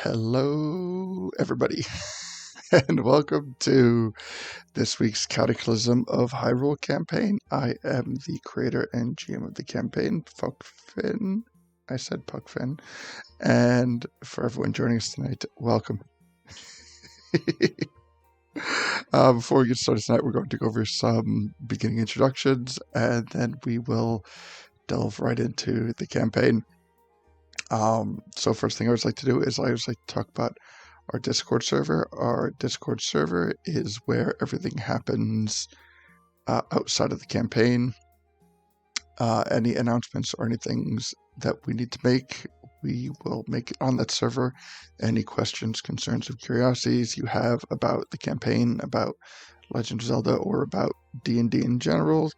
Hello, everybody, and welcome to this week's Cataclysm of Hyrule campaign. I am the creator and GM of the campaign, Puckfin. I said Puckfin. And for everyone joining us tonight, welcome. Before we get started tonight, we're going to go over some beginning introductions, and then we will delve right into the campaign. So first thing I always like to do is I always like to talk about our Discord server. Our Discord server is where everything happens outside of the campaign. Any announcements or anything that we need to make, we will make it on that server. Any questions, concerns, or curiosities you have about the campaign, about Legend of Zelda, or about D&D in general,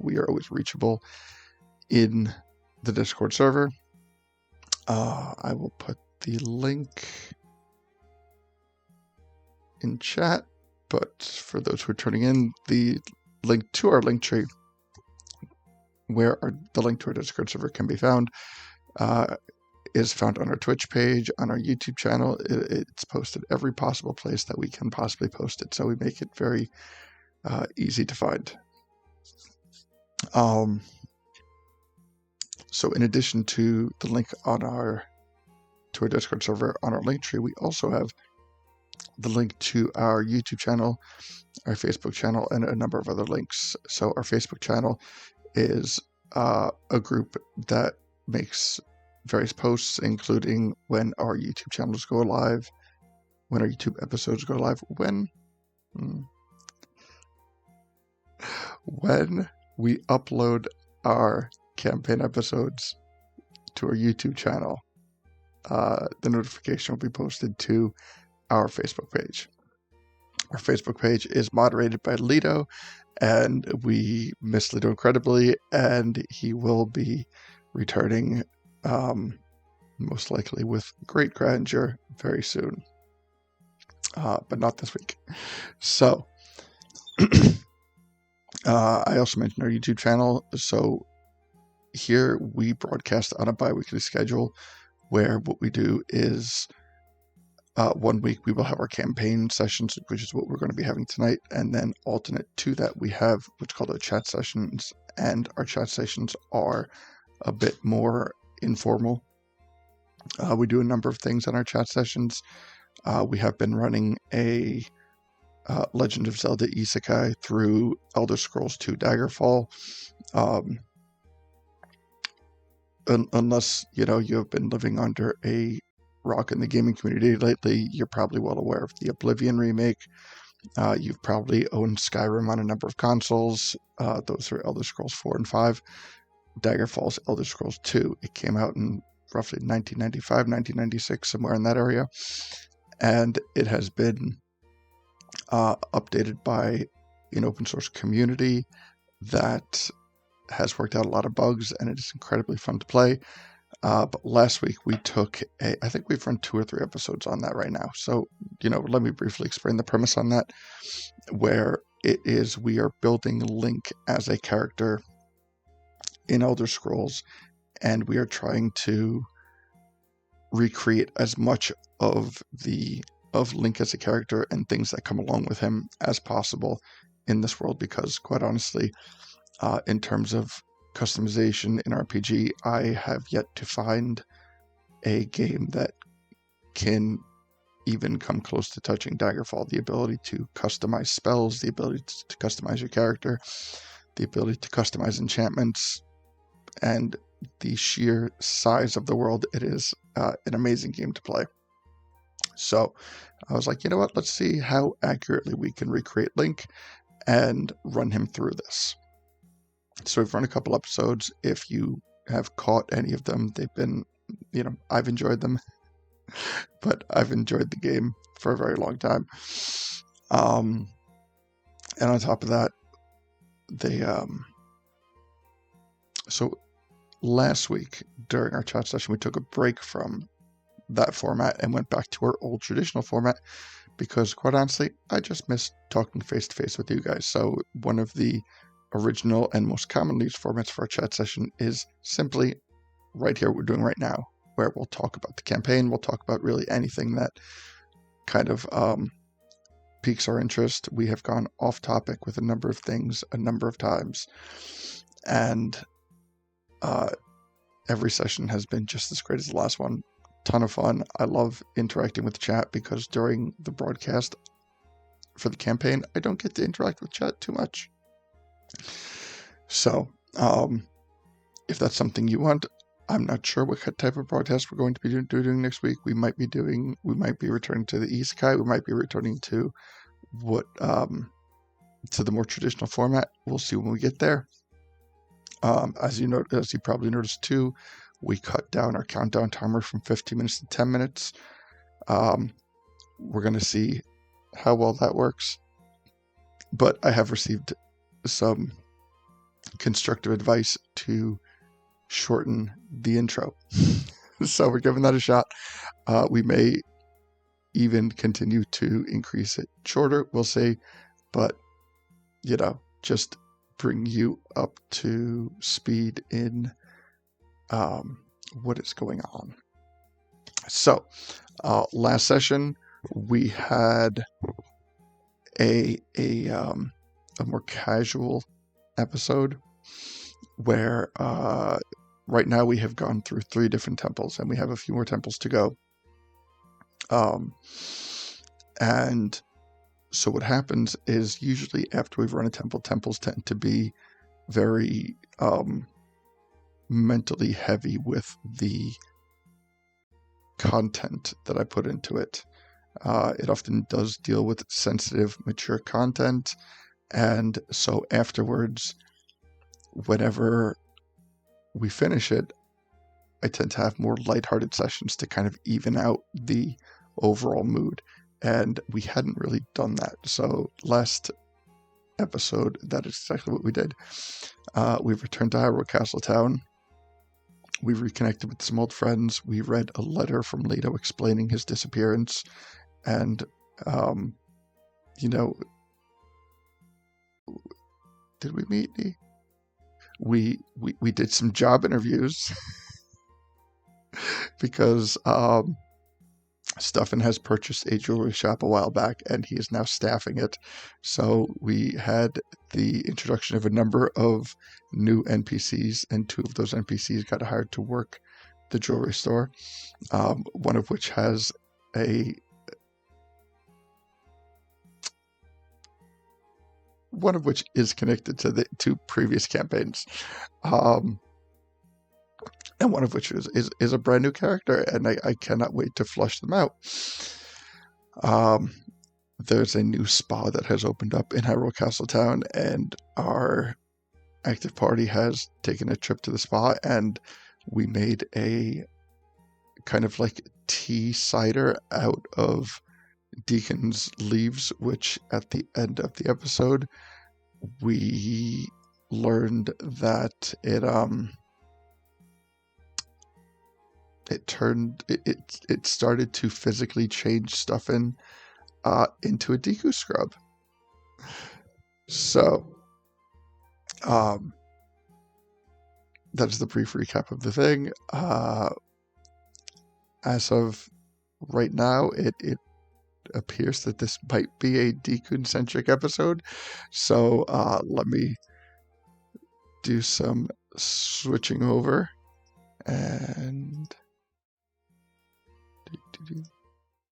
we are always reachable in the Discord server. I will put the link in chat, but for those who are tuning in, the link to our link tree, where the link to our Discord server can be found, is found on our Twitch page, on our YouTube channel. It's posted every possible place that we can possibly post it, so we make it very easy to find. So in addition to the link to our Discord server on our link tree, we also have the link to our YouTube channel, our Facebook channel, and a number of other links. So our Facebook channel is a group that makes various posts, including when our YouTube channels go live, when our YouTube episodes go live, when we upload our campaign episodes to our YouTube channel, the notification will be posted to our Facebook page. Our Facebook page is moderated by Lido, and we miss Lido incredibly, and he will be returning most likely with great grandeur very soon, but not this week. So I also mentioned our YouTube channel. So here we broadcast on a bi-weekly schedule, where what we do is 1 week we will have our campaign sessions, which is what we're going to be having tonight, and then alternate to that we have what's called our chat sessions, and our chat sessions are a bit more informal. We do a number of things on our chat sessions. We have been running a Legend of Zelda Isekai through Elder Scrolls 2 Daggerfall. Unless you have been living under a rock in the gaming community lately, you're probably well aware of the Oblivion remake. You've probably owned Skyrim on a number of consoles. Those are Elder Scrolls 4 and 5. Daggerfall's Elder Scrolls 2. It came out in roughly 1995, 1996, somewhere in that area. And it has been updated by an open source community that has worked out a lot of bugs, and it is incredibly fun to play. But last week we took I think we've run 2 or 3 episodes on that right now. So, let me briefly explain the premise on that, where it is we are building Link as a character in Elder Scrolls, and we are trying to recreate as much of Link as a character and things that come along with him as possible in this world, because quite honestly, in terms of customization in RPG, I have yet to find a game that can even come close to touching Daggerfall. The ability to customize spells, the ability to customize your character, the ability to customize enchantments, and the sheer size of the world. It is an amazing game to play. So I was like, you know what, let's see how accurately we can recreate Link and run him through this. So we've run a couple episodes. If you have caught any of them, they've been, I've enjoyed them, but I've enjoyed the game for a very long time. And on top of that, so last week during our chat session, we took a break from that format and went back to our old traditional format, because quite honestly, I just miss talking face to face with you guys. So one of the original and most commonly used formats for a chat session is simply right here what we're doing right now. where we'll talk about the campaign. We'll talk about really anything that kind of piques our interest. We have gone off topic with a number of things a number of times, and every session has been just as great as the last one. Ton of fun. I love interacting with the chat because during the broadcast for the campaign, I don't get to interact with chat too much. So, if that's something you want, I'm not sure what type of broadcast we're going to be doing next week. We might be returning to the isekai. We might be returning to to the more traditional format. We'll see when we get there. As you probably noticed too, we cut down our countdown timer from 15 minutes to 10 minutes. We're going to see how well that works. But I have received some constructive advice to shorten the intro. So we're giving that a shot. We may even continue to increase it shorter. We'll see. But, just bring you up to speed in what is going on. So, last session we had a more casual episode where right now we have gone through 3 different temples and we have a few more temples to go. And so what happens is usually after we've run a temple, temples tend to be very mentally heavy with the content that I put into it. It often does deal with sensitive, mature content. And so afterwards, whenever we finish it, I tend to have more lighthearted sessions to kind of even out the overall mood. And we hadn't really done that. So last episode, that is exactly what we did. We returned to Hyrule Castletown. We reconnected with some old friends. We read a letter from Leto explaining his disappearance. And, did we meet? We did some job interviews because Stuffin has purchased a jewelry shop a while back and he is now staffing it. So we had the introduction of a number of new NPCs, and 2 of those NPCs got hired to work the jewelry store. One of which has one of which is connected to the 2 previous campaigns. And one of which is a brand new character, and I cannot wait to flush them out. There's a new spa that has opened up in Hyrule Castletown, and our active party has taken a trip to the spa, and we made a kind of like tea cider out of Deacon's leaves, which at the end of the episode, we learned that it started to physically change Stuffin into a Deku scrub. So that's the brief recap of the thing. As of right now, it appears that this might be a Deku-centric episode. So let me do some switching over. And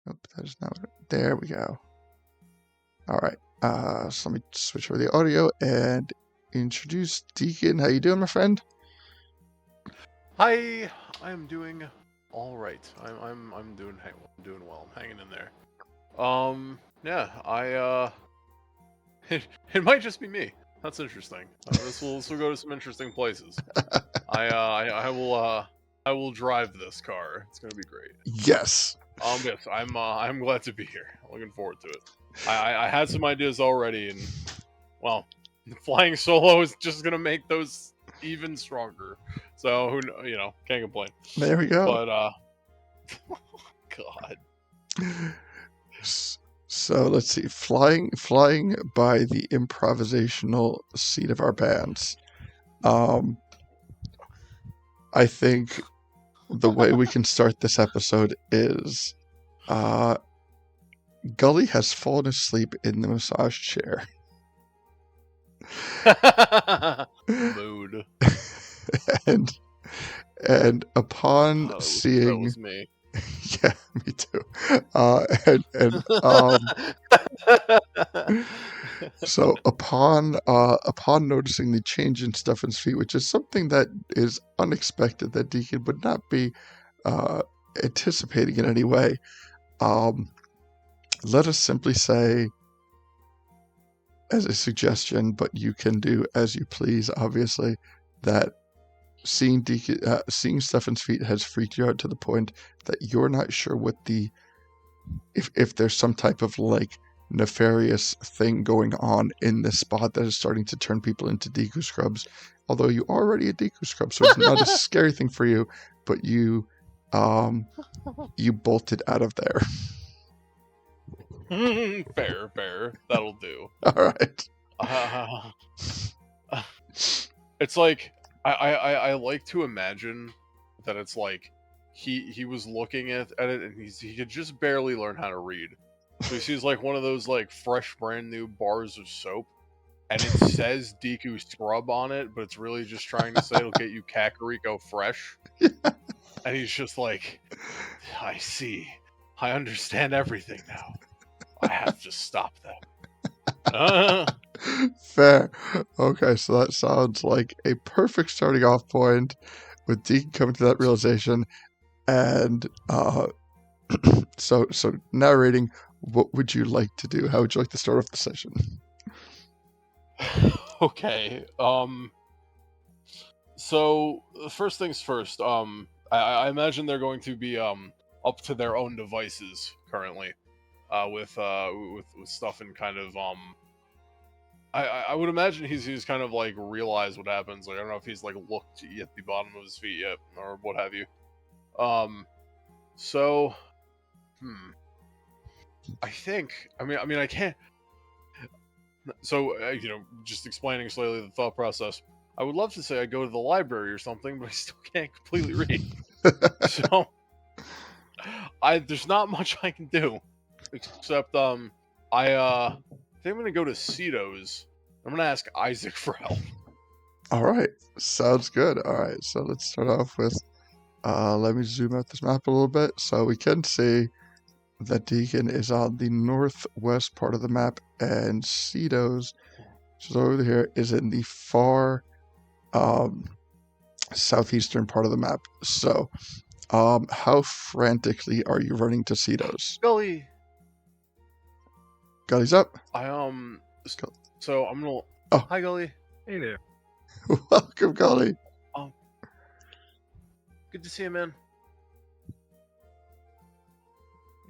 oh, that is not. There we go. All right. So let me switch over the audio and introduce Deacon. How you doing, my friend? Hi. I'm doing all right. I'm doing well. I'm hanging in there. Yeah. It might just be me. That's interesting. This will go to some interesting places. I will drive this car. It's gonna be great. Yes. Yes, I'm glad to be here. Looking forward to it. I had some ideas already, and well, flying solo is just gonna make those even stronger. So can't complain. There we go. But God. So let's see. Flying by the improvisational seat of our bands. I think the way we can start this episode is Gully has fallen asleep in the massage chair. Mood. and upon That seeing, was me. yeah, me too. So upon noticing the change in Stefan's feet, which is something that is unexpected, that Deacon would not be anticipating in any way, let us simply say, as a suggestion, but you can do as you please, obviously, that seeing Stefan's feet has freaked you out to the point that you're not sure what if there's some type of like nefarious thing going on in this spot that is starting to turn people into Deku scrubs. Although you are already a Deku scrub, so it's not a scary thing for you, but you bolted out of there. Fair. That'll do. All right. It's like I like to imagine that it's like he was looking at it and he could just barely learn how to read. So he sees like one of those like fresh brand new bars of soap, and it says Deku Scrub on it, but it's really just trying to say it'll get you Kakariko fresh. Yeah. And he's just like, I see. I understand everything now. I have to stop them. Fair. Okay, so that sounds like a perfect starting off point with Deacon coming to that realization. And so narrating, what would you like to do? How would you like to start off the session? Okay. So first things first. I imagine they're going to be up to their own devices currently, with stuff and kind of I would imagine he's kind of like realized what happens. Like I don't know if he's like looked at the bottom of his feet yet or what have you. So, I think I mean I can't. So just explaining slightly the thought process. I would love to say I go to the library or something, but I still can't completely read. So, there's not much I can do, except I think I'm gonna go to Cito's. I'm gonna ask Isaac for help. All right, sounds good. All right, so let's start off with. Let me zoom out this map a little bit so we can see that Deacon is on the northwest part of the map, and Cito's, which is over here, is in the far southeastern part of the map. So, how frantically are you running to Cito's? Gully. Gully's up. So I'm gonna. Oh, hi Gully. Hey there. Welcome, Gully. Good to see you, man.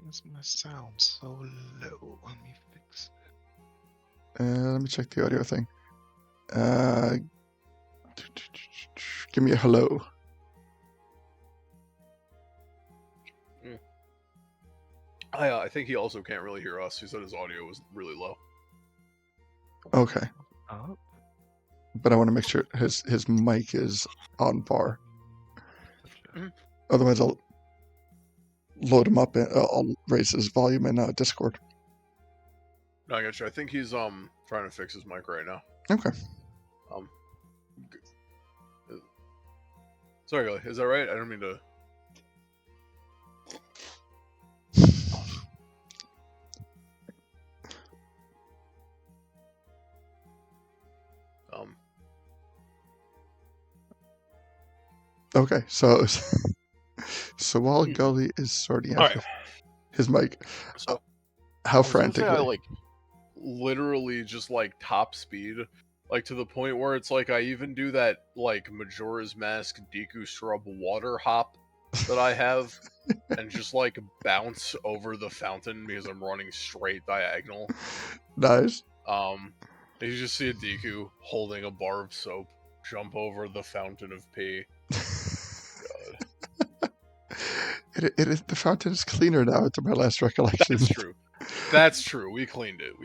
It's gonna sound so low. Let me fix it. Let me check the audio thing. Give me a hello. I think he also can't really hear us. He said his audio was really low. Okay. Oh. But I want to make sure his mic is on bar. Mm-hmm. Otherwise, I'll load him up and I'll raise his volume in Discord. No, I got you. I think he's trying to fix his mic right now. Okay. Sorry, Gully. Is that right? I don't mean to. Okay, so while Gully is sorting out his mic, so, how frantically? I like literally just like top speed, like to the point where it's like I even do that like Majora's Mask Deku Shrub water hop that I have, and just like bounce over the fountain because I'm running straight diagonal. Nice. You just see a Deku holding a bar of soap jump over the fountain of pee. The fountain is cleaner now, to my last recollection. That's true. We cleaned it.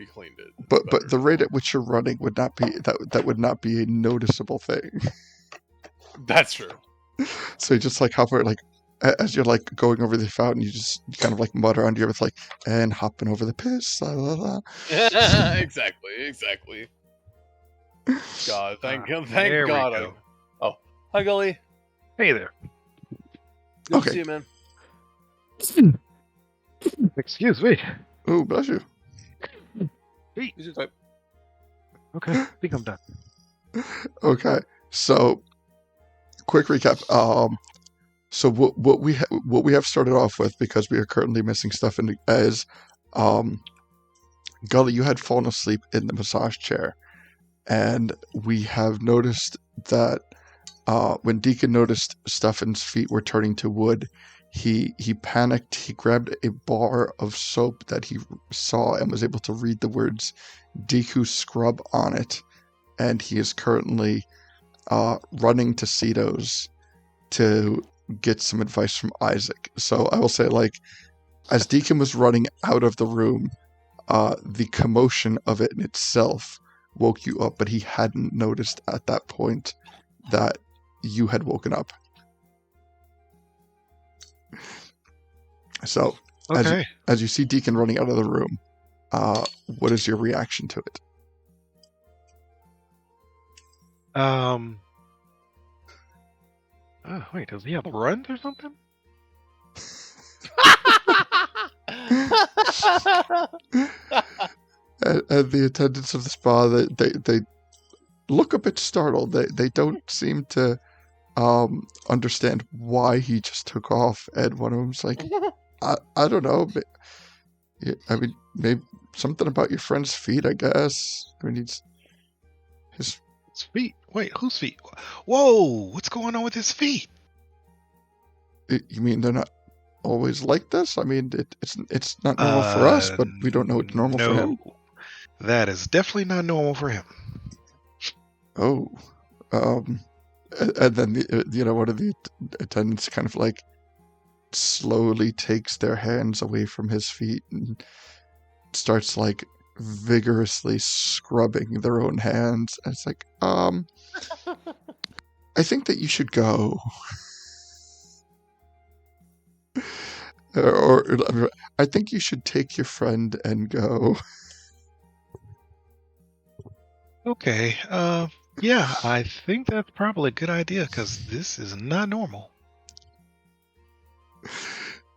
But the rate at which you're running would not be that would not be a noticeable thing. That's true. So you just like hover like as you're like going over the fountain, you just kind of like mutter under your breath, like, and hopping over the piss. La, la, la. Exactly. God, thank There we God. go. Oh, hi, Gully. Hey there. Good Okay. to see you, man. Excuse me. Oh, bless you. Use your type. Okay, I think I'm done. Okay, so quick recap. So what we have started off with, because we are currently missing stuff in as Gully, you had fallen asleep in the massage chair, and we have noticed that when Deacon noticed Stefan's feet were turning to wood, he panicked. He grabbed a bar of soap that he saw and was able to read the words "Deku Scrub" on it, and he is currently running to Cedos to get some advice from Isaac. So I will say, like, as Deacon was running out of the room, the commotion of it in itself woke you up, but he hadn't noticed at that point that you had woken up. So Okay. as you see Deacon running out of the room, what is your reaction to it? Oh, wait, does he have runs or something? And the attendants of the spa, they look a bit startled. They don't seem to understand why he just took off. And one of them's like, I don't know. I mean, maybe something about your friend's feet, I guess. I mean, his His feet. Wait, whose feet? Whoa, what's going on with his feet? you mean they're not always like this? I mean, it's not normal for us, but we don't know it's normal for him. No, that is definitely not normal for him. Oh, and then one of the attendants kind of like slowly takes their hands away from his feet and starts like vigorously scrubbing their own hands. And it's like, I think that you should go. or I think you should take your friend and go. Okay, yeah, I think that's probably a good idea because this is not normal.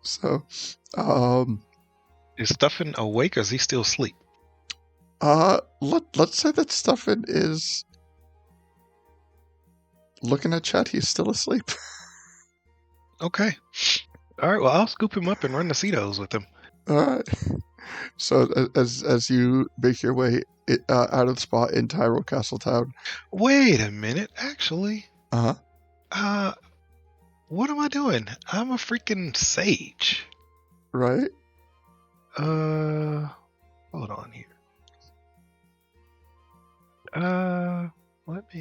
So, Is Stuffin awake or is he still asleep? let's say that Stuffin is looking at chat. He's still asleep. Okay. All right, well, I'll scoop him up and run the Cedos with him. All right. So as you make your way out of the spot in Tyrell Castletown. Wait a minute, actually. Uh-huh. What am I doing? I'm a freaking sage. Right? Hold on here. Let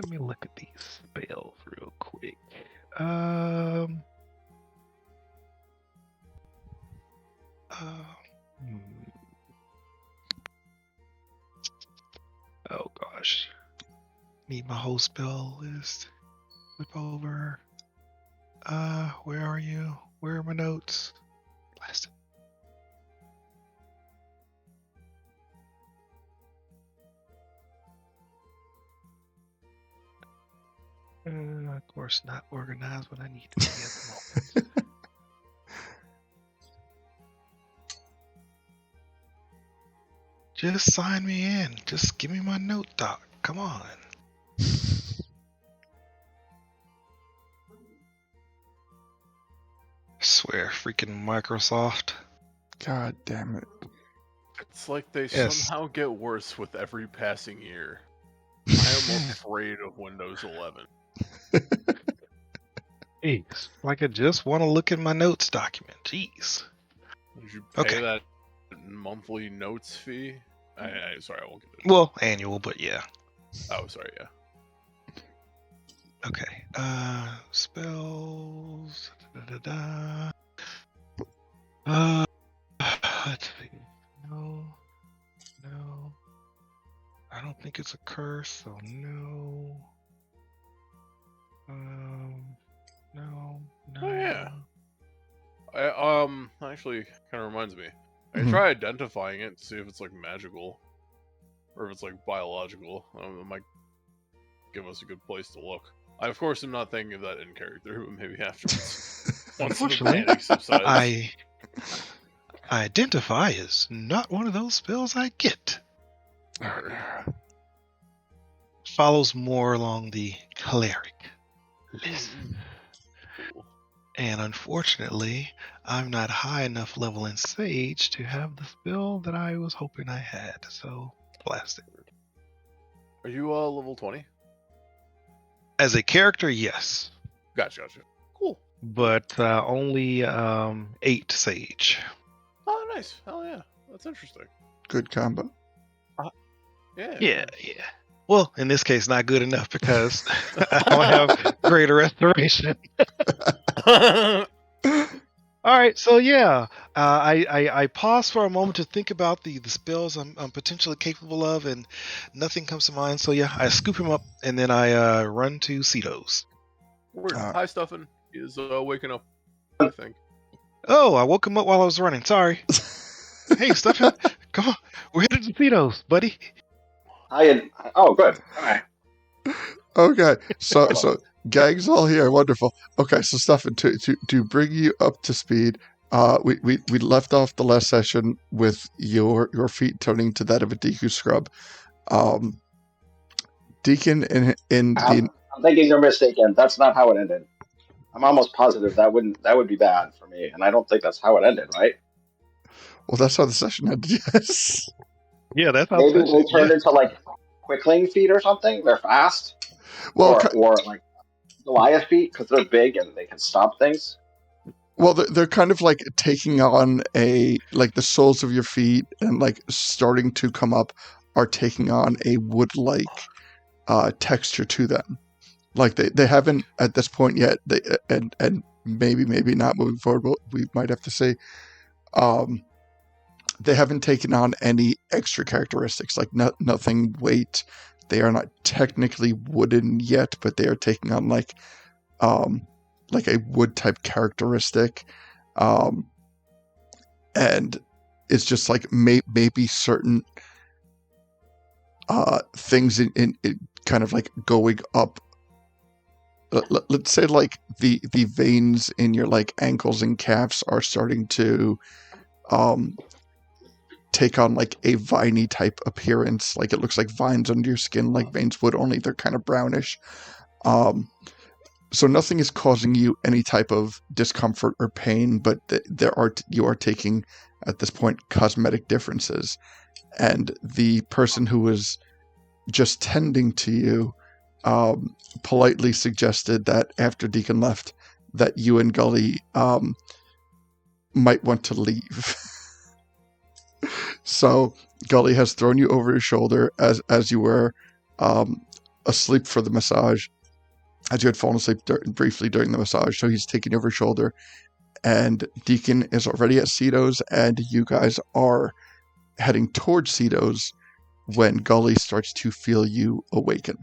me look at these spells real quick. Oh gosh. Need my whole spell list. Flip over. Where are you? Where are my notes? Blast it. Of course, not organized when I need to be at the moment. Just sign me in. Just give me my note doc. Come on. I swear, freaking Microsoft. God damn it. It's like they Yes. somehow get worse with every passing year. I am afraid of Windows 11. Jeez. Like I just want to look at my notes document. Jeez. Did you pay Okay. that monthly notes fee? Sorry, I won't get it. Well, annual, but yeah. Oh, sorry, yeah. Okay. Spells. Let's see. No. I don't think it's a curse, so no. No. Oh, yeah. actually kind of reminds me. I Mhm. can try identifying it to see if it's like magical, or if it's like biological. It might give us a good place to look. I of course am not thinking of that in character, but maybe afterwards, once the Unfortunately, panic subsides. I identify is not one of those spells I get. Follows more along the cleric list. Cool. And unfortunately, I'm not high enough level in Sage to have the spell that I was hoping I had. So, blast it. Are you level 20? As a character, yes. Gotcha. Cool. But only 8 Sage. Oh, nice. Hell yeah. That's interesting. Good combo. Yeah. Well, in this case, not good enough because I don't have greater restoration. All right, so yeah, I pause for a moment to think about the spells I'm potentially capable of, and nothing comes to mind. So yeah, I scoop him up and then I run to Cetos. Word. Alright. Hi, Stuffin. He is waking up, I think. Oh, I woke him up while I was running. Sorry. Hey, Stuffin, come on, we're headed to Cetos, buddy. Oh, good. All right. Okay, so gang's all here. Wonderful. Okay, so Stefan, to bring you up to speed, we left off the last session with your feet turning to that of a Deku scrub. Deacon in the I'm thinking you're mistaken. That's not how it ended. I'm almost positive that would be bad for me, and I don't think that's how it ended, right? well, that's how the session ended. Yes. Yeah, that's how. Maybe they turned into like quickling feet or something. They're fast, Well, or like Goliath feet because they're big and they can stop things. well, they're kind of like taking on like the soles of your feet and like starting to come up are taking on a wood-like texture to them. Like they haven't at this point yet. They and maybe not moving forward. We might have to say they haven't taken on any extra characteristics. Like nothing weight. They are not technically wooden yet, but they are taking on like a wood type characteristic, and it's just like maybe certain things in kind of like going up. Let's say like the veins in your like ankles and calves are starting to take on like a viney type appearance. Like it looks like vines under your skin, like veins would, only they're kind of brownish. So nothing is causing you any type of discomfort or pain, but you are taking at this point cosmetic differences. And the person who was just tending to you politely suggested that after Deacon left, that you and Gully might want to leave. So Gully has thrown you over his shoulder as you were asleep for the massage, as you had fallen asleep briefly during the massage. So he's taken you over his shoulder, and Deacon is already at Cetos, and you guys are heading towards Cetos when Gully starts to feel you awaken.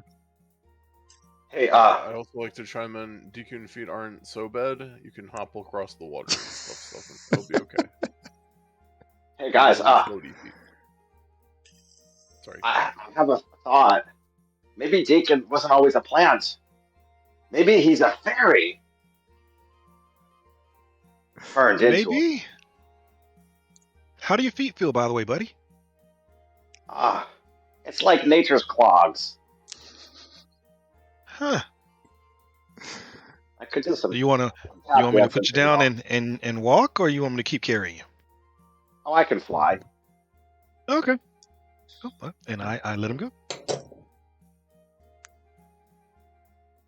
Hey, I'd also like to chime in. Deacon feet aren't so bad. You can hop across the water and stuff, and it'll be okay. hey guys, Floaty feet. Sorry. I have a thought. Maybe Deacon wasn't always a plant. Maybe he's a fairy. Turned into him. Maybe. How do your feet feel, by the way, buddy? It's like nature's clogs. Huh. I could do some. You want me to put you down and walk, or you want me to keep carrying you? Oh, I can fly. Okay. Oh, and I let him go.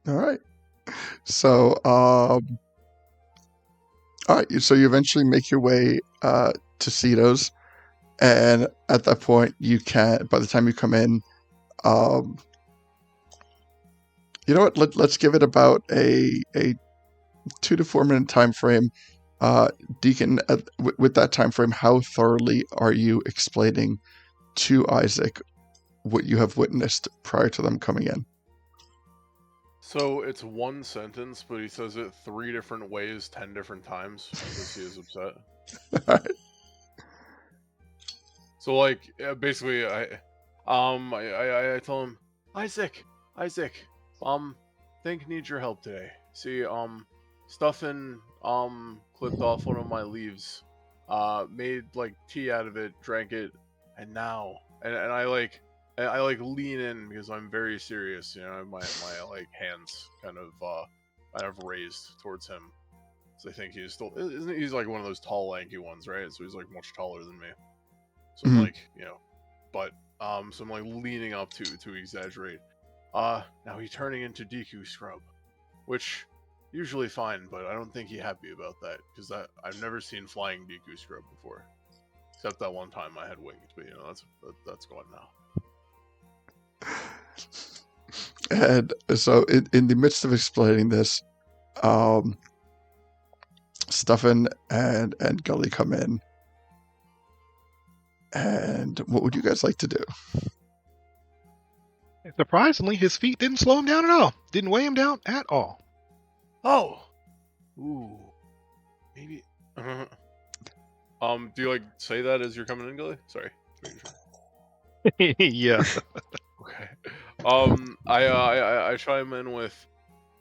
All right. So, all right. So you eventually make your way to Cetos, and at that point, you can. By the time you come in, you know what? Let's give it about a 2 to 4 minute time frame. Deacon, with that time frame, how thoroughly are you explaining to Isaac what you have witnessed prior to them coming in? So it's one sentence, but he says it 3 different ways, 10 different times because he is upset. So like basically I tell him, Isaac, think need your help today. See, Stuffin clipped off one of my leaves, made like tea out of it, drank it, and now and I like lean in because I'm very serious, you know, my like hands kind of raised towards him. So I think he's still isn't he's like one of those tall lanky ones, right? So he's like much taller than me. So I'm Mhm. like, you know, but so I'm like leaning up to exaggerate. Now he turning into Deku Scrub, which usually fine, but I don't think he happy about that because I've never seen flying Deku Scrub before, except that one time I had wings, but you know that's gone now. And so, in the midst of explaining this, Stuffin and Gully come in. And what would you guys like to do? Surprisingly, his feet didn't slow him down at all. Didn't weigh him down at all. Oh, ooh, maybe. Do you like say that as you're coming in, Gully? Sorry. Yeah. Okay. I chime in with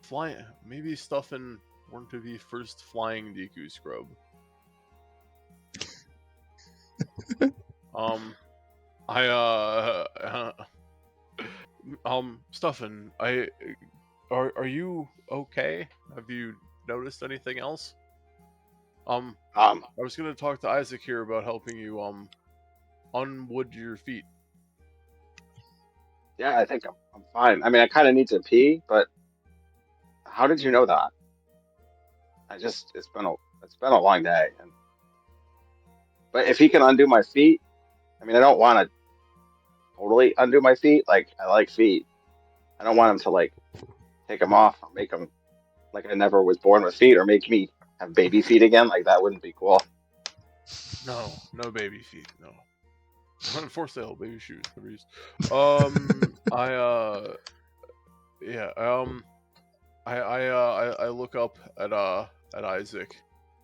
flying. Maybe Stuffin want to be first flying Deku Scrub. I Stuffin, are you okay? Have you noticed anything else? I was gonna talk to Isaac here about helping you unwood your feet. Yeah, I think I'm fine. I mean, I kind of need to pee, but how did you know that? It's been a long day, but if he can undo my feet, I mean, I don't want to totally undo my feet. Like I like feet. I don't want him to like take them off or make them like I never was born with feet or make me have baby feet again. Like that wouldn't be cool. No baby feet, no. For sale, baby shoes. Yeah, I look up at Isaac,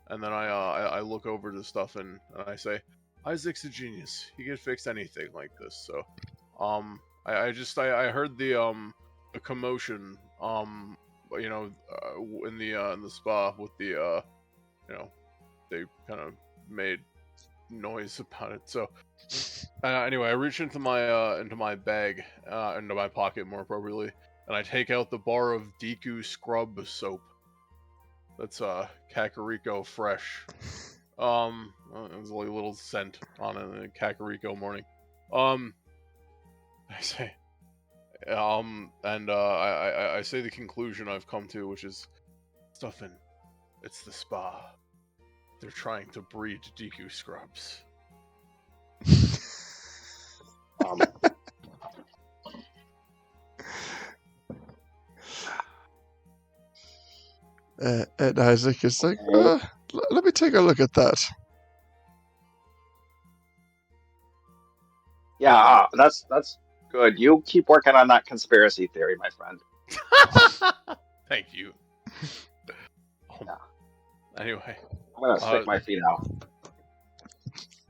and then I look over to stuff and I say, Isaac's a genius. He could fix anything like this. So, I heard the commotion you know in the spa with the you know they kind of made noise about it. So anyway, I reach into my bag, into my pocket more appropriately, and I take out the bar of Deku Scrub soap. That's Kakariko fresh. There's like a little scent on it in a Kakariko morning. I say, and I say the conclusion I've come to, which is, Stuffin, it's the spa. They're trying to breed Deku Scrubs. And Isaac is like, let me take a look at that. Yeah, that's good. You keep working on that conspiracy theory, my friend. Thank you. Yeah. Anyway, I'm gonna stick my feet out.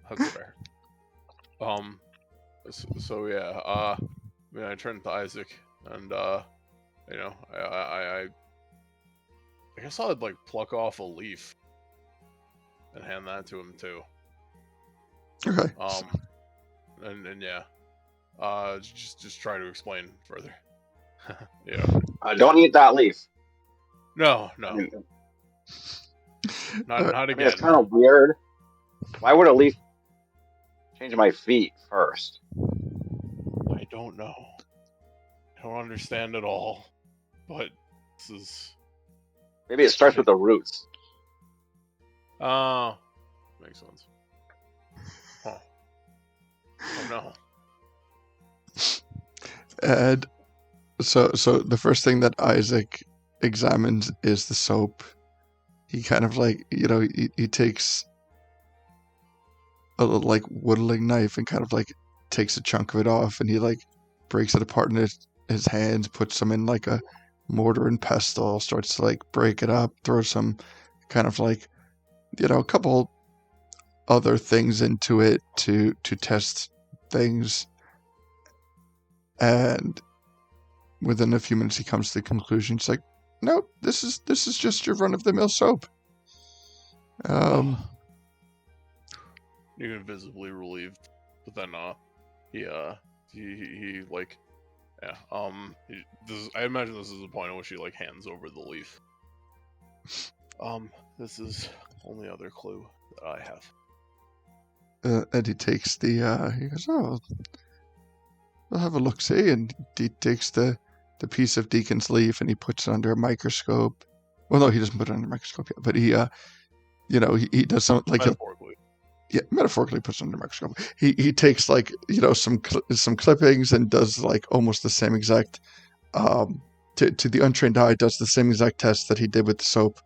That's fair. So yeah, I mean, I turned to Isaac, and you know, I guess I'd like pluck off a leaf and hand that to him too. Okay. And yeah, just try to explain further. Yeah. Don't eat that leaf. No, I mean, not I again. mean, it's kind of weird. Why would a leaf change my feet first? I don't know. I don't understand at all. But this is. Maybe it starts with the roots. Oh, makes sense. Huh. Oh no. And so the first thing that Isaac examines is the soap. He kind of like, you know, he takes a little like whittling knife and kind of like takes a chunk of it off, and he like breaks it apart in his hands, puts some in like a mortar and pestle, starts to like break it up, throw some kind of like, you know, a couple other things into it to test things, and within a few minutes he comes to the conclusion. It's like, no, this is just your run-of-the-mill soap. You're visibly relieved, but then he like, yeah, I imagine this is the point at which he like hands over the leaf. This is only other clue that I have. And he takes he goes, oh, I'll have a look-see, and he takes the piece of Deacon's leaf and he puts it under a microscope. Well, no, he doesn't put it under a microscope yet, but he, he does something like Metaphorically. Metaphorically puts it under a microscope. He takes like, some clippings and does like almost the same exact, to the untrained eye, does the same exact test that he did with the soap.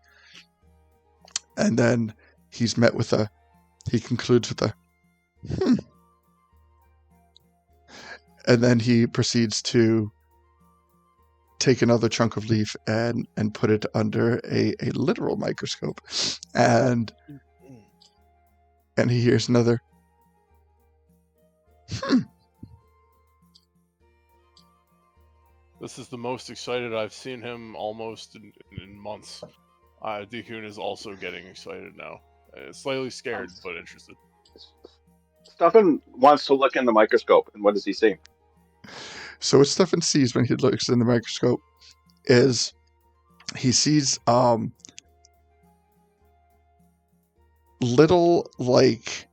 And then he's met with he concludes with and then he proceeds to take another chunk of leaf and put it under a literal microscope, and he hears another This is the most excited I've seen him almost in months. Deacon is also getting excited now. Slightly scared, but interested. Stefan wants to look in the microscope, and what does he see? So what Stefan sees when he looks in the microscope is he sees little, like,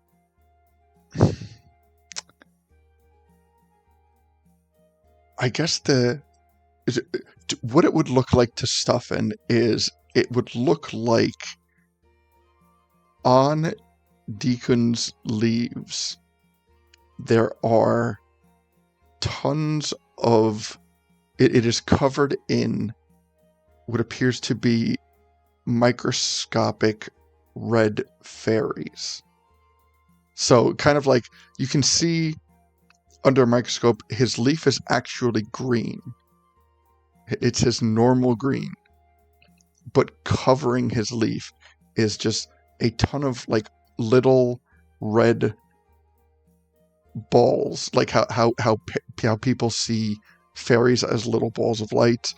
I guess what it would look like to Stefan is it would look like on Deacon's leaves there are tons of it is covered in what appears to be microscopic red fairies. So kind of like you can see under a microscope his leaf is actually green. It's his normal green. But covering his leaf is just a ton of like little red balls, like how people see fairies as little balls of light.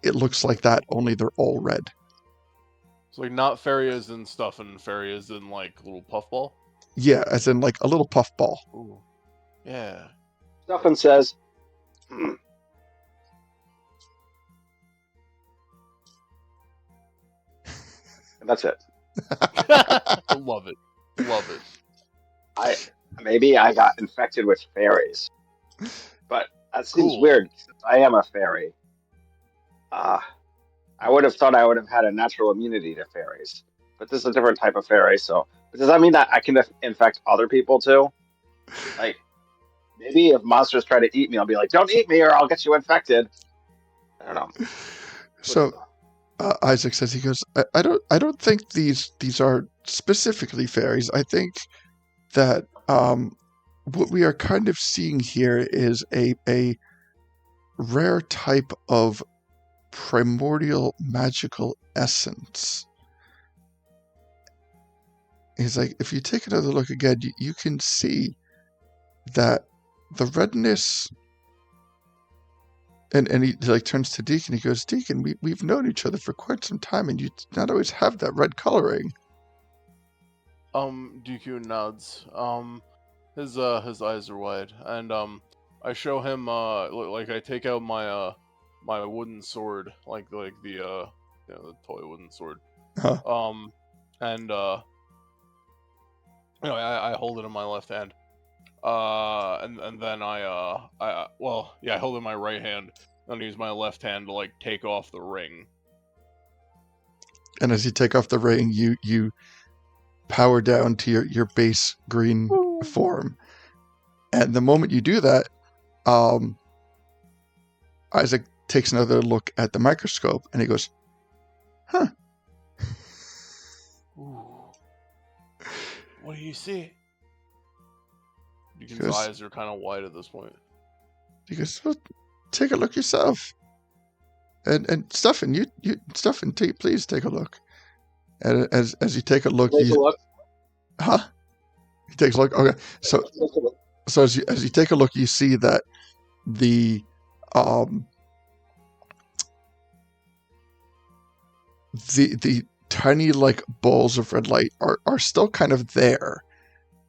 It looks like that, only they're all red. So like not fairy as in stuff, and fairy as in like little puffball? Yeah, as in like a little puffball. Ooh. Yeah. Stefan says, Hmm. and that's it. I love it. Love it. Maybe I got infected with fairies, but that seems Cool. weird since I am a fairy. I would have thought I would have had a natural immunity to fairies, but this is a different type of fairy. So, but does that mean that I can infect other people too? Like, maybe if monsters try to eat me, I'll be like, "Don't eat me, or I'll get you infected." I don't know. So Isaac says, he goes, I don't think these are specifically fairies. I think that what we are kind of seeing here is a rare type of primordial magical essence. He's like, if you take another look again, you can see that the redness. And he like turns to Deacon. He goes, Deacon, we've known each other for quite some time, and you not always have that red coloring. DQ nods. His eyes are wide, and I show him like I take out my my wooden sword, like the the toy wooden sword. Huh. And I hold it in my left hand. And then I hold it in my right hand, and use my left hand to like take off the ring. And as you take off the ring, you power down to your base green form. And the moment you do that, Isaac takes another look at the microscope, and he goes, huh. Ooh. What do you see? Deacon's Because- eyes are kind of wide at this point. He goes, well, take a look yourself. And Stefan, Stefan, please take a look. And as you take a look, Take a look. Huh? He takes a look. Okay, so as you take a look, you see that the the tiny like balls of red light are still kind of there,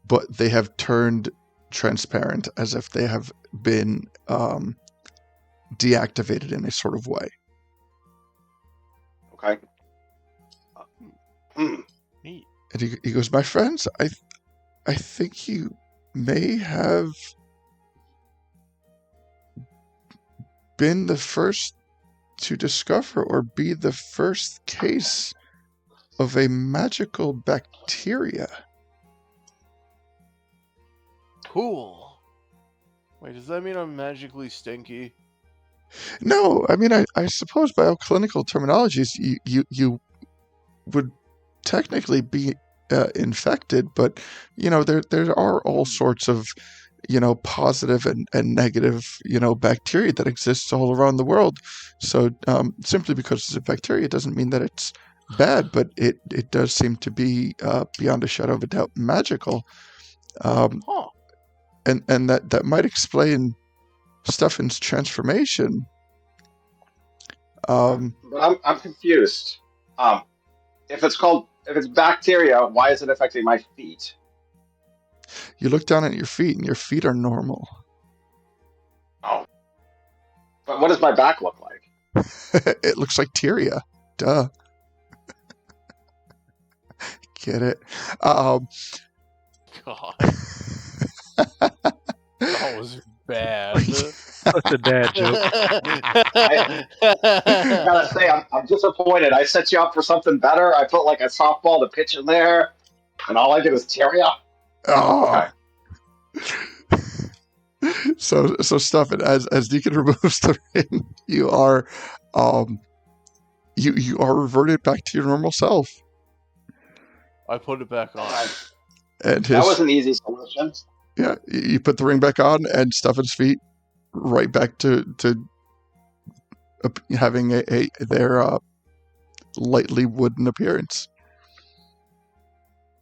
but they have turned transparent as if they have been deactivated in a sort of way. Okay. Neat. And he goes, "My friends, I think you may have been the first to discover or be the first case of a magical bacteria." Cool. Wait, does that mean I'm magically stinky? No, I mean, I suppose by all clinical terminologies, you would technically be infected, but there are all sorts of positive and negative bacteria that exists all around the world. So simply because it's a bacteria doesn't mean that it's bad, but it does seem to be beyond a shadow of a doubt magical, Huh. and that might explain Stefan's transformation. But I'm confused. If it's bacteria, why is it affecting my feet? You look down at your feet, and your feet are normal. Oh. But what does my back look like? It looks like Tyria. Duh. Get it? God. That was bad. Such a dad joke. I gotta say, I'm disappointed. I set you up for something better. I put like a softball to pitch in there, and all I did was tear you up. Oh. Okay. So Stefan, as Deacon removes the ring, you are you are reverted back to your normal self. I put it back on. And That was an easy solution. Yeah, you put the ring back on, and Stefan's feet right back to having their lightly wooden appearance.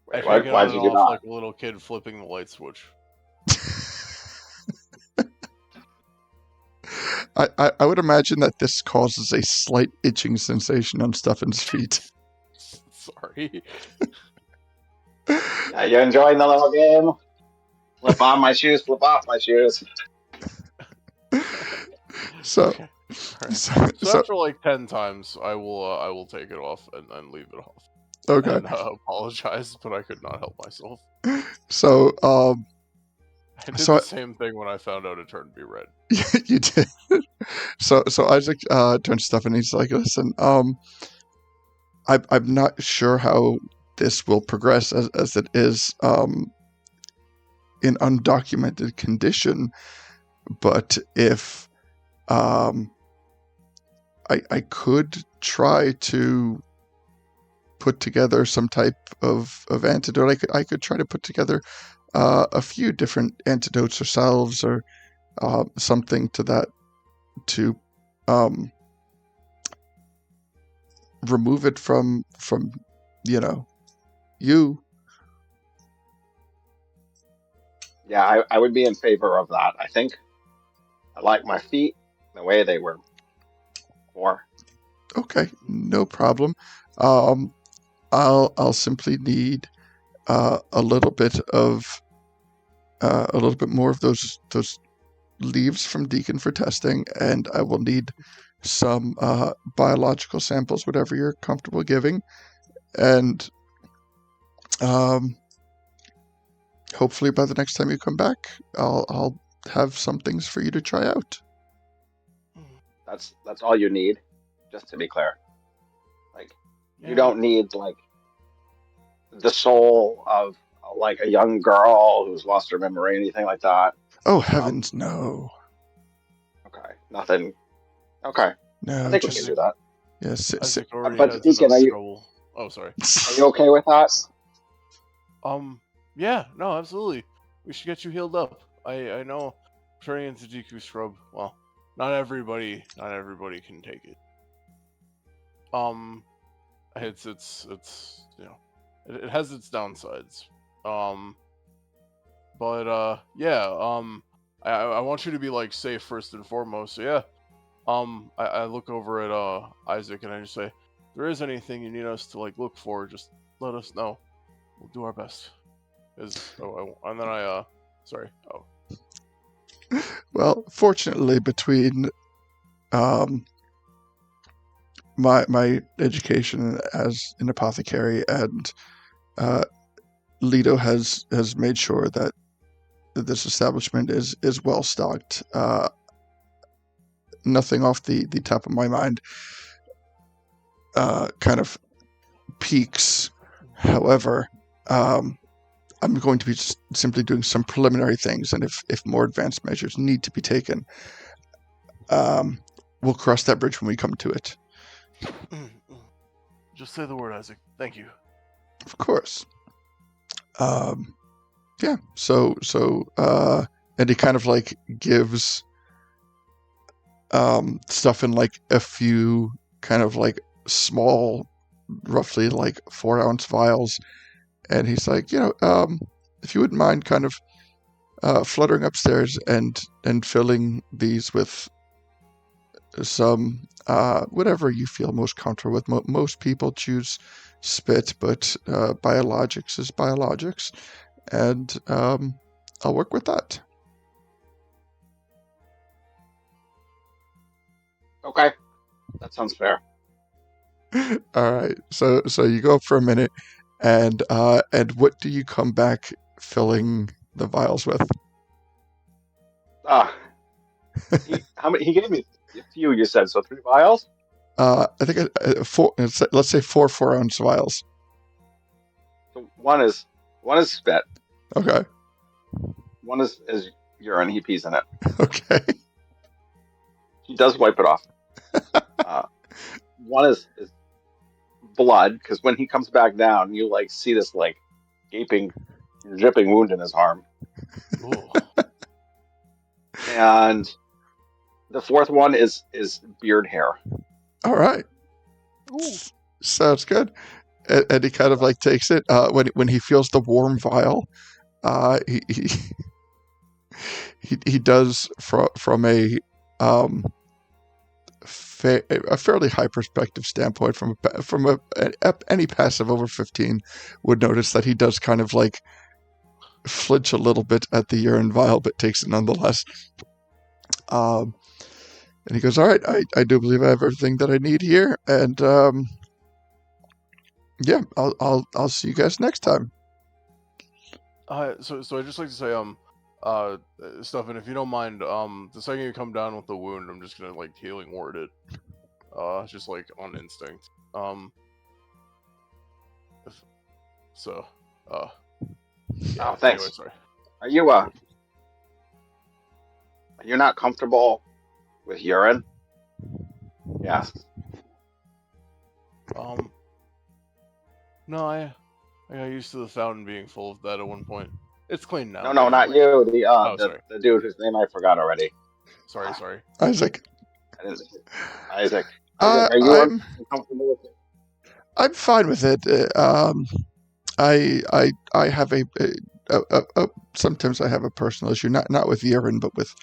Wait, I get why'd on you and do off that? like a little kid flipping the light switch. I would imagine that this causes a slight itching sensation on Stefan's feet. Sorry. Yeah, you enjoying the little game? Flip on my shoes, flip off my shoes. So, Okay. Right. So after like 10 times, I will take it off and leave it off. Okay. And apologize, but I could not help myself. So, I did the same thing when I found out it turned to be red. You did. So Isaac turns to Stefan and he's like, "Listen, I'm not sure how this will progress as it is in undocumented condition, but if I could try to put together some type of antidote. I could try to put together a few different antidotes or salves or something to that to remove it from you." Yeah, I would be in favor of that. I think I like my feet the way they were before. Okay, no problem. I'll simply need a little bit more of those leaves from Deacon for testing, and I will need some biological samples, whatever you're comfortable giving, and hopefully by the next time you come back, I'll have some things for you to try out. That's all you need, just to be clear. Like, Yeah. you don't need like the soul of like a young girl who's lost her memory, anything like that. Oh heavens, no. Okay, nothing. Okay, No, I think just we can do that. yes. Isaac already But has Deacon, enough trouble. Oh, sorry. Are you okay with that? Yeah, no, absolutely. We should get you healed up. I know turning into Deku Scrub, well, not everybody can take it. It's it has its downsides. yeah. I want you to be like safe first and foremost. So yeah. I look over at Isaac and I just say, if there is anything you need us to like look for, just let us know. We'll do our best. And then sorry. Oh, Well, fortunately, between um, my education as an apothecary and uh, Lido has made sure that this establishment is well stocked. Nothing off the top of my mind kind of peaks. However, I'm going to be simply doing some preliminary things, and if more advanced measures need to be taken, we'll cross that bridge when we come to it. just say the word, Isaac. Thank you. Of course. Yeah. So and he kind of like gives stuff in like a few kind of like small, roughly like 4-ounce vials, and he's like, if you wouldn't mind kind of fluttering upstairs and filling these with some whatever you feel most comfortable with. Most people choose spit, but biologics is biologics, and I'll work with that. Okay, that sounds fair. All right, so you go up for a minute, and what do you come back filling the vials with? How many? He gave me a few. You said so. 3 vials. I think 4. Let's say 4-ounce vials. So one is spit. Okay. One is urine. He pees in it. Okay. He does wipe it off. One is blood, because when he comes back down, you like see this like gaping, dripping wound in his arm. Ooh. And the fourth one is beard hair. All right. Ooh. Sounds good. And he kind of like takes it when he feels the warm vial. He does from a fairly high perspective standpoint, from any passive over 15 would notice that he does kind of like flinch a little bit at the urine vial, but takes it nonetheless. And he goes, "All right, I do believe I have everything that I need here, and yeah, I'll see you guys next time." So I just like to say, Stefan, if you don't mind, the second you come down with the wound, I'm just gonna like healing word it, just like on instinct. Yeah, thanks. anyway, sorry. Are you not comfortable with urine? Yes. No, I got used to the fountain being full of that at one point. It's clean now. No, not you. Sorry. The dude whose name I forgot already. Sorry. Isaac. Isaac. Uh, Are you I'm uncomfortable with it? I'm fine with it. I have a sometimes I have a personal issue, not with urine, but with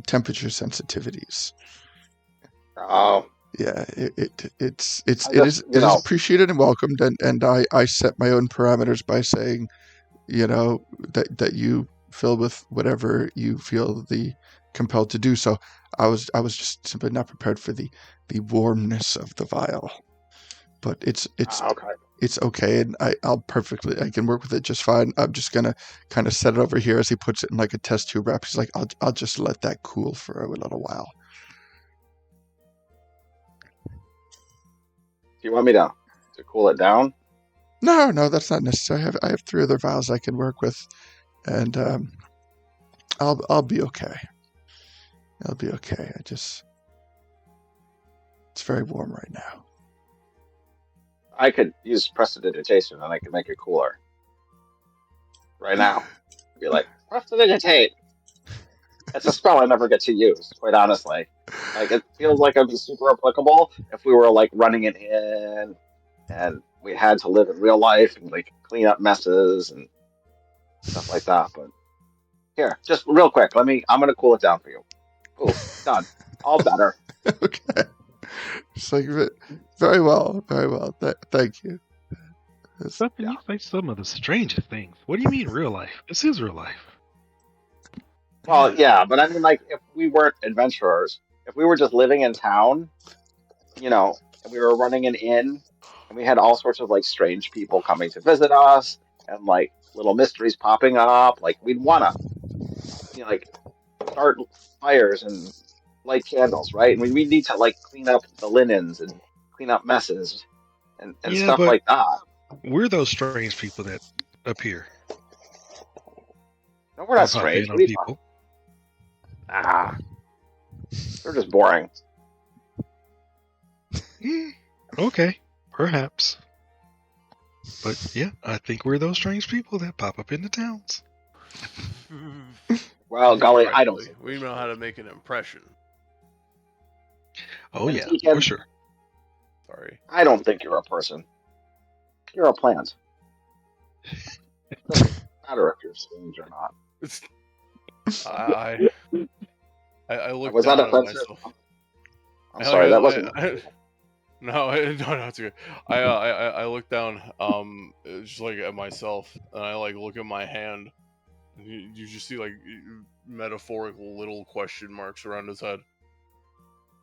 temperature sensitivities. Oh, Yeah, it is you know. appreciated and welcomed, and I set my own parameters by saying, that you fill with whatever you feel the compelled to do. So I was just simply not prepared for the warmness of the vial, but it's Okay. it's okay, and I can work with it just fine. I'm just gonna kind of set it over here as he puts it in like a test tube wrap. He's like, I'll just let that cool for a little while. Do you want me to cool it down? No, that's not necessary. I have 3 other vials I can work with, and I'll be okay. I'll be okay. It's very warm right now. I could use prestidigitation and I could make it cooler. Right now. I'd be like, prestidigitate! It's a spell I never get to use, quite honestly. Like, it feels like it'd be super applicable if we were, like, running it in and we had to live in real life and, like, clean up messes and stuff like that. But here, just real quick, I'm gonna cool it down for you. Poof, done. All better. Okay. It's like very well, very well. Thank you. Stefan, you say some of the strangest things. What do you mean real life? This is real life. Well, yeah, but I mean, like, if we weren't adventurers, if we were just living in town, and we were running an inn, and we had all sorts of like strange people coming to visit us, and like little mysteries popping up, like we'd wanna, like start fires and light candles, right? And we need to like clean up the linens and clean up messes and Yeah, stuff but like that. we're those strange people that appear No, we're or not pop strange. in What on are you talking? people. Ah, they're just boring. Okay, perhaps. But yeah, I think we're those strange people that pop up in the towns. Well, I think you're golly, right, I don't Billy. think we're We know how to strange. make an impression. Oh And yeah, for Deacon, sure. Sorry. I don't think you're a person. You're a plant. Doesn't matter if you're strange or not. It's, I, I look Was that down at offensive? myself. I'm sorry, that wasn't. No, no, it's good. I look down, just like at myself, and I like look at my hand, and you just see like metaphorical little question marks around his head.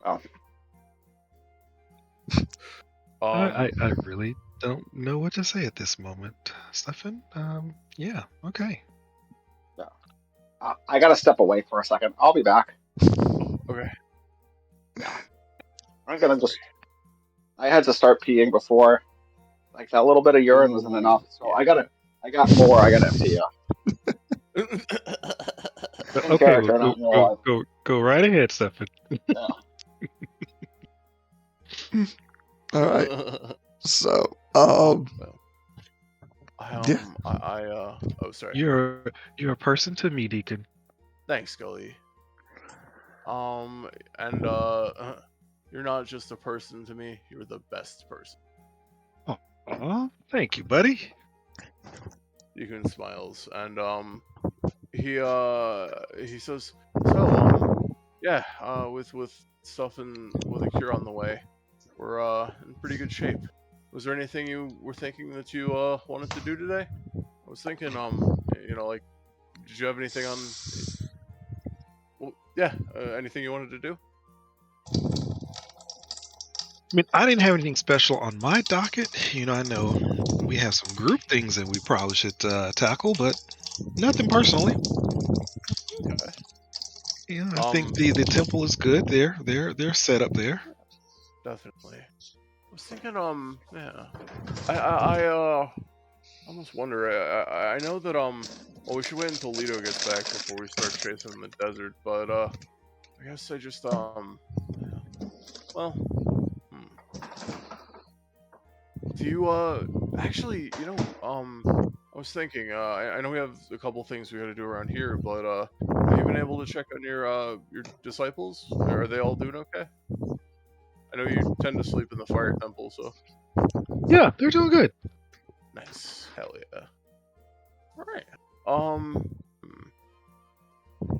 Oh, I really don't know what to say at this moment, Stefan. Yeah, okay. I gotta step away for a second. I'll be back. Okay. Yeah, I'm gonna just. I had to start peeing before, like that little bit of urine wasn't Ooh, enough, so I yeah. gotta. I got more. I gotta empty out. In Okay, well, character, not in real life. go right ahead, Stefan. Yeah. All right. So, Well, yeah. oh, sorry. You're a person to me, Deacon. Thanks, Scully. And you're not just a person to me. You're the best person. Oh, thank you, buddy. Deacon smiles, and he says, so yeah, with stuff and with a cure on the way, we're in pretty good shape. Was there anything you were thinking that you wanted to do today? I was thinking, like, did you have anything on? Well, yeah, anything you wanted to do? I mean, I didn't have anything special on my docket. I know we have some group things that we probably should tackle, but nothing personally. Okay. I think the temple is good. They're set up there. Definitely. I was thinking, yeah. I almost wonder. I know that well, we should wait until Leto gets back before we start chasing in the desert. But I guess I just yeah. Well, do you actually, I was thinking. I know we have a couple things we got to do around here, but have you been able to check on your disciples? Are they all doing okay? I know you tend to sleep in the fire temple, so Yeah, they're doing good. nice. Hell yeah. All right.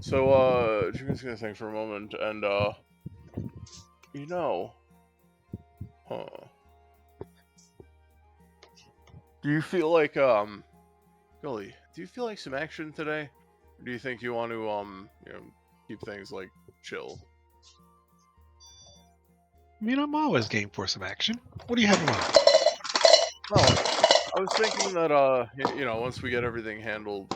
So, June's gonna think for a moment, and you know, huh? Do you feel like Gully? Do you feel like some action today? Or do you think you want to keep things like chill? I mean, I'm always game for some action. What do you have in mind? Well, I was thinking that once we get everything handled,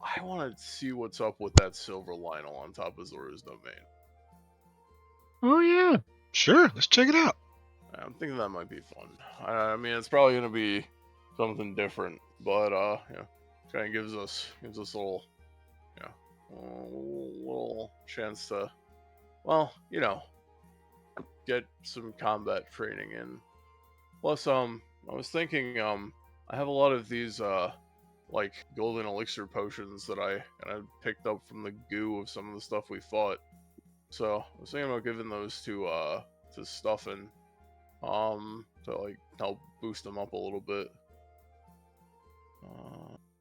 I want to see what's up with that silver Lionel on top of Zora's domain. Oh yeah, sure. Let's check it out. I'm thinking that might be fun. I mean, it's probably gonna be something different, but kind of gives us a little chance to, well, get some combat training in. Plus, I was thinking, I have a lot of these like golden elixir potions that I kind of picked up from the goo of some of the stuff we fought. So I was thinking about giving those to Stuffin, to like help boost them up a little bit.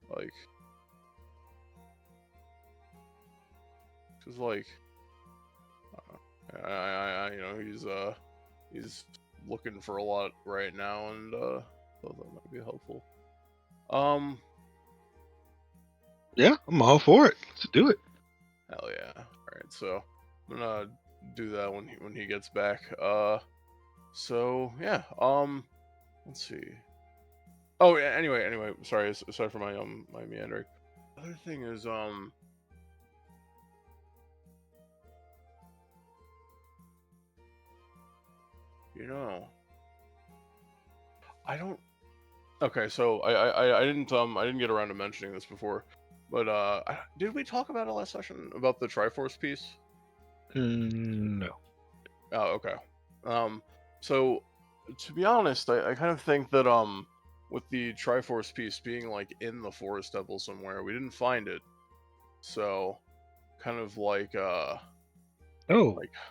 Like, cause like, he's looking for a lot right now, and thought that might be helpful. Yeah, I'm all for it. Let's do it. Hell yeah! All right, so I'm gonna do that when he gets back. So yeah. Let's see. Oh yeah. Anyway. Sorry for my meandering. Other thing is you know, I don't. Okay, so I didn't get around to mentioning this before, but did we talk about it last session about the Triforce piece? No. Oh, okay. So to be honest, I kind of think that with the Triforce piece being like in the Forest Temple somewhere, we didn't find it. So kind of like Oh,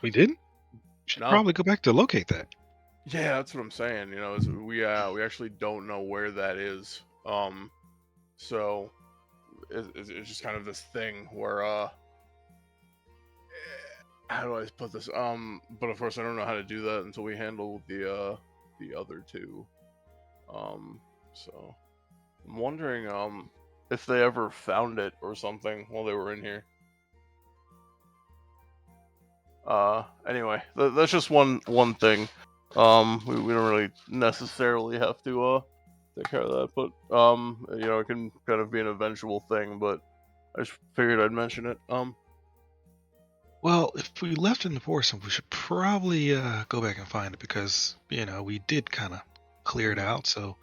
we didn't? Should no. probably go back to locate that. Yeah, that's what I'm saying. You know, is we actually don't know where that is. So it's just kind of this thing where how do I put this? But of course I don't know how to do that until we handle the other two. So I'm wondering if they ever found it or something while they were in here. Anyway, that's just one thing. We don't really necessarily have to take care of that, but you know, it can kind of be an eventual thing, but I just figured I'd mention it. Well, if we left in the forest, we should probably go back and find it because, we did kind of clear it out. So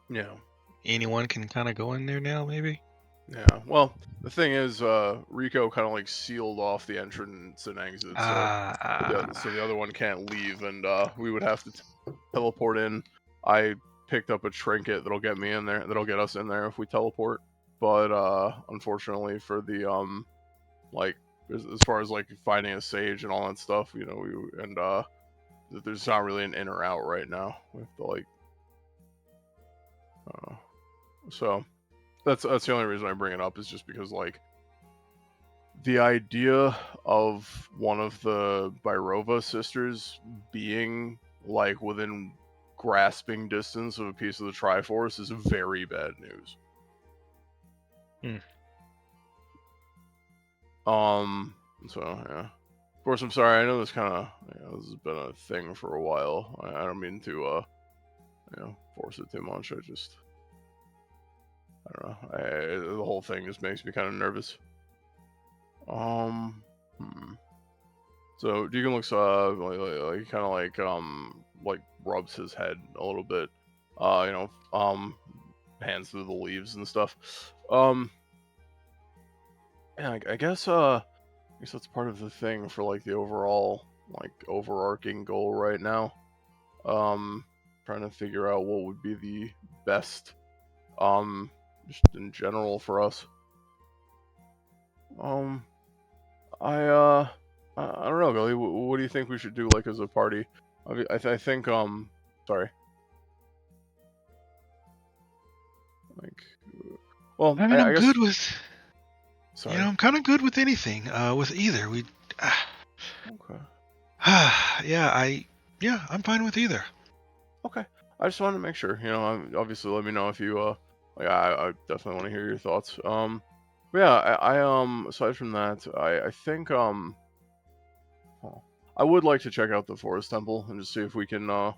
Yeah. anyone can kind of go in there now, maybe? Yeah. Well, the thing is, Rico kind of like sealed off the entrance and exit, so the other one can't leave, and we would have to teleport in. I picked up a trinket that'll get me in there, that'll get us in there if we teleport. But unfortunately for the like as far as like finding a sage and all that stuff, you know, there's not really an in or out right now. We have to like, so that's the only reason I bring it up is just because like the idea of one of the Byrova sisters being like within grasping distance of a piece of the Triforce is very bad news. So yeah. Of course, I'm sorry. I know this kind of this has been a thing for a while. I don't mean to force it too much. I don't know. The whole thing just makes me kind of nervous. So Deacon looks like kind of like rubs his head a little bit. Hands through the leaves and stuff. Yeah, I guess that's part of the thing for like the overall like overarching goal right now. Trying to figure out what would be the best just in general for us. I don't know, Gully. What do you think we should do, like, as a party? I think, sorry. Like, well, I mean, I'm I guess. good with. Sorry. I'm kind of good with anything. With either. Okay. I'm fine with either. Okay. I just wanted to make sure. You know, obviously, let me know if you I definitely want to hear your thoughts. But yeah, aside from that, I think I would like to check out the Forest Temple and just see if we can kind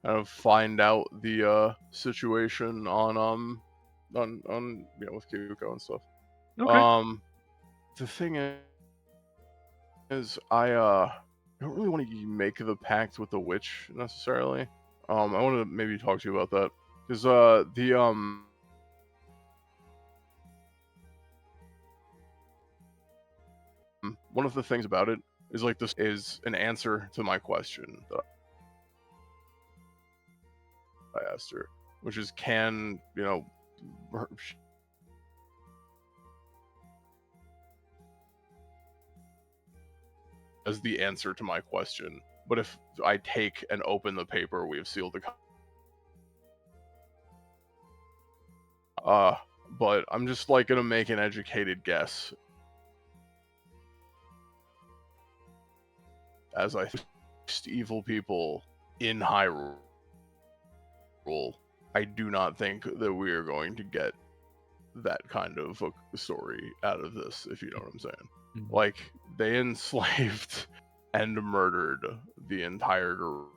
of find out the situation on with Kyuko and stuff. Okay. The thing is I don't really want to make the pact with the witch necessarily. I want to maybe talk to you about that because one of the things about it is like this is an answer to my question that I asked her, which is can as the answer to my question. But if I take and open the paper, we have sealed the But I'm just like gonna make an educated guess as I evil people in Hyrule. I do not think that we are going to get that kind of a story out of this, if you know what I'm saying. Mhm. Like, they enslaved and murdered the entire group.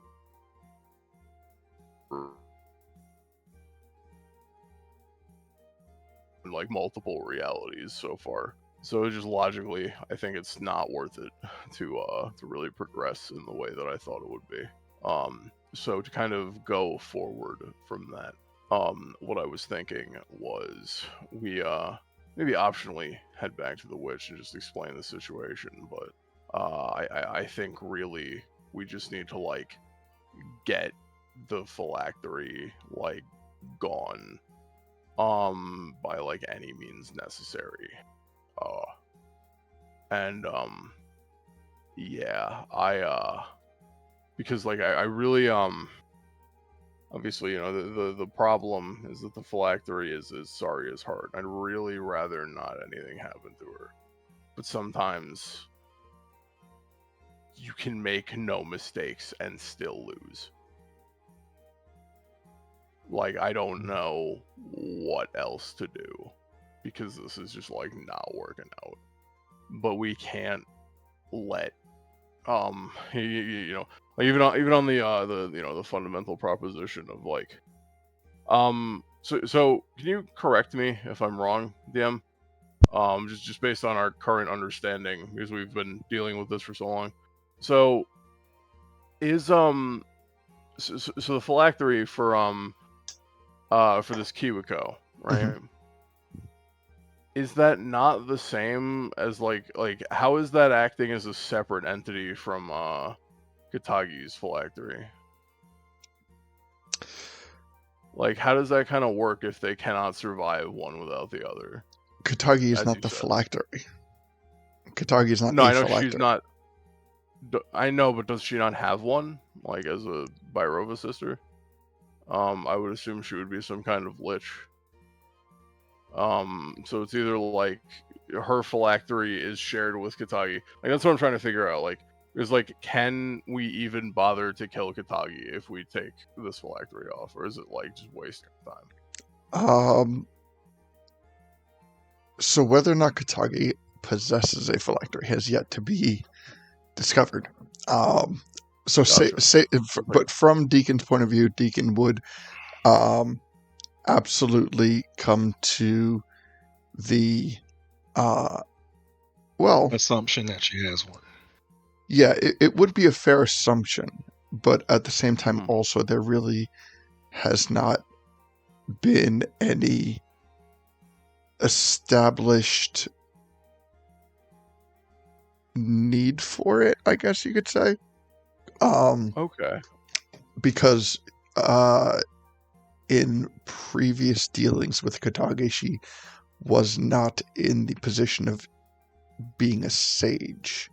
Like multiple realities so far. So just logically, I think it's not worth it to really progress in the way that I thought it would be. So to kind of go forward from that, what I was thinking was we maybe optionally head back to the witch and just explain the situation. But I think really we just need to like get the phylactery like gone by like any means necessary. And yeah, I because like I really obviously, you know, the problem is that the phylactery is as sorry as hard. I'd really rather not anything happen to her. But sometimes you can make no mistakes and still lose. Like, I don't know what else to do because this is just like not working out. But we can't let you know, like even on the you know, the fundamental proposition of like so can you correct me if I'm wrong, DM? Just based on our current understanding, because we've been dealing with this for so long. So is so the phylactery for this Kiwiko, right? Is that not the same as like how is that acting as a separate entity from Katagi's phylactery? Like, how does that kind of work if they cannot survive one without the other? Katagi is As not you the said. phylactery. Katagi is not No, a I know phylactery. she's not. I know, but does she not have one? Like as a Byrova sister? I would assume she would be some kind of lich. So it's either like her phylactery is shared with Katagi. Like that's what I'm trying to figure out. Like, is like, can we even bother to kill Katagi if we take this phylactery off, or is it like just wasting time? So whether or not Katagi possesses a phylactery has yet to be discovered. So Gotcha. but from Deacon's point of view, Deacon would absolutely come to the well, Assumption that she has one. yeah, it would be a fair assumption, but at the same time, Mhm. also there really has not been any established need for it, I guess you could say. Okay. Because in previous dealings with Katagi, she was not in the position of being a sage.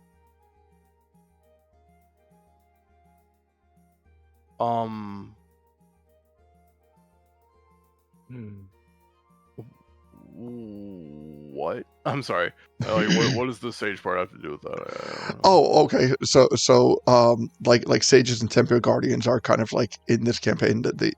What? I'm sorry. Like, what does the sage part have to do with that? I don't know. Oh, okay. So like sages and temple guardians are kind of like in this campaign the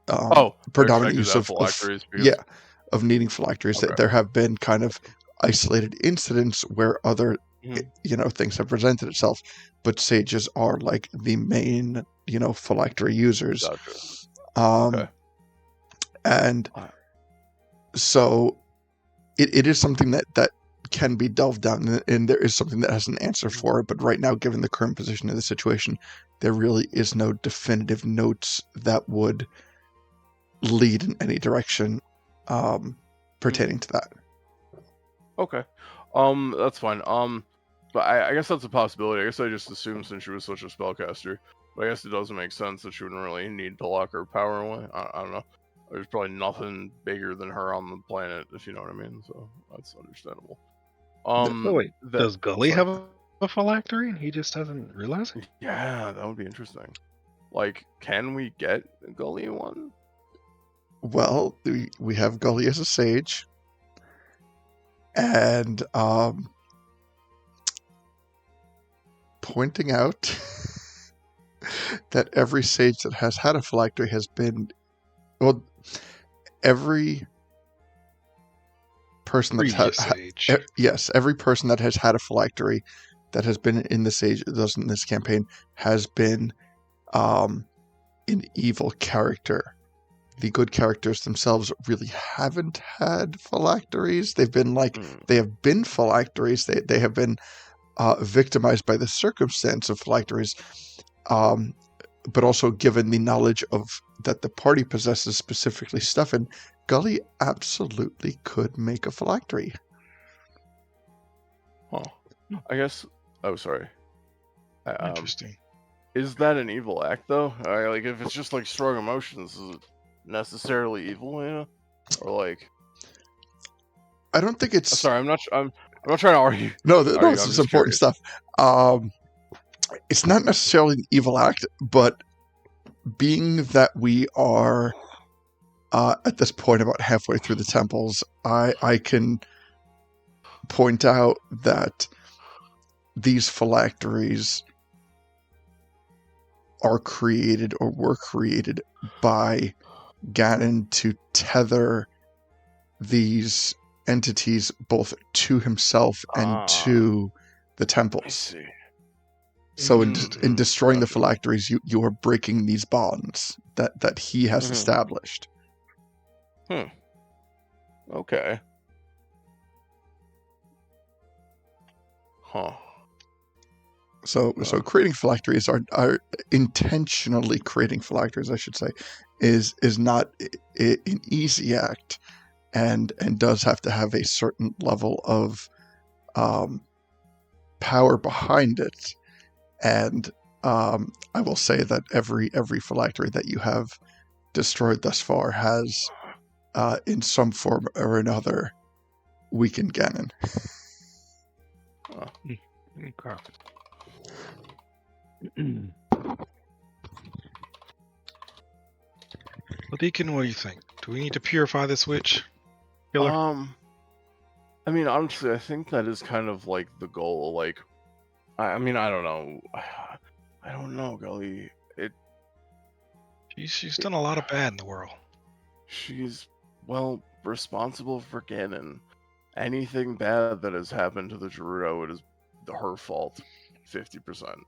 They're predominant expected to use have of phylacteries yeah, because of needing phylacteries. okay. There have been kind of isolated incidents where other things have presented itself, but sages are like the main phylactery users. Gotcha. Um, Okay. and so it is something that can be delved down, and there is something that has an answer for it. But right now, given the current position of the situation, there really is no definitive notes that would lead in any direction pertaining to that. Okay. That's fine. But I guess that's a possibility. I guess I just assumed since she was such a spellcaster. But I guess it doesn't make sense that she wouldn't really need to lock her power away. I don't know. There's probably nothing bigger than her on the planet, if you know what I mean. So that's understandable. Oh, wait, does Gully sorry. have a phylactery? He just doesn't realize it? Yeah, that would be interesting. Like, can we get Gully one? Well, we have Gully as a sage, and pointing out that every sage that has had a phylactery has been, well, every person that's Previous age. yes, every person that has had a phylactery that has been in the sage in this campaign has been an evil character. The good characters themselves really haven't had phylacteries. They've been they have been phylacteries. They have been victimized by the circumstance of phylacteries, but also given the knowledge of that the party possesses specifically stuff, and Gully absolutely could make a phylactery. Huh. I guess. Oh, sorry. Interesting. Is that an evil act though? Like, if it's just like strong emotions, is it necessarily evil? You know, or like? I don't think it's Sorry, I'm not. I'm not trying to argue. no, I'm this is just important curious. stuff. It's not necessarily an evil act, but being that we are at this point about halfway through the temples, I can point out that these phylacteries are created or were created by Ganon to tether these entities both to himself and to the I temples. see. So in Mhm. destroying the Gotcha. phylacteries, you are breaking these bonds that he has Mhm. established. Okay. Huh. So creating phylacteries are intentionally creating phylacteries, I should say, is not an easy act, and does have to have a certain level of power behind it. And I will say that every phylactery that you have destroyed thus far has, in some form or another, weakened Ganon. Okay. Well, Deacon, what do you think? Do we need to purify this witch? Killer? I mean, honestly, I think that is kind of like the goal. Like, I mean, I don't know. I don't know, Gully. She's done a lot of bad in the world. She's, well, responsible for Ganon. Anything bad that has happened to the Gerudo, it is her fault, 50%,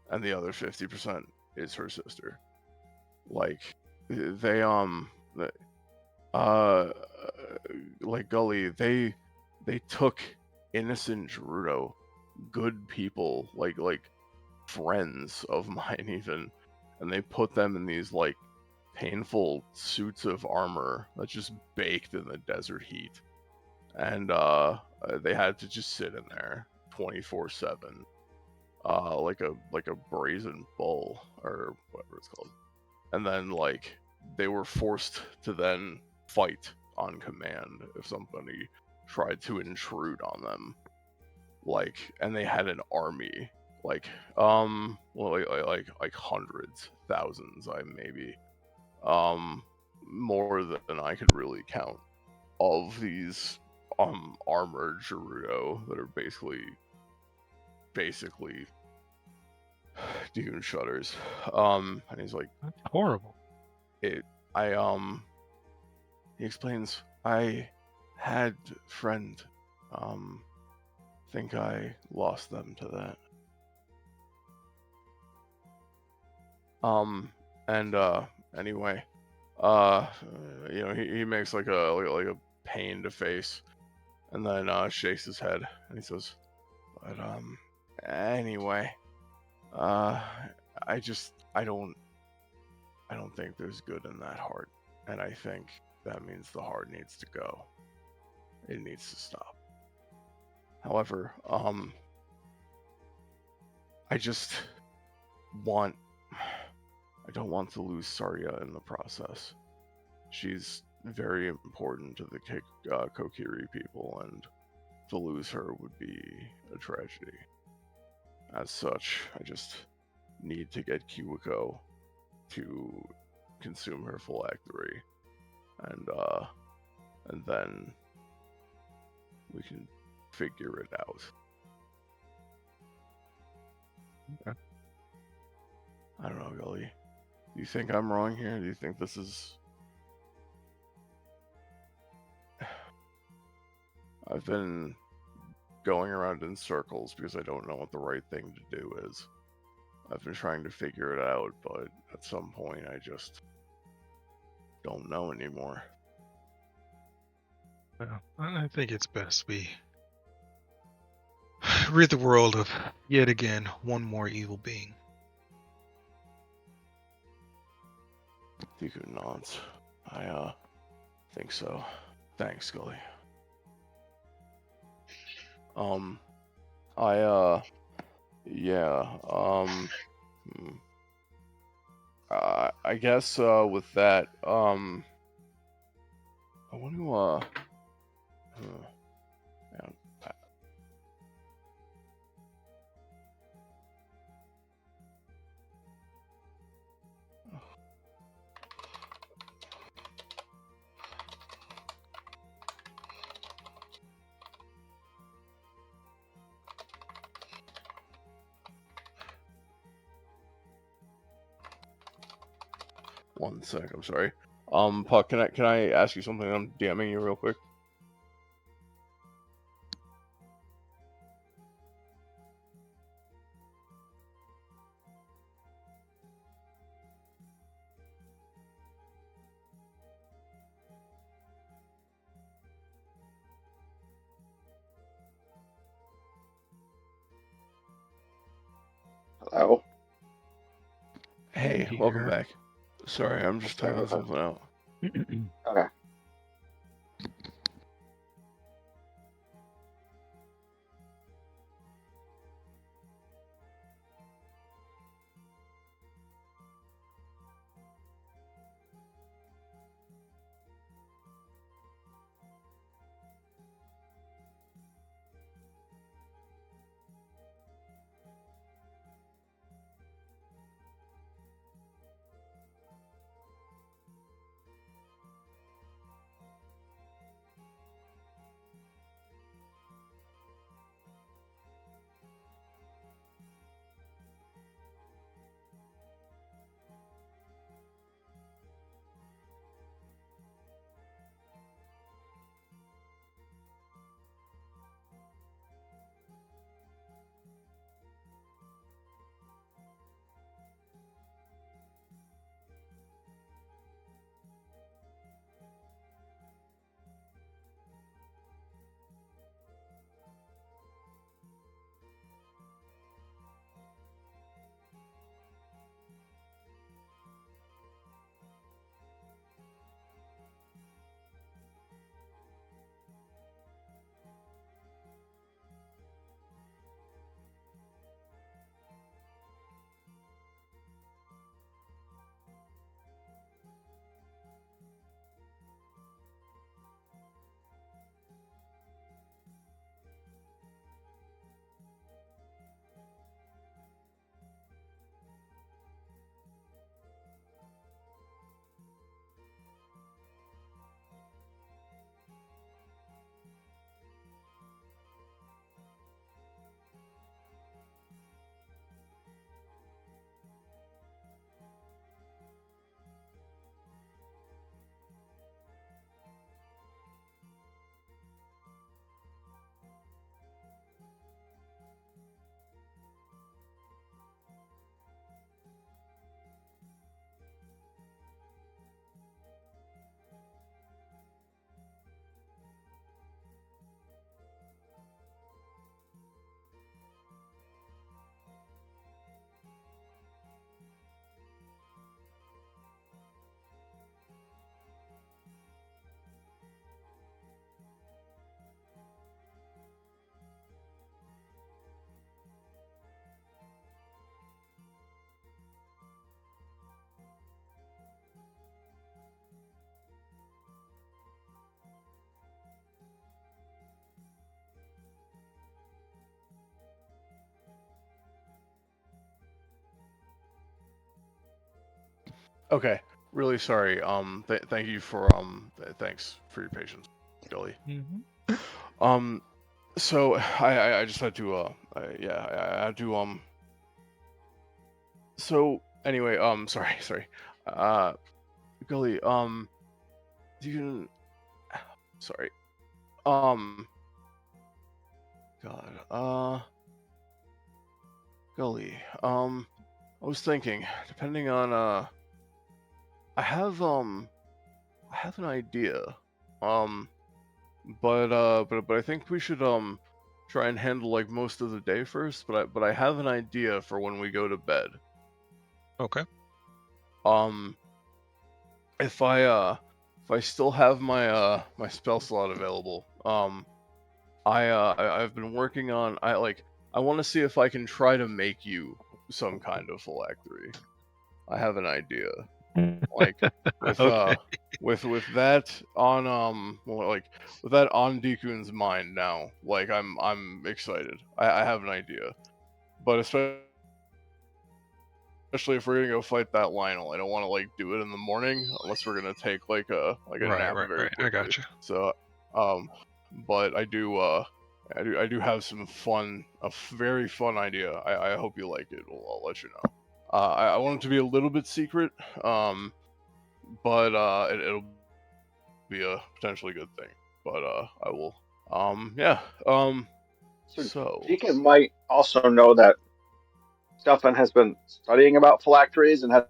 and the other 50% is her sister. Like, they like Gully, they took innocent Gerudo, good people, like friends of mine even, and they put them in these like painful suits of armor that just baked in the desert heat, and they had to just sit in there 24/7, like a brazen bull or whatever it's called, and then like they were forced to then fight on command if somebody tried to intrude on them, like, and they had an army, like like hundreds, thousands, maybe more than I could really count, of these armored Gerudo that are basically demon shutters. And he's like, That's horrible. he explains, I had friend, think I lost them to that. And anyway, he makes like a pained face, and then shakes his head, and he says, but anyway, I don't think there's good in that heart, and I think that means the heart needs to go. It needs to stop. However, I don't want to lose Sarya in the process. She's very important to the Kokiri people, and to lose her would be a tragedy. As such, I just need to get Kiwiko to consume her phylactery, and then we can figure it out. Okay. I don't know, Gully. Do you think I'm wrong here? Do you think this is... I've been going around in circles because I don't know what the right thing to do is. I've been trying to figure it out, but at some point I just don't know anymore. Well, I think it's best we rid the world of, yet again, one more evil being. Deku nods. I think so. Thanks, Scully. Yeah, I guess, with that, I want to, man, 1 sec, I'm sorry. Puck, can I ask you something? I'm DMing you real quick. Hello. Hey, Here. welcome back. Sorry, I'm just typing Okay. something out. Okay. Okay. really sorry. Thank you for thanks for your patience, Gully. So I just had to I had to So anyway, sorry. Gully, you can sorry. Um God, Gully, I was thinking, depending on I have I have an idea. Um but I think we should try and handle like most of the day first, but I have an idea for when we go to bed. Okay. Um if I still have my spell slot available, I've been working on I want to see if I can try to make you some kind of phylactery. I have an idea. Like with Okay. with that on with that on Dekun's mind now, like I'm excited. I have an idea. But especially if we're gonna go fight that Lionel, I don't want to like do it in the morning unless we're gonna take like a Right. nap very I quickly. got you. So but I do have some fun, very fun idea. I hope you like it. I'll let you know. I want it to be a little bit secret, but it'll be a potentially good thing. But I will. Yeah. So So. Deacon might also know that Stefan has been studying about phylacteries and has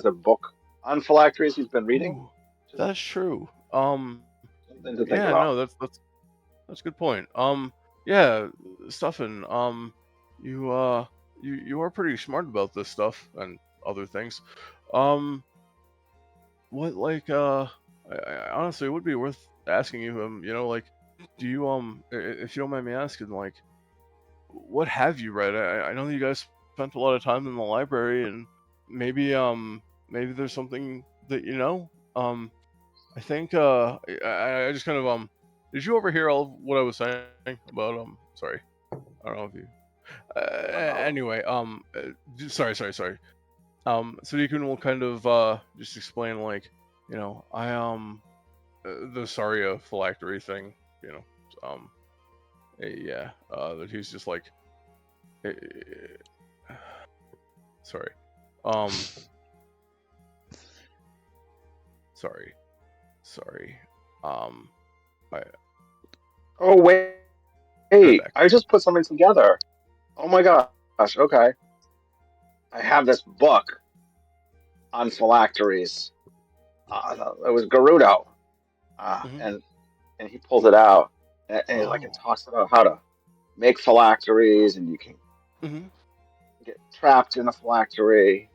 a book on phylacteries he's been reading. Ooh, Just that's true. something to think Yeah. about. No, that's a good point. Yeah, Stefan. You you are pretty smart about this stuff and other things. Um, what like I honestly it would be worth asking you. You know, like, do you if you don't mind me asking, like, what have you read? I know that you guys spent a lot of time in the library, and maybe there's something that you know. I think I just kind of did you overhear all of what I was saying about sorry, I don't know if you anyway sorry. So Deacon will kind of just explain like, you know, I the Saria phylactery thing, you know, um yeah, that he's just like eh, sorry. Um sorry. Sorry. Um I Oh wait, be right hey, back. I just put something together. Oh my gosh. Okay, I have this book on phylacteries. It was Garudo, Mhm. and he pulls it out, and like it Oh. talks about how to make phylacteries, and you can Mhm. get trapped in a phylactery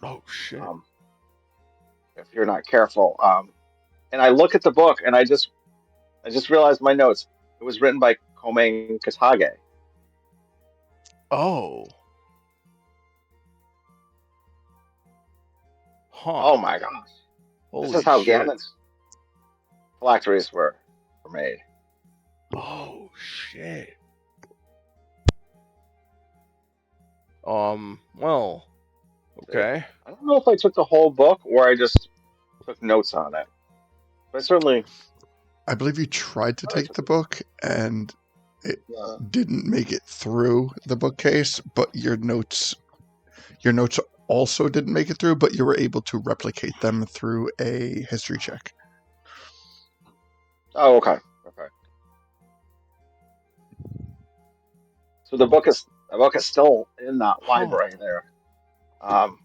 Oh shit. um, if you're not careful. And I look at the book, and I just realized my notes. It was written by Komeng Katage. Oh. Huh. Oh my gosh! This is Holy how shit. Ganon's phylacteries were made. Oh shit. Well, See, okay. I don't know if I took the whole book or I just took notes on it, but I believe you tried to I take took the book and it yeah. didn't make it through the bookcase, but your notes also didn't make it through, but you were able to replicate them through a history check. Oh, okay, okay. So the book is still in that Huh. library there. Um,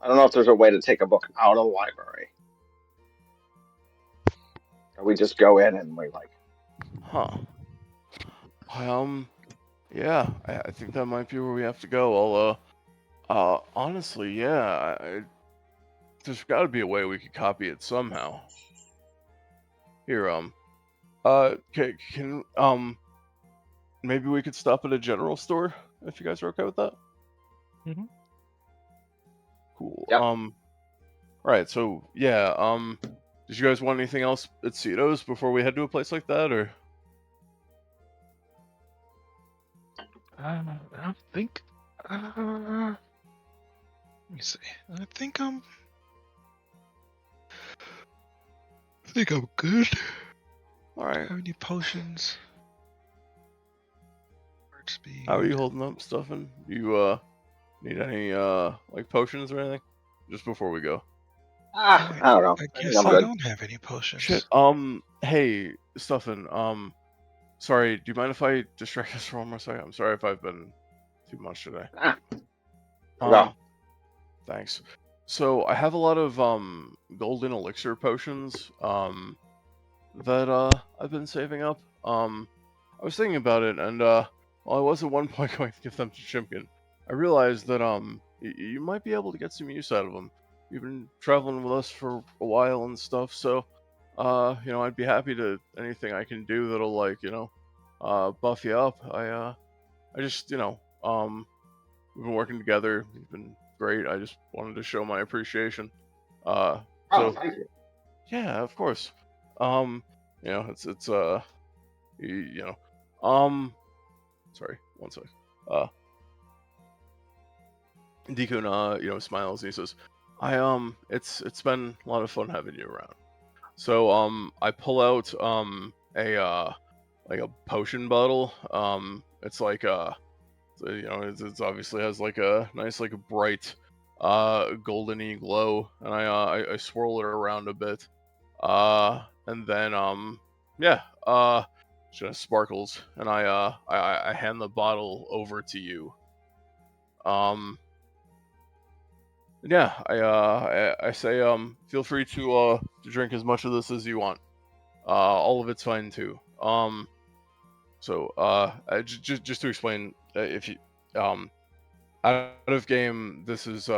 I don't know if there's a way to take a book out of the library, or we just go in and we like. Huh. Um, yeah, I think that might be where we have to go. Honestly, yeah, there's got to be a way we could copy it somehow. Here, can maybe we could stop at a general store if you guys are okay with that. Mhm. Cool. Yep. Right. So yeah. Did you guys want anything else at Cito's before we head to a place like that, or? I think. Let me see. I think I'm good. All right. Have any potions? Speed. How are you holding up, Stuffin? You need any like potions or anything? Just before we go. I don't know. I I think guess I'm I good. don't have any potions. Shit. Hey, Stuffin. Sorry. Do you mind if I distract us for one more second? I'm sorry if I've been too much today. No. Thanks. So I have a lot of golden elixir potions that I've been saving up. I was thinking about it, and while I was at one point going to give them to Chimkin, I realized that you might be able to get some use out of them. You've been traveling with us for a while and stuff, so I'd be happy to anything I can do that'll buff you up. I just we've been working together. You've been great. I just wanted to show my appreciation. Oh, So thank you. yeah, of course. It's sorry, one sec. Dekun smiles and he says, it's been a lot of fun having you around. So I pull out a like a potion bottle. It's like it's obviously has like a nice like bright goldeny glow, and I swirl it around a bit. And then just sparkles, and I hand the bottle over to you. Yeah, I say feel free to drink as much of this as you want. All of it's fine too. Just to explain, if you out of game, this is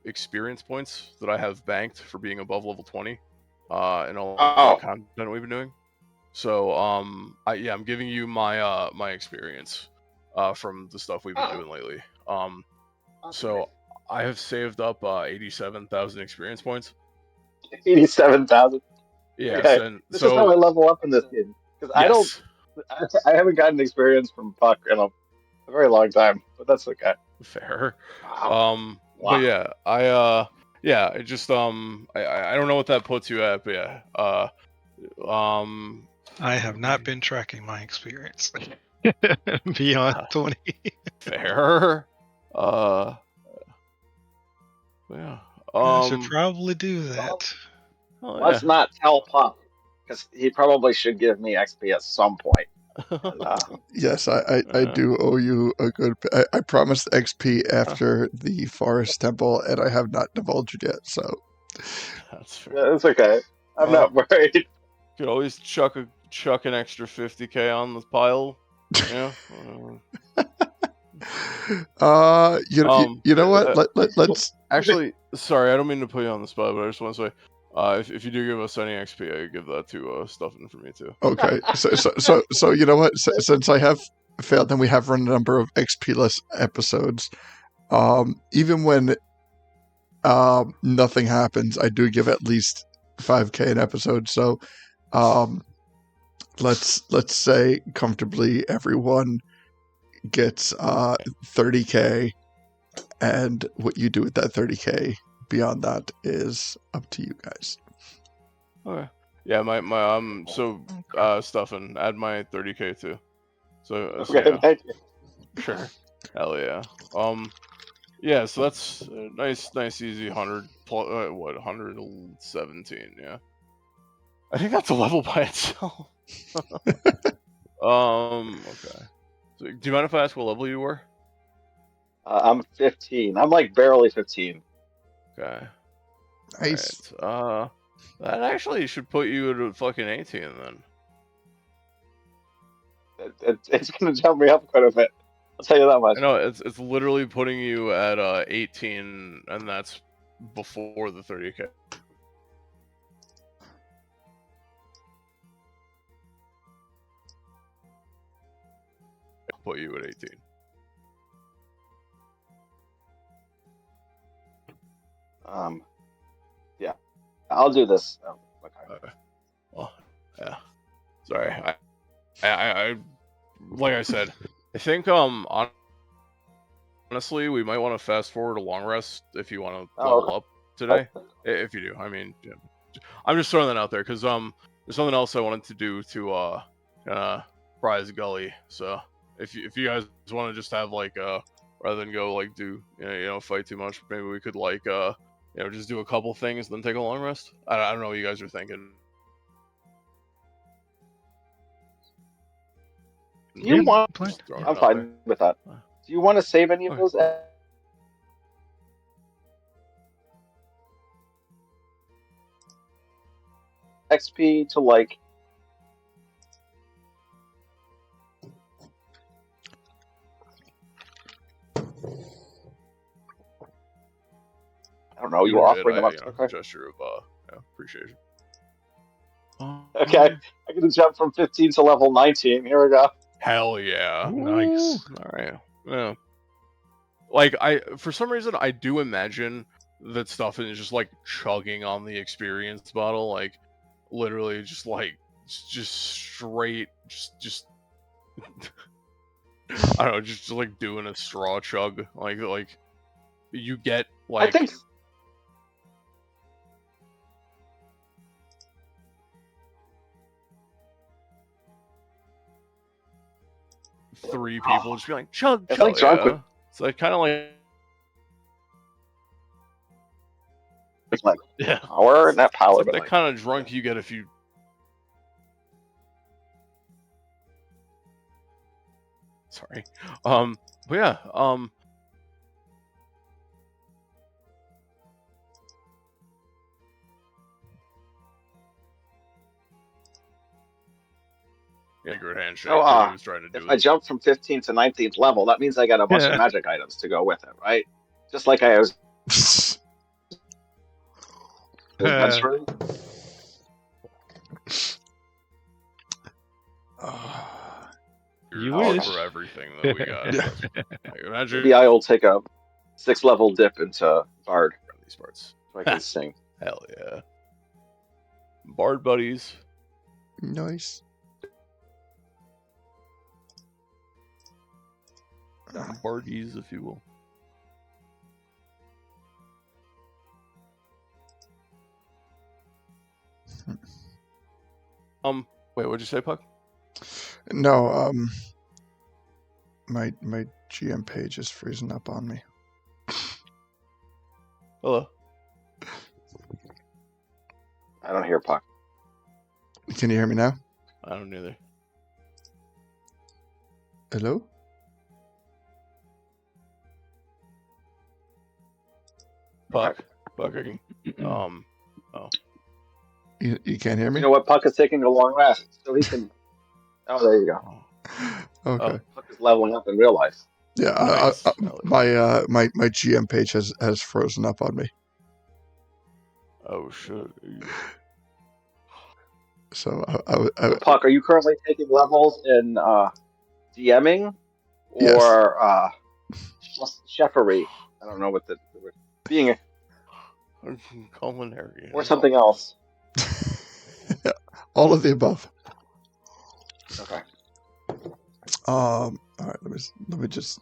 experience points that I have banked for being above level 20 in all the content we've been doing. So I'm giving you my my experience from the stuff we've been doing lately. So I have saved up 87,000 experience points. 87,000. Yes, Okay. and This is how so I level up in this game. Because yes, I haven't gotten experience from Puck in a very long time, but that's okay. fair. Wow. But yeah, I just I don't know what that puts you at, but yeah, I have not been tracking my experience beyond 20. fair. Yeah. I should probably do that. Let's not tell Puck, because he probably should give me XP at some point. And, Yes, I do owe you a good. I promised XP after the Forest Temple, and I have not divulged it yet. So that's fair. yeah, it's okay. I'm not worried. You could always chuck an extra 50k on the pile. Yeah. You know what? Let's actually. Sorry, I don't mean to put you on the spot, but I just want to say, if you do give us any XP, I give that to Stuffin for me too. Okay, so you know what? Since I have failed, and we have run a number of XP-less episodes, even when nothing happens, I do give at least 5k an episode. So, let's say comfortably everyone gets 30k, and what you do with that 30k beyond that is up to you guys. Okay. Yeah, my Stuffin, add my 30k too. So yeah. Thank you. Sure. Hell yeah. Yeah, so that's nice, easy 100 117. Yeah. I think that's a level by itself. Okay. So, do you mind if I ask what level you were? I'm 15. I'm like barely 15. Okay. Nice. Right. That actually should put you at fucking 18 then. It's gonna jump me up quite a bit. I'll tell you that much. No, it's literally putting you at 18, and that's before the 30k. Put you at 18. Yeah, I'll do this. Okay. Well, yeah. Sorry, I like I said, I think honestly, we might want to fast forward a long rest if you want to Oh, level up today. If you do, I mean, yeah. I'm just throwing that out there because there's something else I wanted to do to kind of prize Gully. So if you guys want to just have like rather than go like do fight too much, maybe we could like just do a couple things then take a long rest. I don't know what you guys are thinking. Do you want? Just throwing I'm it out there. fine with that. Do you want to save any of Okay, those cool. XP to like? I don't know. You were offering them up. Okay. Gesture of appreciation. Okay. I can jump from 15 to level 19. Here we go. Hell yeah. Nice. All right. Yeah. For some reason, I do imagine that stuff is just like chugging on the experience bottle, like literally just straight, just I don't know, just like doing a straw chug, like you get I think 3 people just be like chug, it's chug. like drunk with It's like kind of like yeah, power, not it's power, like but that like kind of drunk you get if you. Sorry. But yeah. Good handshake. so. He was trying to do If I jump from 15th to 19th level, that means I got a bunch of magic items to go with it, right? Just like I was mentioning. You for wish. everything that we got. Like, imagine Maybe I will take a 6-level dip into Bard these parts. so I can sing. Hell yeah. Bard buddies. Nice. Bardies, if you will. Wait, what'd you say, Puck? No, my GM page is freezing up on me. Hello. I don't hear Puck. Can you hear me now? I don't either. Hello? Puck. Puck, I can. Oh. You can't hear me? You know what? Puck is taking a long rest, so he can. Oh, there you go. Okay. Puck is leveling up in real life. Yeah, Nice. my GM page has frozen up on me. Oh shit. So So, Puck, are you currently taking levels in DMing or chefery? I don't know what the being Culinary. or something else. all of the above. Okay. All right, let me just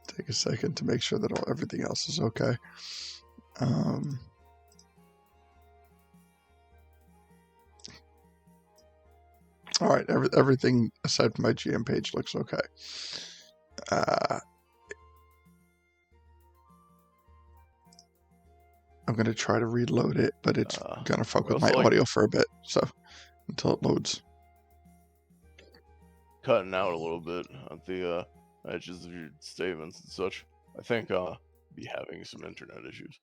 take a second to make sure that everything else is okay. All right, everything aside from my GM page looks okay. I'm going to try to reload it, but it's going to fuck with my audio for a bit, so until it loads. Cutting out a little bit at the edges of your statements and such. I think be having some internet issues.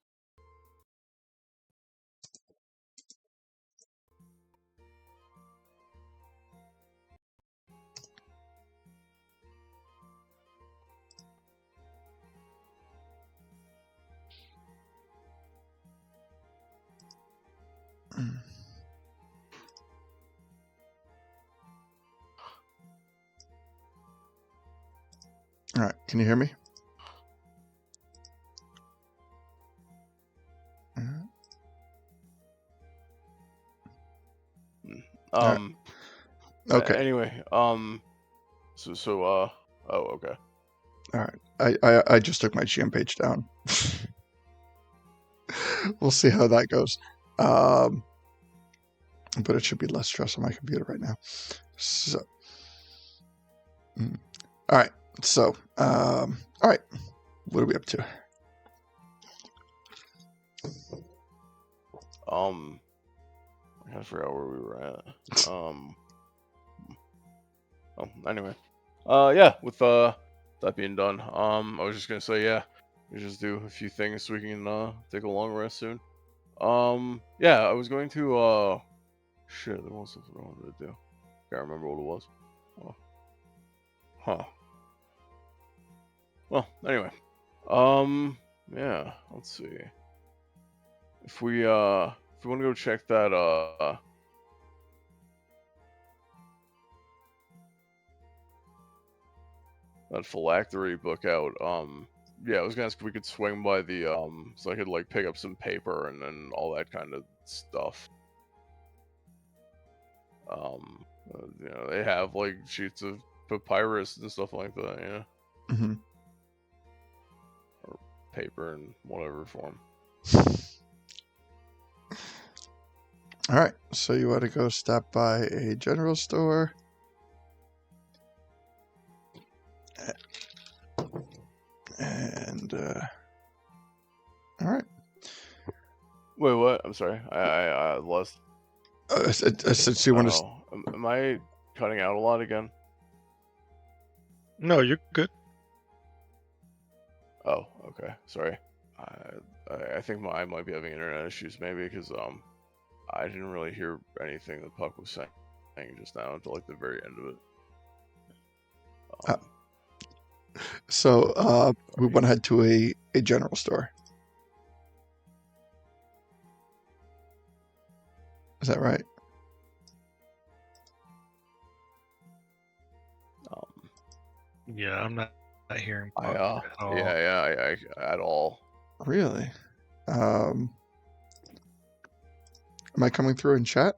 All right, can you hear me? Right. Okay. Anyway, oh, okay. All right. I just took my GM page down. We'll see how that goes. But it should be less stress on my computer right now. So, all right. So, all right. What are we up to? I forgot where we were at. Anyway. Yeah, with that being done, I was just gonna say, yeah, we just do a few things so we can take a long rest soon. Yeah, I was going to shit, there was something I wanted to do. Can't remember what it was. Oh. Huh. Well, anyway. Yeah, let's see. If we want to go check that that phylactery book out, yeah, I was gonna ask if we could swing by the so I could like pick up some paper and all that kind of stuff. You know, they have like sheets of papyrus and stuff like that, yeah. Mm-hmm. Or paper in whatever form. All right. So you want to go stop by a general store. And all right. Wait, what? I'm sorry. I lost. Since you want to, Am I cutting out a lot again? No, you're good. Oh, okay. Sorry. I think I might be having internet issues, maybe because I didn't really hear anything that Puck was saying just now until like the very end of it. so we want to head to a general store. Is that right? Yeah, I'm not hearing Puck I at all. I at all. Really? Am I coming through in chat?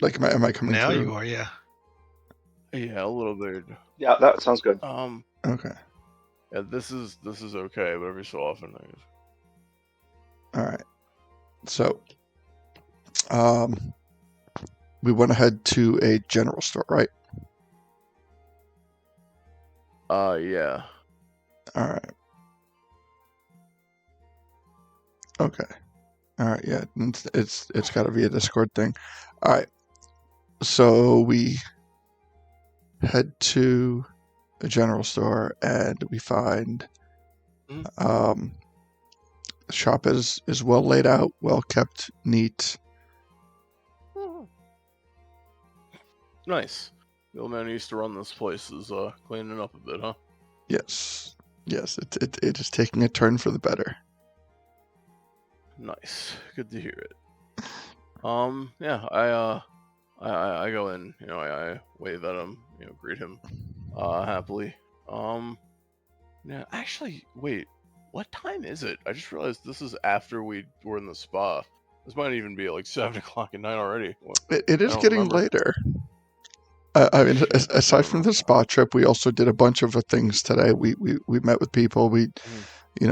Like, am I coming Now through? you are, yeah. Yeah, a little bit. Yeah, that sounds good. Okay. Yeah, this is okay, but every so often, I guess. All right. So, we want to head to a general store, right? Yeah. All right. Okay. All right. Yeah. It's got to be a Discord thing. All right. So we head to a general store and we find the shop is well laid out, well kept, neat. Nice. The old man who used to run this place is cleaning up a bit, huh? Yes. It is taking a turn for the better. Nice. Good to hear it. Yeah, I go in, you know, I wave at him, you know, greet him happily. Yeah, actually, wait, what time is it? I just realized this is after we were in the spa. This might even be like 7 o'clock at night already. It is getting later. I mean, aside from the spa trip, we also did a bunch of things today. We met with people. We,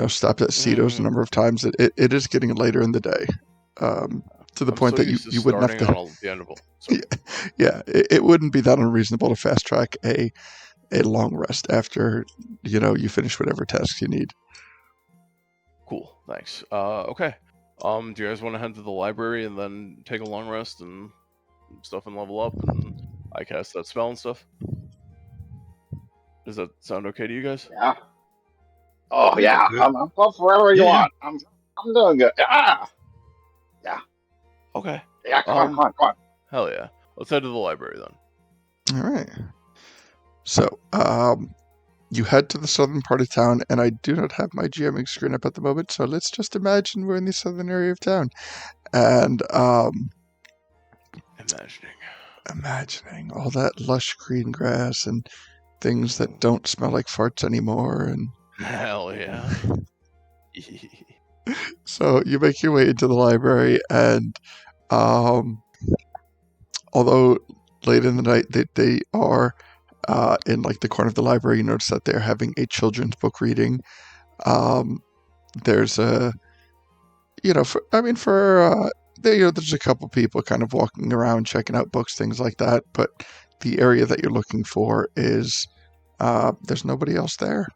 stopped at Cito's a number of times. It is getting later in the day, to the point that you wouldn't have to. The end of yeah, it wouldn't be that unreasonable to fast track a long rest after you finish whatever tasks you need. Cool, thanks. Okay. Do you guys want to head to the library and then take a long rest and stuff and level up and I cast that spell and stuff? Does that sound okay to you guys? Yeah. Oh yeah, I'm up for wherever you want. I'm doing good. Yeah. Okay. Yeah, come on. Hell yeah. Let's head to the library then. All right. So, you head to the southern part of town, and I do not have my GMing screen up at the moment, so let's just imagine we're in the southern area of town. And, imagining all that lush green grass and things that don't smell like farts anymore, and hell yeah. So you make your way into the library, and although late in the night, they are in like the corner of the library, you notice that they're having a children's book reading. There's a, there's a couple people kind of walking around, checking out books, things like that. But the area that you're looking for is, there's nobody else there.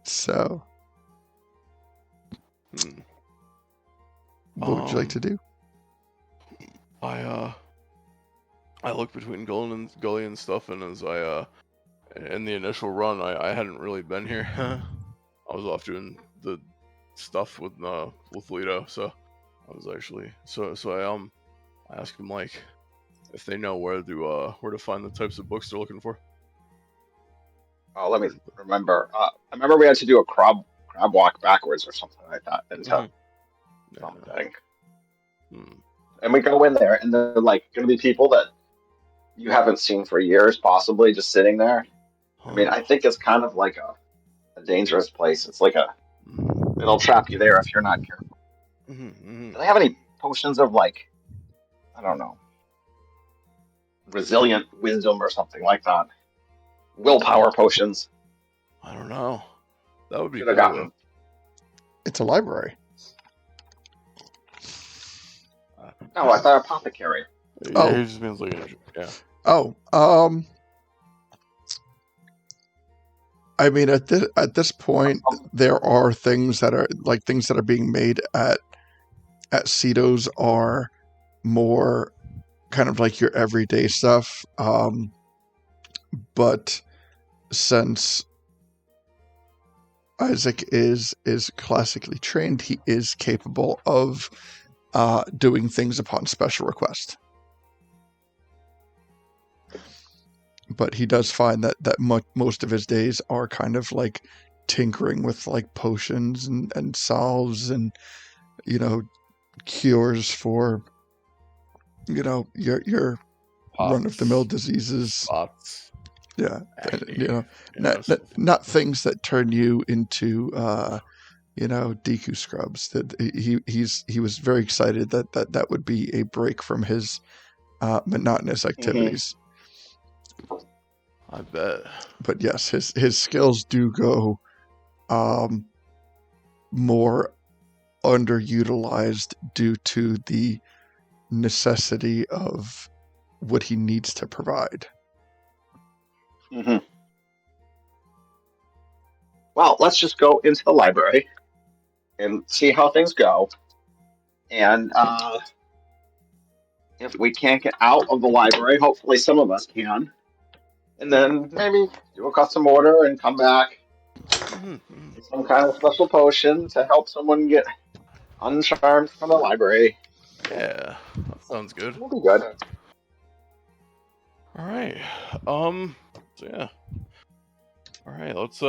So, what would you like to do? I look between Gully and stuff, and as in the initial run, I hadn't really been here. I was off doing the stuff with Lido, so I was actually I asked them like if they know where to find the types of books they're looking for. Oh, let me remember. I remember we had to do a crab walk backwards or something like that into something. And we go in there, and they're like going to be people that you haven't seen for years, possibly just sitting there. I mean, I think it's kind of like a dangerous place. It's like it'll trap you there if you're not careful. Do they have any potions of like, I don't know, resilient wisdom or something like that? Willpower potions. I don't know. That would be Could have cool. gotten. It's a library. No, I thought apothecary. Yeah, he just means like Oh, I mean, at this point, there are things that are being made at Cito's are more kind of like your everyday stuff. But since Isaac is classically trained, he is capable of doing things upon special request. But he does find that most of his days are kind of like tinkering with like potions and salves and cures for your run of the mill diseases. Spots. Yeah, not things that turn you into Deku scrubs. That he was very excited that would be a break from his monotonous activities. I bet. But yes, his skills do go more underutilized due to the necessity of what he needs to provide. Well, let's just go into the library and see how things go. And if we can't get out of the library, hopefully some of us can. And then maybe do a custom order and come back with some kind of special potion to help someone get uncharmed from the library. Yeah, that sounds good. It'll be good. All right. So yeah. All right. Let's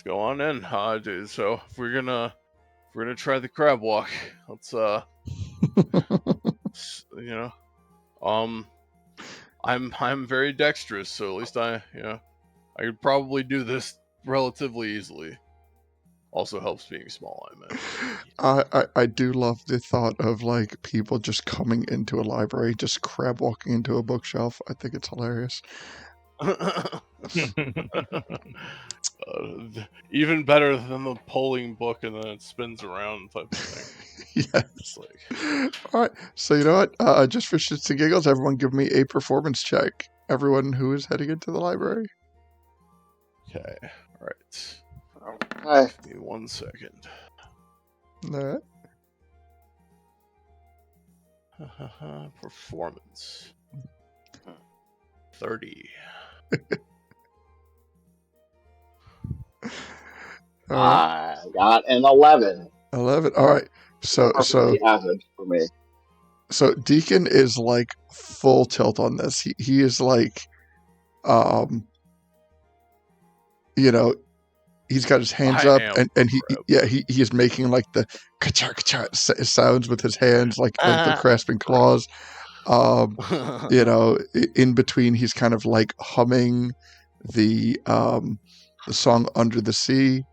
go on in. Dude, so if we're gonna try the crab walk, let's I'm very dexterous, so at least I could probably do this relatively easily. Also helps being small, I meant. I do love the thought of like people just coming into a library, just crab walking into a bookshelf. I think it's hilarious. Even better than the polling book and then it spins around type of thing. Yes. All right. So you know what? Just for shits and giggles, everyone give me a performance check. Everyone who is heading into the library. Okay. All right. Hi. Give me 1 second. All right. Performance. 30. I got an 11. 11. All right. So average for me. So Deacon is like full tilt on this. He is like, he's got his hands up and he is making like the ka-cha ka-cha sounds with his hands, like the grasping claws. In between he's kind of like humming the song Under the Sea.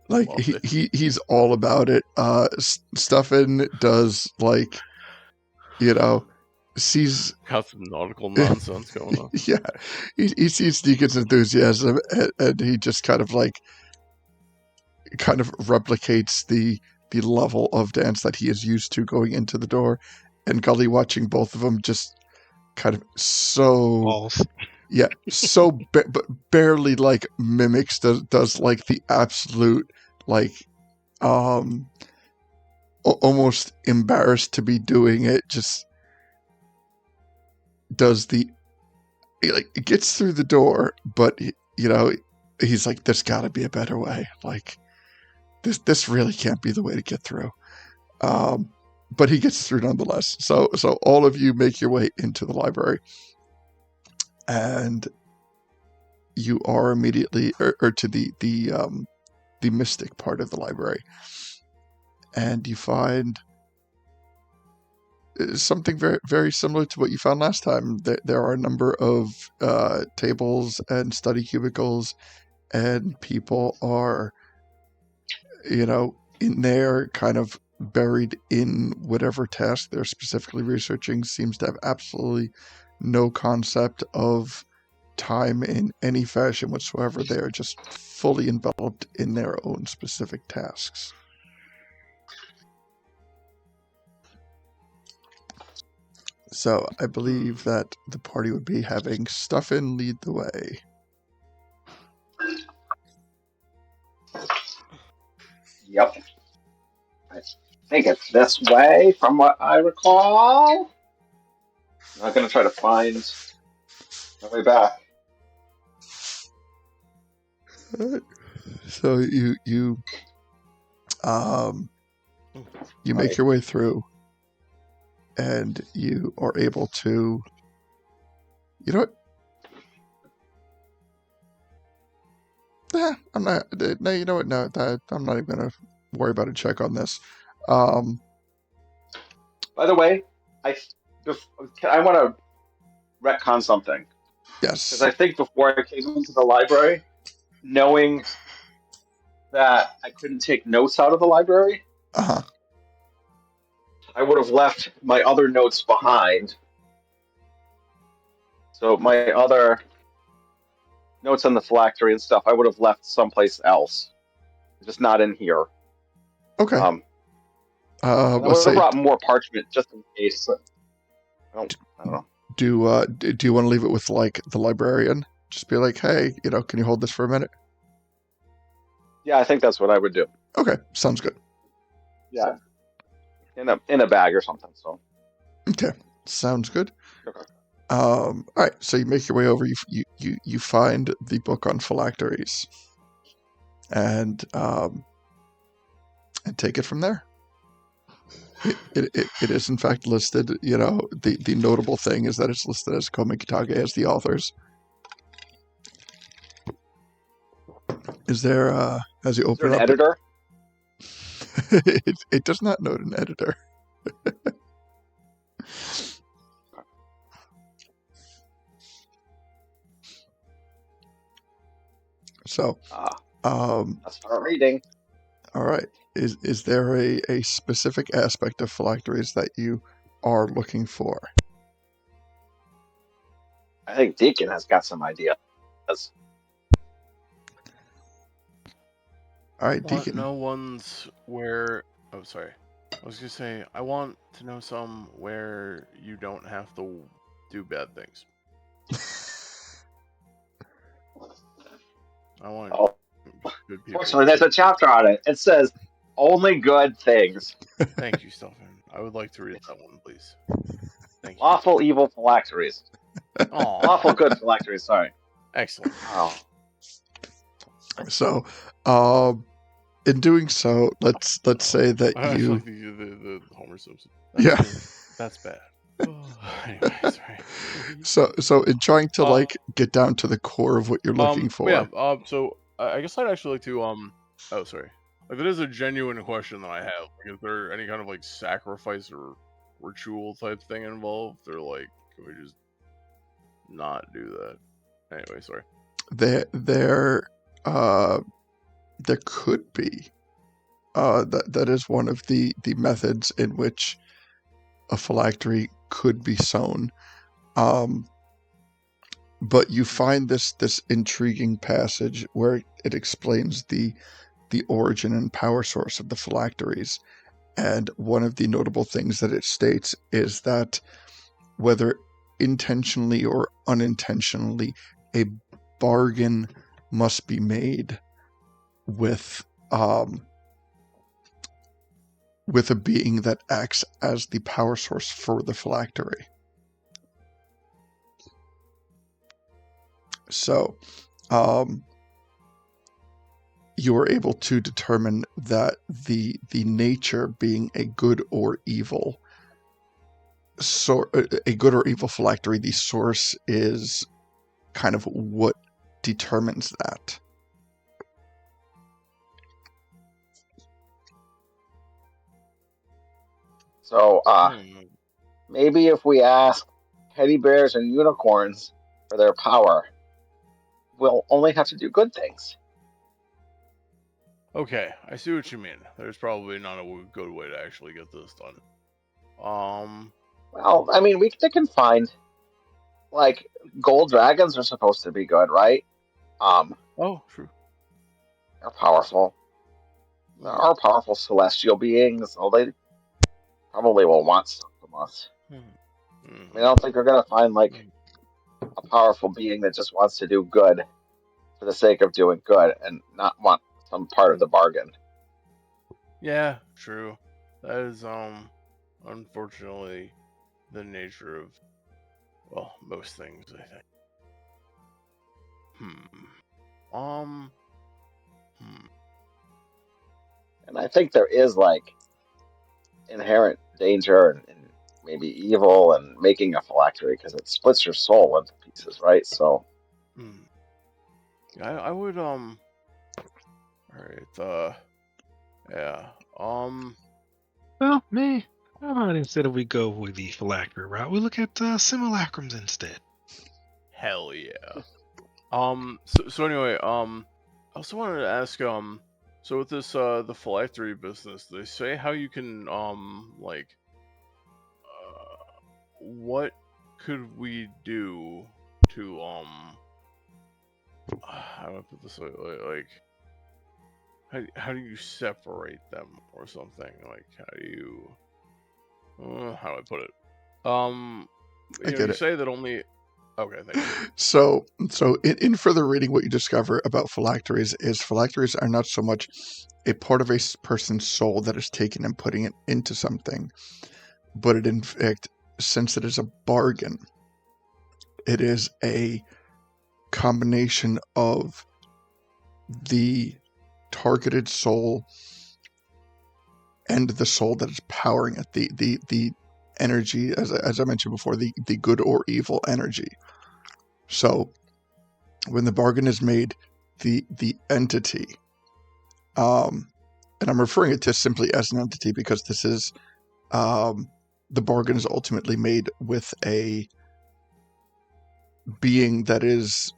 Like he's all about it. Stuffin does like sees Got some nautical nonsense going on. yeah, he sees Deacon's enthusiasm, and he just kind of replicates the level of dance that he is used to going into the door, and Gully, watching both of them, just kind of so barely mimics, does the absolute almost embarrassed to be doing it, just does it gets through the door, but he's like, there's got to be a better way. This really can't be the way to get through. But he gets through nonetheless. So all of you make your way into the library, and you are immediately or to the mystic part of the library, and you find something very, very similar to what you found last time. There are a number of tables and study cubicles, and people are, in there, kind of buried in whatever task they're specifically researching. Seems to have absolutely no concept of time in any fashion whatsoever. They are just fully enveloped in their own specific tasks. So I believe that the party would be having Stuffin lead the way. Yep. I think it's this way, from what I recall. I'm not going to try to find my way back. So you make your way through, and you are able to. You know what? I'm not. No, you know what? No, I'm not even going to worry about a check on this. By the way, I want to retcon something. Yes. Because I think before I came into the library, knowing that I couldn't take notes out of the library, I would have left my other notes behind. So my other notes on the phylactery and stuff, I would have left someplace else, just not in here. Okay. I would have brought more parchment just in case. I don't know. Do you want to leave it with the librarian? Just be like, hey, can you hold this for a minute? Yeah, I think that's what I would do. Okay, sounds good. Yeah, in a bag or something. So. Okay, sounds good. Okay. All right, so you make your way over. You find the book on phylacteries, and take it from there. It is in fact listed. The notable thing is that it's listed as Komi Kitage as the authors. Is there as you open an up editor? It does not note an editor. So let's start reading. All right. Is there a specific aspect of phylacteries that you are looking for? I think Deacon has got some ideas. All right, Deacon. I want to know ones where... Oh, sorry. I was going to say, I want to know some where you don't have to do bad things. I want good people. Fortunately, there's a chapter on it. It says, only good things. Thank you, Stuffin. I would like to read that one, please. Thank you. Lawful evil phylacteries. Lawful good phylacteries, sorry. Excellent. Oh. So, in doing so, let's say that you... like the Homer Simpson. That's bad. Anyway, sorry. So in trying to get down to the core of what you're looking for. Yeah. So I guess I'd actually like to Oh, sorry. It is a genuine question that I have. Is there any kind of sacrifice or ritual type thing involved, or can we just not do that? Anyway, sorry. There could be. That is one of the methods in which a phylactery could be sown. But you find this intriguing passage where it explains the origin and power source of the phylacteries. And one of the notable things that it states is that whether intentionally or unintentionally, a bargain must be made with a being that acts as the power source for the phylactery. So, you are able to determine that the nature being a good or evil, a good or evil phylactery, the source is kind of what determines that. So, maybe if we ask teddy bears and unicorns for their power, we'll only have to do good things. Okay, I see what you mean. There's probably not a good way to actually get this done. Well, I mean, they can find, like, gold dragons are supposed to be good, right? Oh, true. They're powerful. There are powerful celestial beings, so they probably will want stuff from us. I mean, I don't think they're gonna find, like, a powerful being that just wants to do good for the sake of doing good and not want some part of the bargain. Yeah, true. That is unfortunately the nature of, well, most things, I think. And I think there is, like, inherent danger and maybe evil and making a phylactery because it splits your soul into pieces, right? So I would all right, yeah. Well, how about instead of we go with the phylactery route, we look at simulacrums instead. Hell yeah. So anyway, I also wanted to ask, so with this the phylactery business, they say how you can what could we do to how do I put this, like how do you separate them or something? Like how do I put it? I get You it. say that only. Okay, thank you. So in further reading, what you discover about phylacteries is phylacteries are not so much a part of a person's soul that is taken and putting it into something, but it in fact, since it is a bargain, it is a combination of the targeted soul and the soul that is powering it, the energy, as I mentioned before, the good or evil energy. So when the bargain is made, the entity, and I'm referring it to simply as an entity because this is the bargain is ultimately made with a being that is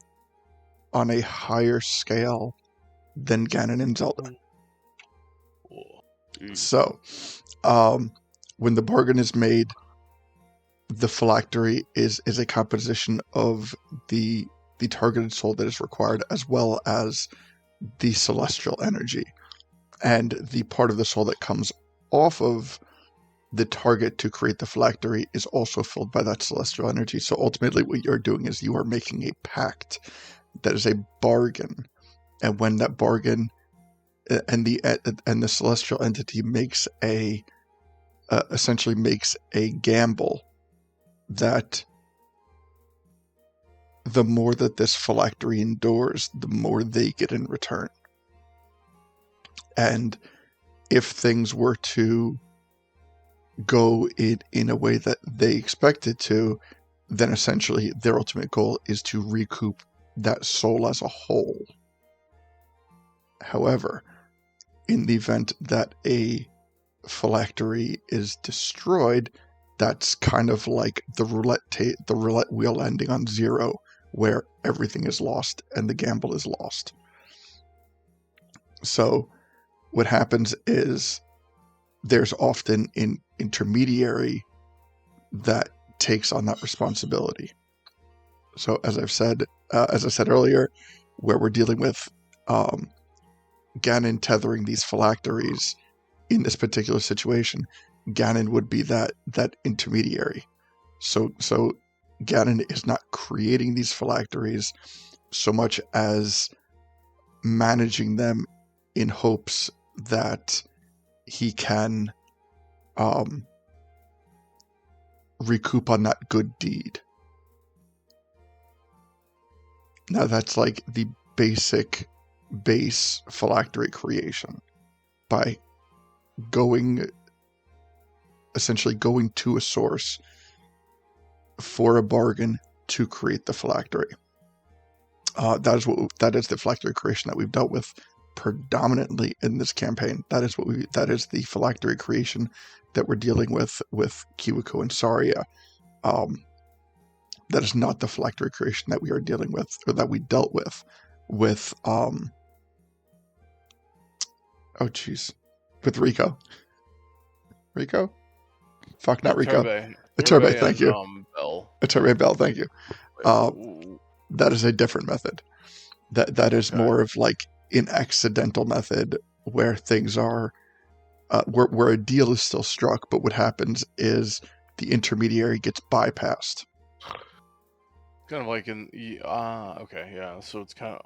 on a higher scale than Ganon and Zelda. So when the bargain is made, the phylactery is a composition of the targeted soul that is required, as well as the celestial energy, and the part of the soul that comes off of the target to create the phylactery is also filled by that celestial energy. So ultimately what you're doing is you are making a pact that is a bargain, and when that bargain and the celestial entity makes essentially makes a gamble that the more that this phylactery endures, the more they get in return. And if things were to go in a way that they expected to, then essentially their ultimate goal is to recoup that soul as a whole. However, in the event that a phylactery is destroyed, that's kind of like the roulette wheel ending on 0, where everything is lost and the gamble is lost. So what happens is there's often an intermediary that takes on that responsibility. So as I said earlier, where we're dealing with Ganon tethering these phylacteries in this particular situation, Ganon would be that intermediary. So Ganon is not creating these phylacteries so much as managing them in hopes that he can recoup on that good deed. Now that's like the base phylactery creation, by essentially going to a source for a bargain to create the phylactery. That is the phylactery creation that we've dealt with predominantly in this campaign. That is the phylactery creation that we're dealing with Kiwiko and Saria. That is not the phylactery creation that we are dealing with, or that we dealt with with Rico. Fuck, not Rico. Iturbe, thank you. Bell. Iturbe Bell, thank you. Ooh, That is a different method. That is Okay. more of like an accidental method where things are where a deal is still struck, but what happens is the intermediary gets bypassed. kind of like in okay, yeah. So it's kind of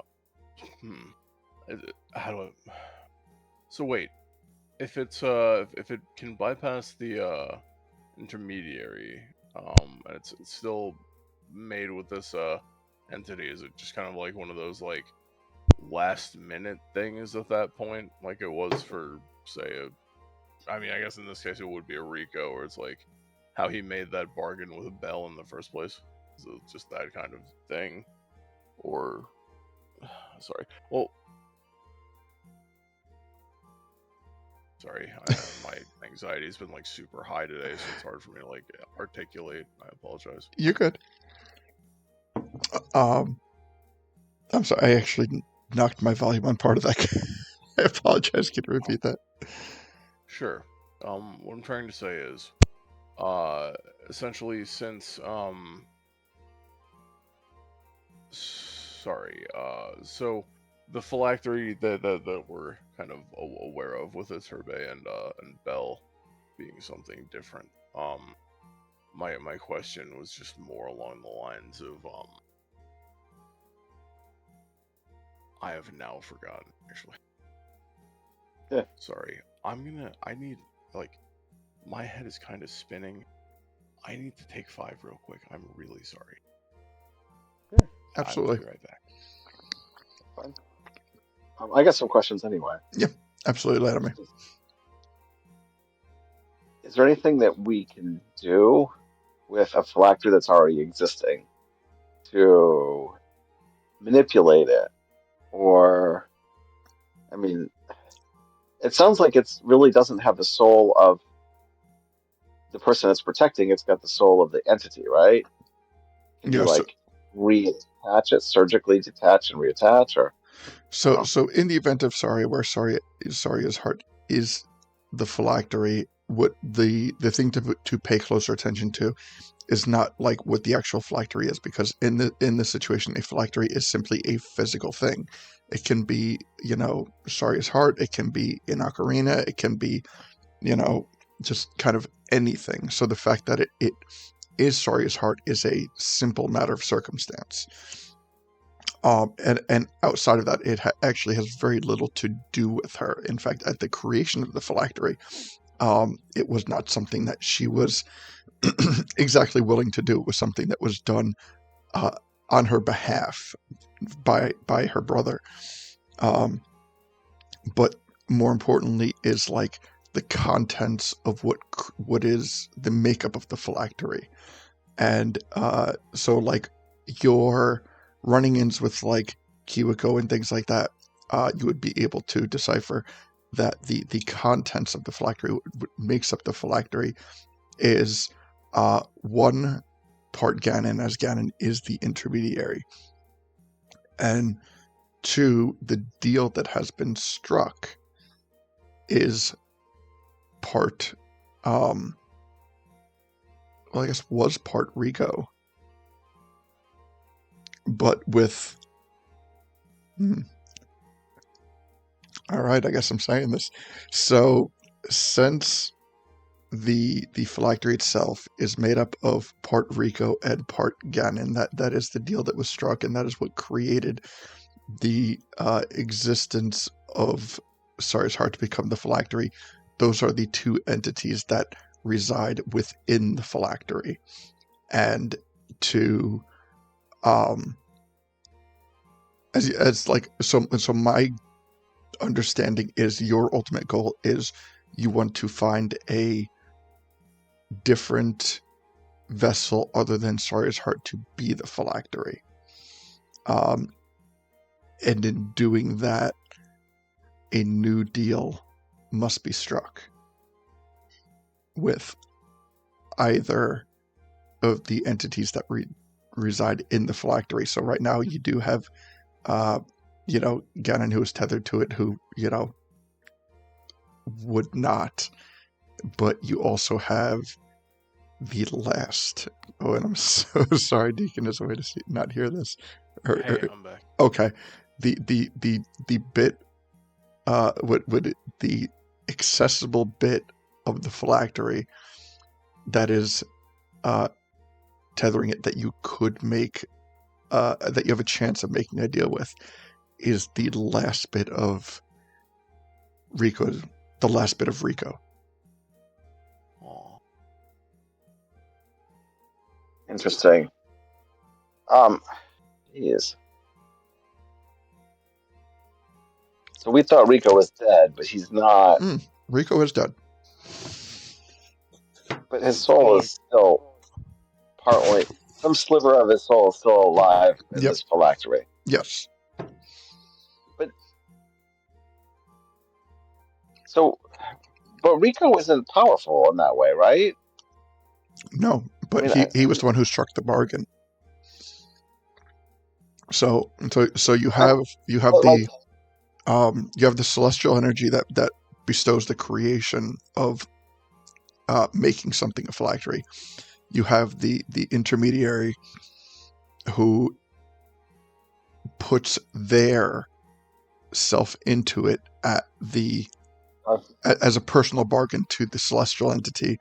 how do I? So wait, if it's if it can bypass the intermediary, and it's still made with this entity, is it just kind of like one of those like last minute things at that point, like it was for say I mean, I guess in this case it would be a Rico, or it's like how he made that bargain with Bell in the first place. Is it just that kind of thing, or sorry, well. Sorry, my anxiety's been like super high today, so it's hard for me to like articulate. I apologize. You're good. I'm sorry, I actually knocked my volume on part of that. I apologize. Can you repeat that? Sure. What I'm trying to say is, essentially, since so the phylactery that we're kind of aware of with Iturbe and Bell being something different. My question was just more along the lines of I have now forgotten actually. Yeah. Sorry. I need like my head is kind of spinning. I need to take 5 real quick. I'm really sorry. Yeah, absolutely. I'll be right back. Fine. I got some questions anyway. Yeah, absolutely. Let me. Is there anything that we can do with a phylactery that's already existing to manipulate it? Or, I mean, it sounds like it really doesn't have the soul of the person it's protecting. It's got the soul of the entity, right? Can you like reattach it, surgically detach and reattach, or? So in the event of where Saria's heart is the phylactery, what the thing to pay closer attention to is not like what the actual phylactery is, because in the situation, a phylactery is simply a physical thing. It can be, Saria's heart, it can be an ocarina, it can be, just kind of anything. So the fact that it is Saria's heart is a simple matter of circumstance. And outside of that, it actually has very little to do with her. In fact, at the creation of the phylactery, it was not something that she was exactly willing to do. It was something that was done on her behalf by her brother. But more importantly is like the contents of what is the makeup of the phylactery. And so like your running-ins with like Kiwiko and things like that, you would be able to decipher that the contents of the phylactery, what makes up the phylactery, is 1 part Ganon, as Ganon is the intermediary, and 2, the deal that has been struck is part well, I guess was part Rico, but with. All right, I guess I'm saying this. So, since the phylactery itself is made up of part Rico and part Ganon, that is the deal that was struck, and that is what created the existence of Sari's Heart to become the phylactery. Those are the two entities that reside within the phylactery, and to as like so my understanding is your ultimate goal is you want to find a different vessel other than Sari's Heart to be the phylactery. And in doing that, a new deal must be struck with either of the entities that reside in the phylactery. So right now you do have, Ganon, who is tethered to it, who, would not. But you also have the last. Oh, and I'm so sorry, Deacon is a way to not hear this. Hey, I'm back. Okay, the bit, would the accessible bit of the phylactery that is tethering it that you could make, that you have a chance of making a deal with, is the last bit of Rico. The last bit of Rico. Interesting. Jeez. So we thought Rico was dead, but he's not. Rico is dead. But his soul is still partly. Some sliver of his soul is still alive in this phylactery. Yes. But Rico isn't powerful in that way, right? No, but he was the one who struck the bargain. So you have the celestial energy that bestows the creation of making something a phylactery. You have the intermediary who puts their self into it as a personal bargain to the celestial entity,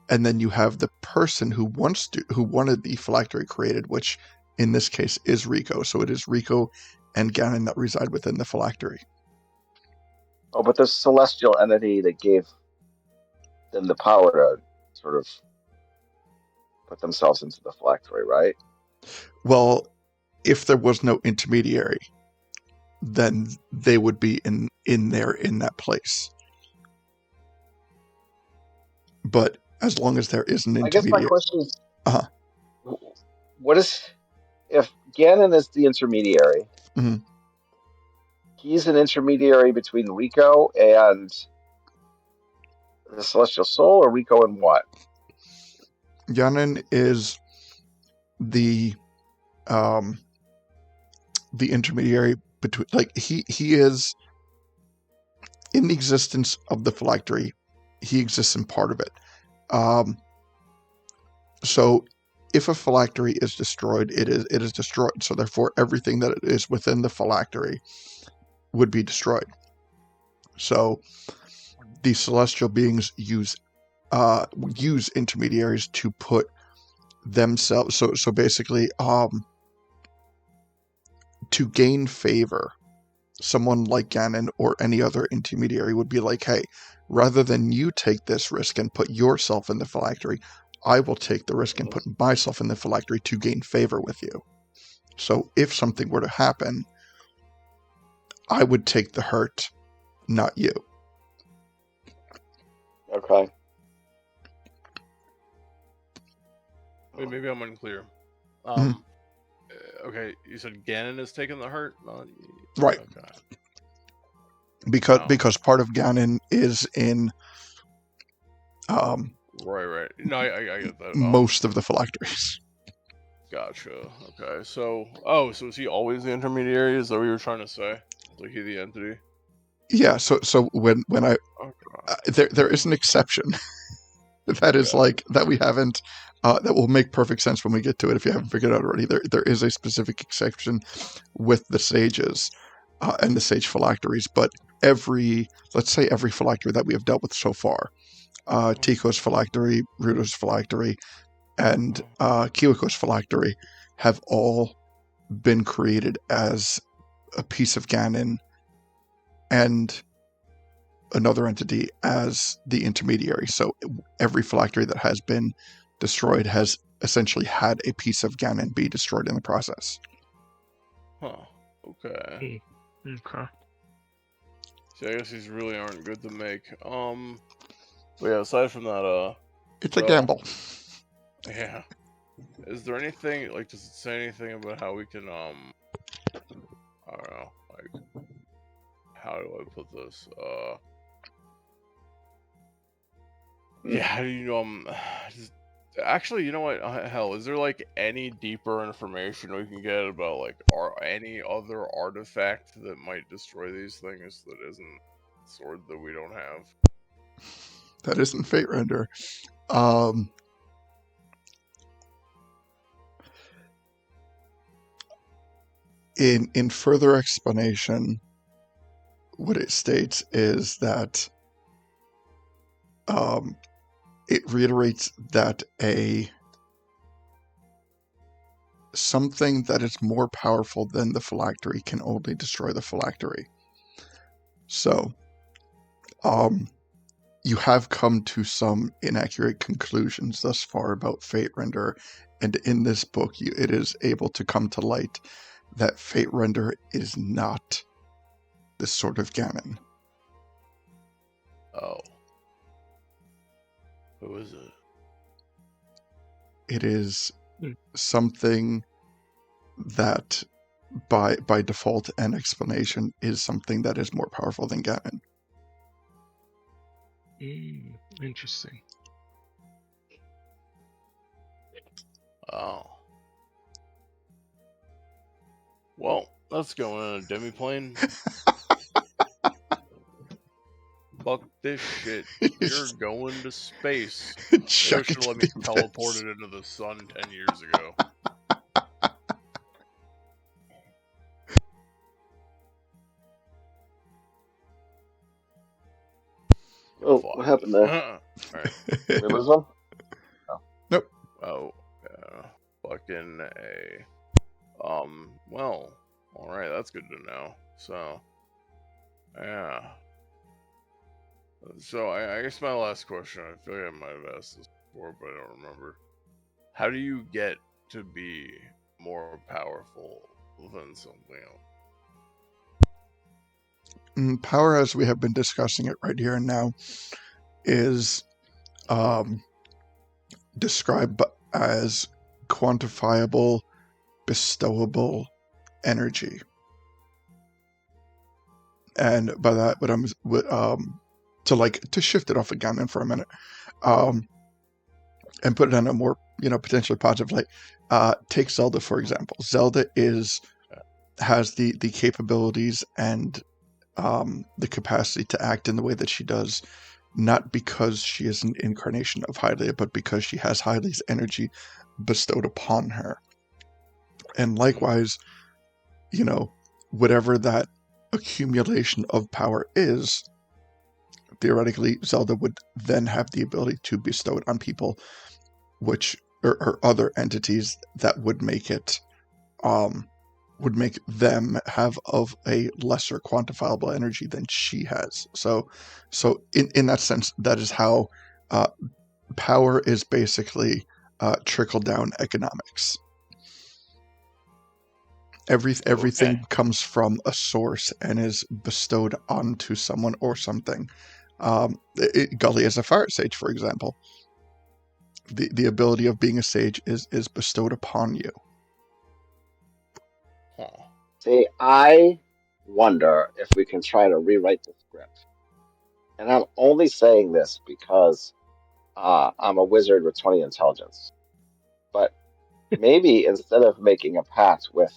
and then you have the person who wanted the phylactery created, which in this case is Rico. So it is Rico and Ganon that reside within the phylactery. Oh, but the celestial entity that gave them the power to sort of put themselves into the phylactery, right? Well, if there was no intermediary, then they would be in that place. But as long as there is an intermediary, I guess my question is, what is if Ganon is the intermediary? Mm-hmm. He's an intermediary between Rico and the Celestial Soul, or Rico and what? Ganon is the intermediary between, like, he is in the existence of the phylactery. He exists in part of it. So if a phylactery is destroyed, it is destroyed. So therefore, everything that is within the phylactery would be destroyed. So the celestial beings use intermediaries to put themselves. So basically, to gain favor, someone like Ganon or any other intermediary would be like, hey, rather than you take this risk and put yourself in the phylactery, I will take the risk and put myself in the phylactery to gain favor with you. So if something were to happen, I would take the hurt, not you. Okay. Wait, maybe I'm unclear. Okay, you said Ganon is taking the hurt? Right. Okay. Because part of Ganon is in right. No, I get that. Most of the phylacteries. Gotcha. Okay. So is he always the intermediary? Is that what you were trying to say? Like he the entity? Yeah. So when I there is an exception that is like that we haven't that will make perfect sense when we get to it if you haven't figured it out already. There is a specific exception with the sages and the sage phylacteries, but let's say every phylactery that we have dealt with so far, Tico's phylactery, Ruto's phylactery, and Kiwiko's phylactery have all been created as a piece of Ganon and another entity as the intermediary. So every phylactery that has been destroyed has essentially had a piece of Ganon be destroyed in the process. Huh. Okay. Okay. See, I guess these really aren't good to make. But yeah, aside from that, It's a gamble. yeah. Is there anything, like, does it say anything about how we can, I don't know, like, how do I put this? Yeah, how do you, actually, you know what, hell, is there, like, any deeper information we can get about, like, any other artifact that might destroy these things that isn't sword that we don't have? That isn't Fate Render. In further explanation, what it states is that it reiterates that something that is more powerful than the phylactery can only destroy the phylactery. So, you have come to some inaccurate conclusions thus far about Fate Render, and in this book, it is able to come to light that Fate Render is not the Sword of Ganon. Oh. Who is it? It is something that, by default and explanation, is something that is more powerful than Ganon. Interesting. Oh. Well, let's go in a demiplane. Fuck this shit. You're going to space. They Chuck should it let to me the teleport abyss. it into the sun 10 years ago. Oh, Fuck. what happened there? Alright. Did we lose one? Nope. Oh, yeah. Fucking A. Well, alright, that's good to know. So, yeah. So, I guess my last question, I feel like I might have asked this before, but I don't remember. How do you get to be more powerful than something else? Power, as we have been discussing it right here and now, is described as quantifiable, bestowable energy. And by that, what I'm to shift it off of Ganon for a minute, and put it on a more potentially positive light. Take Zelda for example. Zelda has the capabilities and the capacity to act in the way that she does, not because she is an incarnation of Hylia, but because she has Hylia's energy bestowed upon her. And likewise, whatever that accumulation of power is, theoretically, Zelda would then have the ability to bestow it on people, which or other entities that would make them have of a lesser quantifiable energy than she has. So in that sense, that is how power is basically trickle down economics. Everything comes from a source and is bestowed onto someone or something. Gully as a fire sage, for example. The ability of being a sage is bestowed upon you. Huh. See, I wonder if we can try to rewrite the script. And I'm only saying this because I'm a wizard with 20 intelligence. But maybe instead of making a pact with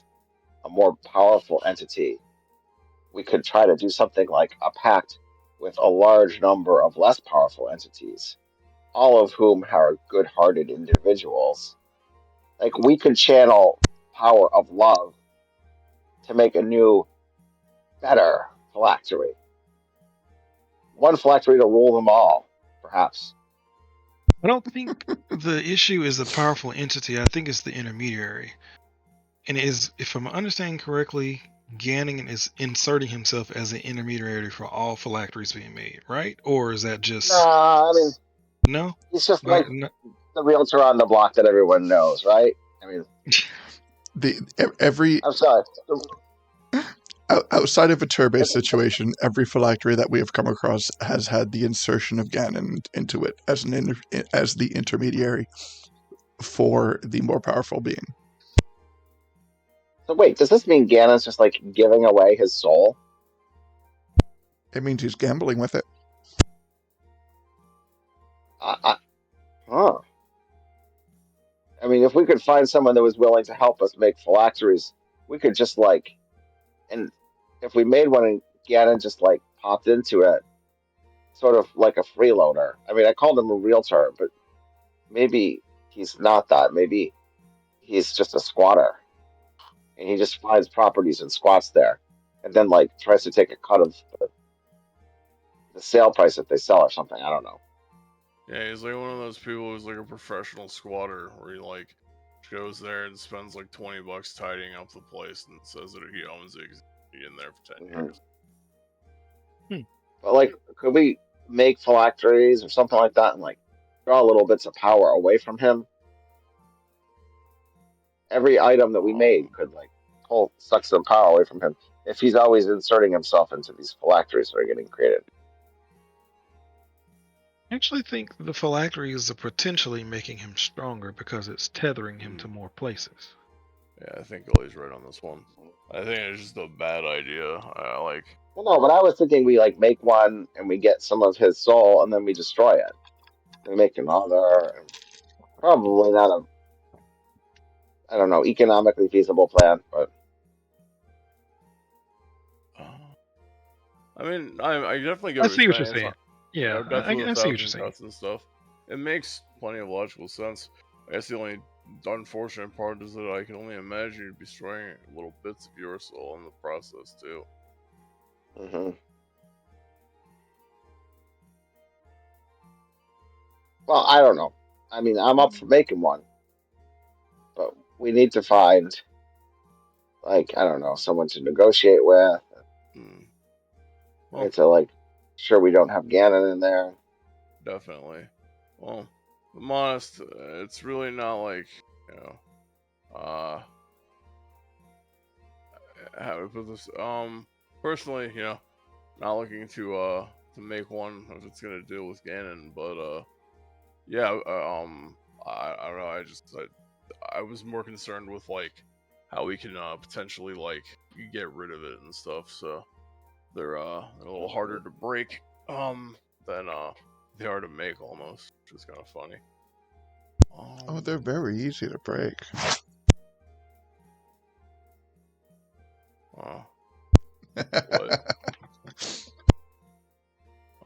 a more powerful entity, we could try to do something like a pact with a large number of less powerful entities. all of whom are good-hearted individuals. Like, we could channel power of love to make a new, better phylactery. One phylactery to rule them all, perhaps. I don't think the issue is the powerful entity. I think it's the intermediary. And if I'm understanding correctly, Ganon is inserting himself as an intermediary for all phylacteries being made, right? Or is that just Nah, I mean, no? he's just Not, like the realtor on the block that everyone knows, right? I mean, Every I'm sorry. outside of a turbo-based situation, every phylactery that we have come across has had the insertion of Ganon into it as as the intermediary for the more powerful being. So wait, does this mean Ganon's just like giving away his soul? It means he's gambling with it. Huh. I mean, if we could find someone that was willing to help us make phylacteries, we could just like, and if we made one and Ganon just like popped into it, sort of like a freeloader. I mean, I called him a realtor, but maybe he's not that. Maybe he's just a squatter, and he just finds properties and squats there, and then like tries to take a cut of the sale price if they sell or something. I don't know. Yeah, he's like one of those people who's like a professional squatter, where he like goes there and spends like $20 tidying up the place and says that he owns it 'cause he's been in there for 10 years. But like, could we make phylacteries or something like that and like draw little bits of power away from him? Every item that we made could like suck some power away from him if he's always inserting himself into these phylacteries that are getting created. I actually think the phylacteries are potentially making him stronger because it's tethering him to more places. Yeah, I think Ellie's right on this one. I think it's just a bad idea. Well, no, but I was thinking we like make one and we get some of his soul and then we destroy it. We make another. Probably not a, I don't know, economically feasible plan, but I mean, I definitely get I what see you're what you're saying. saying. Yeah, Death with I a see what you're thousand saying. cuts and stuff. It makes plenty of logical sense. I guess the only unfortunate part is that I can only imagine you'd be destroying little bits of your soul in the process too. Well, I don't know. I mean, I'm up for making one, but we need to find, like, I don't know, someone to negotiate with. Well, To like, sure we don't have Ganon in there. Definitely. Well, if I'm honest, it's really not like, how to put this. Personally, not looking to make one if it's gonna deal with Ganon, but yeah, I don't know. I was more concerned with like how we can potentially like get rid of it and stuff. So they're a little harder to break than they are to make almost, which is kind of funny. Oh, they're very easy to break. What?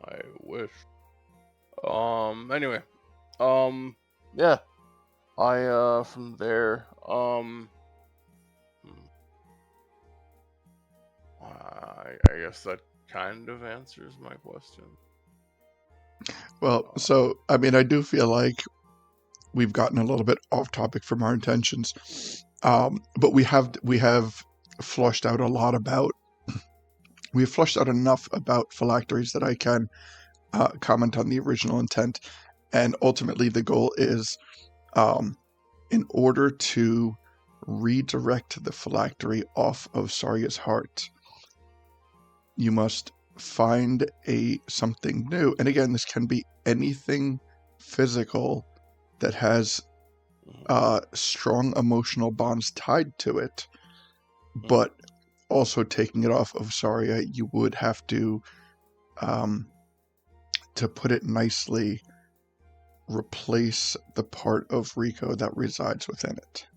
I wish. Anyway. Yeah. From there, I guess that kind of answers my question. Well, so, I mean, I do feel like we've gotten a little bit off topic from our intentions. But we have flushed out a lot about, we've flushed out enough about phylacteries that I can comment on the original intent. And ultimately the goal is, in order to redirect the phylactery off of Saria's heart, you must find something new. And again, this can be anything physical that has strong emotional bonds tied to it, but also taking it off of Saria, you would have to put it nicely, replace the part of Rico that resides within it.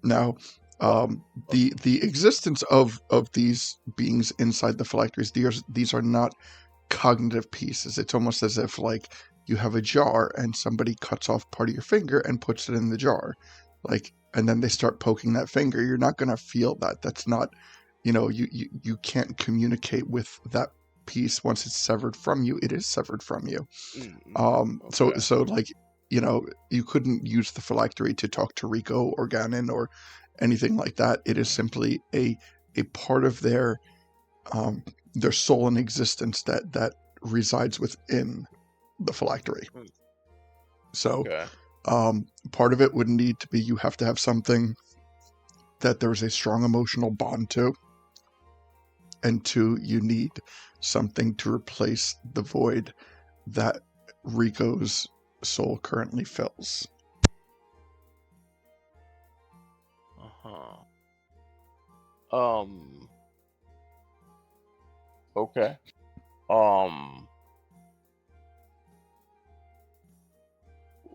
Now, the existence of these beings inside the phylacteries, these are not cognitive pieces. It's almost as if like you have a jar and somebody cuts off part of your finger and puts it in the jar, like, and then they start poking that finger. You're not going to feel that. That's not, you can't communicate with that piece once it's severed from you. It is severed from you. Okay. So like, you couldn't use the phylactery to talk to Rico or Ganon or anything like that. It is simply a part of their soul and existence that resides within the phylactery. So Okay. part of it would need to be, you have to have something that there's a strong emotional bond to, and two, you need something to replace the void that Rico's soul currently fills. Okay.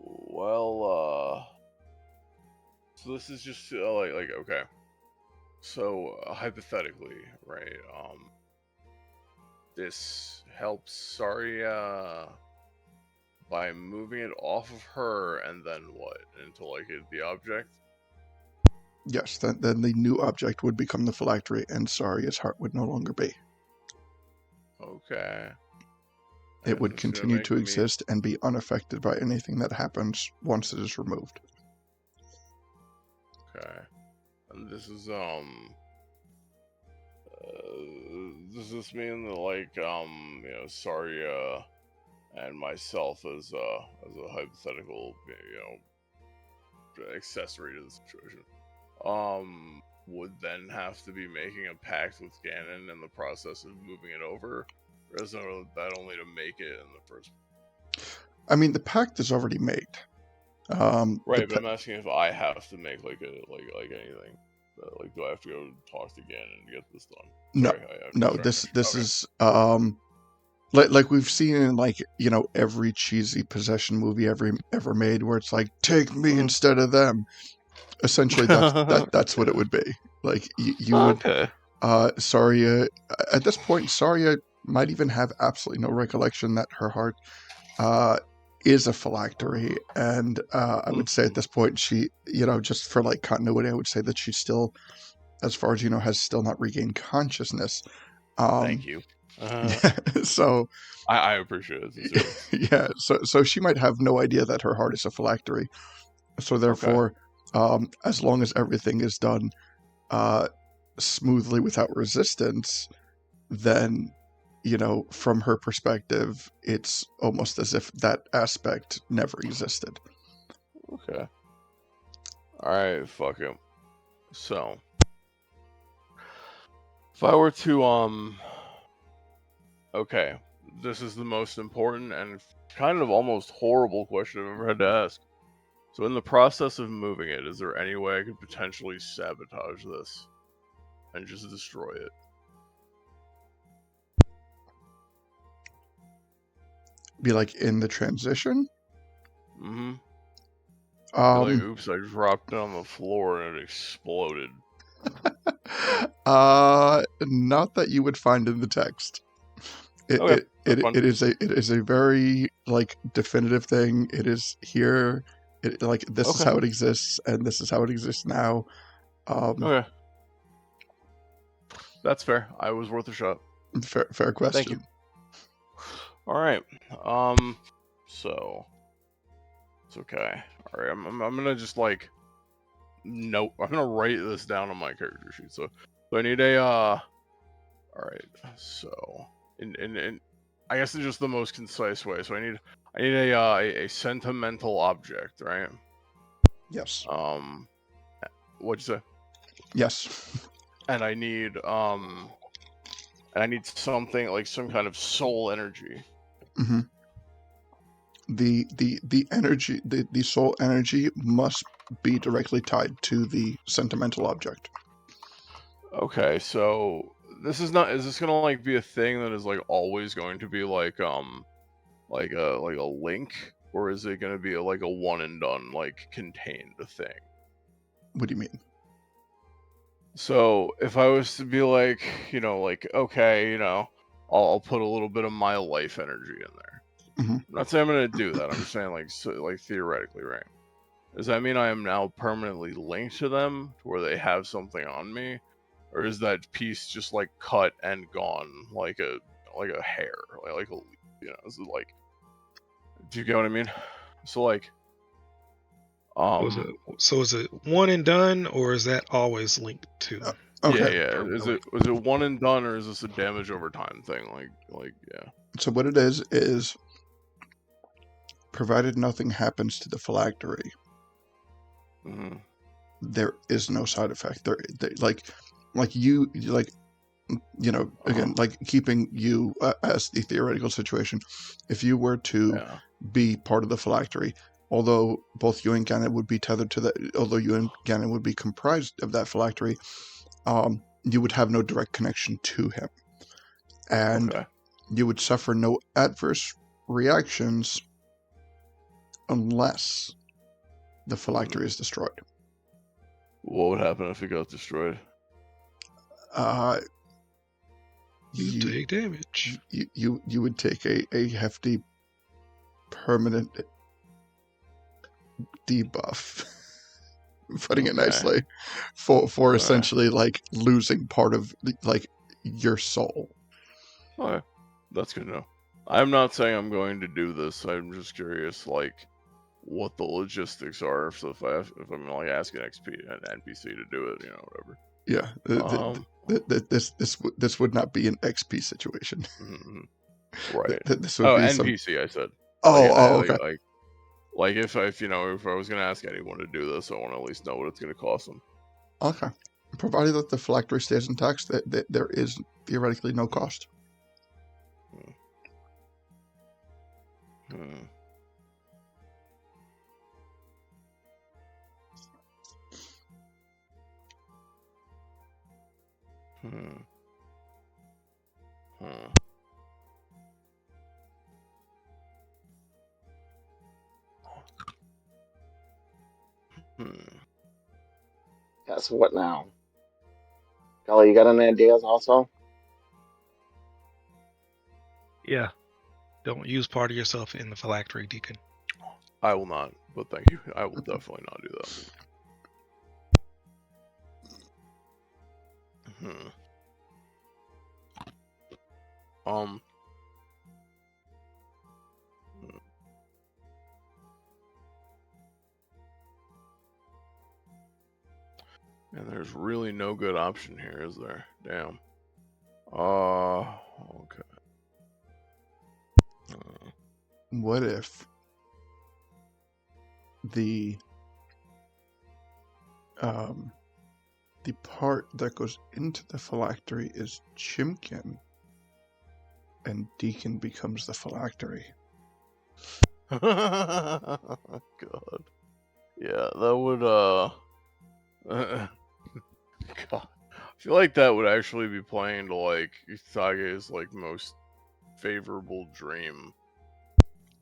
Well, so this is just like okay. So hypothetically, right? This helps Saria by moving it off of her, and then what? Into like the object? Yes, then the new object would become the phylactery, and Saria's heart would no longer be. Okay. It would continue to exist and be unaffected by anything that happens once it is removed. Okay. And this is does this mean that like Saria and myself as a hypothetical accessory to the situation would then have to be making a pact with Ganon in the process of moving it over, or is that only to make it in the first place? I mean, the pact is already made. Right, but I'm asking if I have to make like anything. Like, do I have to go talk to Ganon and get this done? No. This is like we've seen in like every cheesy possession movie ever made, where it's like, take me instead of them. Essentially, that's what it would be. Like you would. Saria, at this point, Saria might even have absolutely no recollection that her heart is a phylactery, and I would say at this point, she, just for like continuity, I would say that she still, as far as has still not regained consciousness. Thank you. Yeah, so I appreciate it. Yeah, so she might have no idea that her heart is a phylactery. So therefore, as long as everything is done smoothly without resistance, then from her perspective, it's almost as if that aspect never existed. Okay. Alright, fuck him. So, if I were to, okay, this is the most important and kind of almost horrible question I've ever had to ask. So in the process of moving it, is there any way I could potentially sabotage this and just destroy it? Be like in the transition? Mm-hmm. Like, oops, I dropped it on the floor and it exploded. Not that you would find in the text. It is a very like definitive thing. It is here. This is how it exists, and this is how it exists now. Okay, that's fair. I was worth a shot. Fair question. Thank you. All right. So it's okay. All right. I'm gonna just like note. I'm gonna write this down on my character sheet. So I need a All right. So in I guess in just the most concise way. So I need a sentimental object, right? Yes. What'd you say? Yes. And I need something like some kind of soul energy. Mm-hmm. The energy, the soul energy must be directly tied to the sentimental object. Okay, so this is not. Is this gonna like be a thing that is like always going to be like a link, or is it gonna be like a one and done, like contained thing? What do you mean? So if I was to be like, okay, I'll put a little bit of my life energy in there. Mhm. I'm not saying I'm going to do that. I'm just saying, like theoretically, right? Does that mean I am now permanently linked to them, to where they have something on me, or is that piece just like cut and gone, like a hair, like a, is it like? Do you get what I mean? So like, So is it one and done, or is that always linked to? Okay. yeah. Is it one and done, or is this a damage over time thing? Like yeah. So what it is, provided nothing happens to the phylactery, Mm-hmm. there is no side effect. Like you, again, like keeping you as the theoretical situation. If you were to Yeah. be part of the phylactery, although both you and Ganon would be tethered to that, although you and Ganon would be comprised of that phylactery, you would have no direct connection to him, and Okay. you would suffer no adverse reactions unless the phylactery is destroyed. What would happen if it got destroyed? You take damage. You would take a hefty permanent debuff, putting it nicely, for essentially like losing part of like your soul. Okay, that's good to know. I'm not saying I'm going to do this. I'm just curious, like, what the logistics are. So if I'm like asking an NPC to do it, whatever. Yeah, this would not be an XP situation. Right. This would be NPC. I said. Okay. Like if I was gonna ask anyone to do this, I want to at least know what it's gonna cost them. Okay. Provided that the phylactery stays intact, that there is theoretically no cost. Yeah, so what now? Kelly, you got any ideas also? Yeah. Don't use part of yourself in the phylactery, Deacon. I will not, but thank you. I will definitely not do that. And there's really no good option here, is there? Damn. Okay. What if the part that goes into the phylactery is Chimkin, and Deacon becomes the phylactery? God. Yeah, that would God. I feel like that would actually be playing to like Sage's like most favorable dream.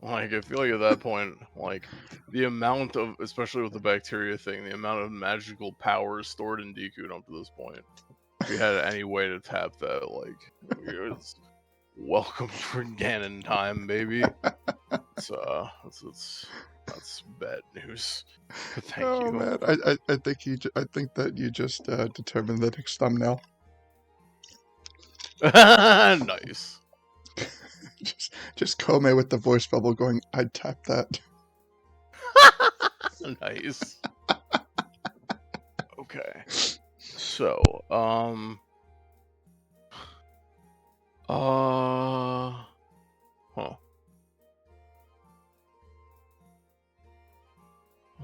Like I feel like at that point, like the amount of, especially with the bacteria thing, the amount of magical powers stored in Deku up to this point. If you had any way to tap that, like it's welcome for Ganon time, baby. That's bad news. Thank you. Man, I think that you just determined the next thumbnail. Nice. just Kome with the voice bubble going, I'd tap that. Nice. Okay. So,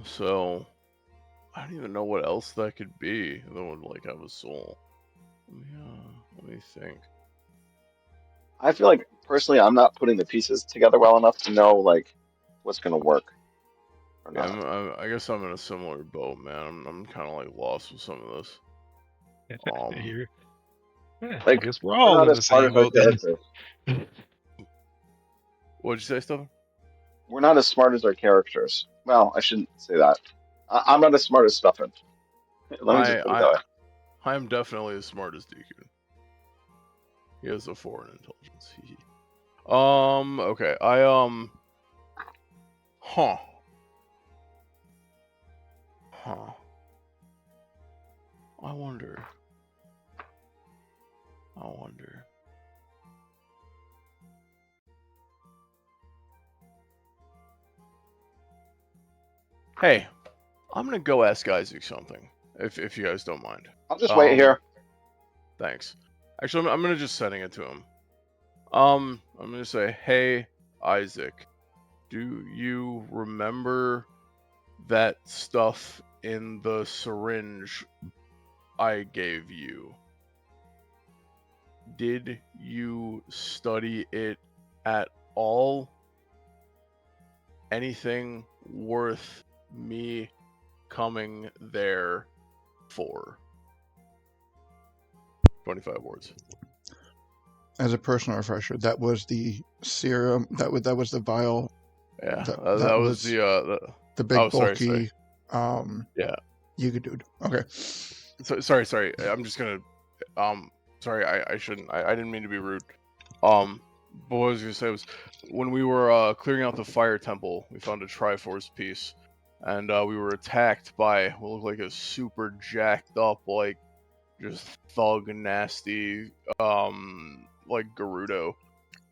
So, I don't even know what else that could be that would like have a soul. Let me think. I feel like personally, I'm not putting the pieces together well enough to know like what's gonna work or not. Yeah, I guess I'm in a similar boat, man. I'm kind of like lost with some of this. Yeah, Like, I guess we're we're all not in as the smart same as our boat then. characters. What'd you say, Stephen? We're not as smart as our characters. Well, I shouldn't say that. I'm not as smart as Stuffin. Let me just put it that way. I am definitely as smart as Deku. He has a foreign intelligence. Okay. Huh. I wonder. Hey, I'm gonna go ask Isaac something, if you guys don't mind. I'll just wait here. Thanks. Actually, I'm gonna just sending it to him. I'm gonna say, hey, Isaac, do you remember that stuff in the syringe I gave you? Did you study it at all? Anything worth me coming there for? 25 words. As a personal refresher, that was the serum. That was the vial. Yeah, that was the big oh, sorry, bulky. Yeah. You could do it. Okay. So, sorry. I'm just gonna. Sorry. I shouldn't. I didn't mean to be rude. But what I was gonna say was, when we were clearing out the fire temple, we found a Triforce piece, and we were attacked by what looked like a super jacked up, like just thug nasty, like Gerudo,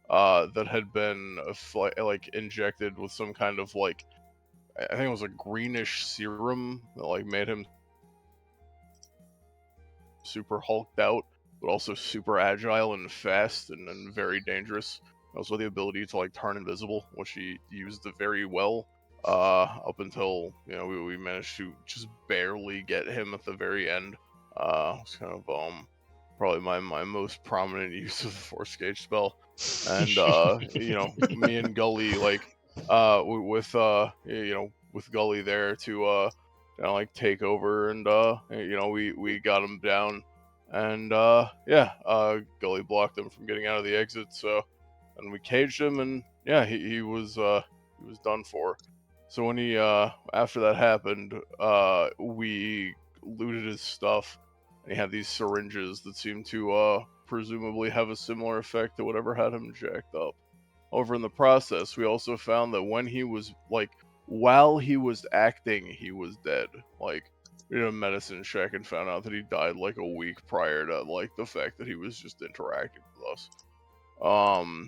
that had been like injected with some kind of like, I think it was a greenish serum that like made him super hulked out, but also super agile and fast and very dangerous. Also the ability to like turn invisible, which he used very well. Up until we managed to just barely get him at the very end. It's kind of probably my most prominent use of the Force Gauge spell, and me and Gully with Gully there to like take over, and we got him down, and Gully blocked him from getting out of the exit, so, and we caged him, and yeah, he was done for. So when he after that happened, we looted his stuff, and he had these syringes that seemed to presumably have a similar effect to whatever had him jacked up. Over in the process, we also found that when he was while he was acting, he was dead. Like, we did a medicine check and found out that he died like a week prior to like the fact that he was just interacting with us.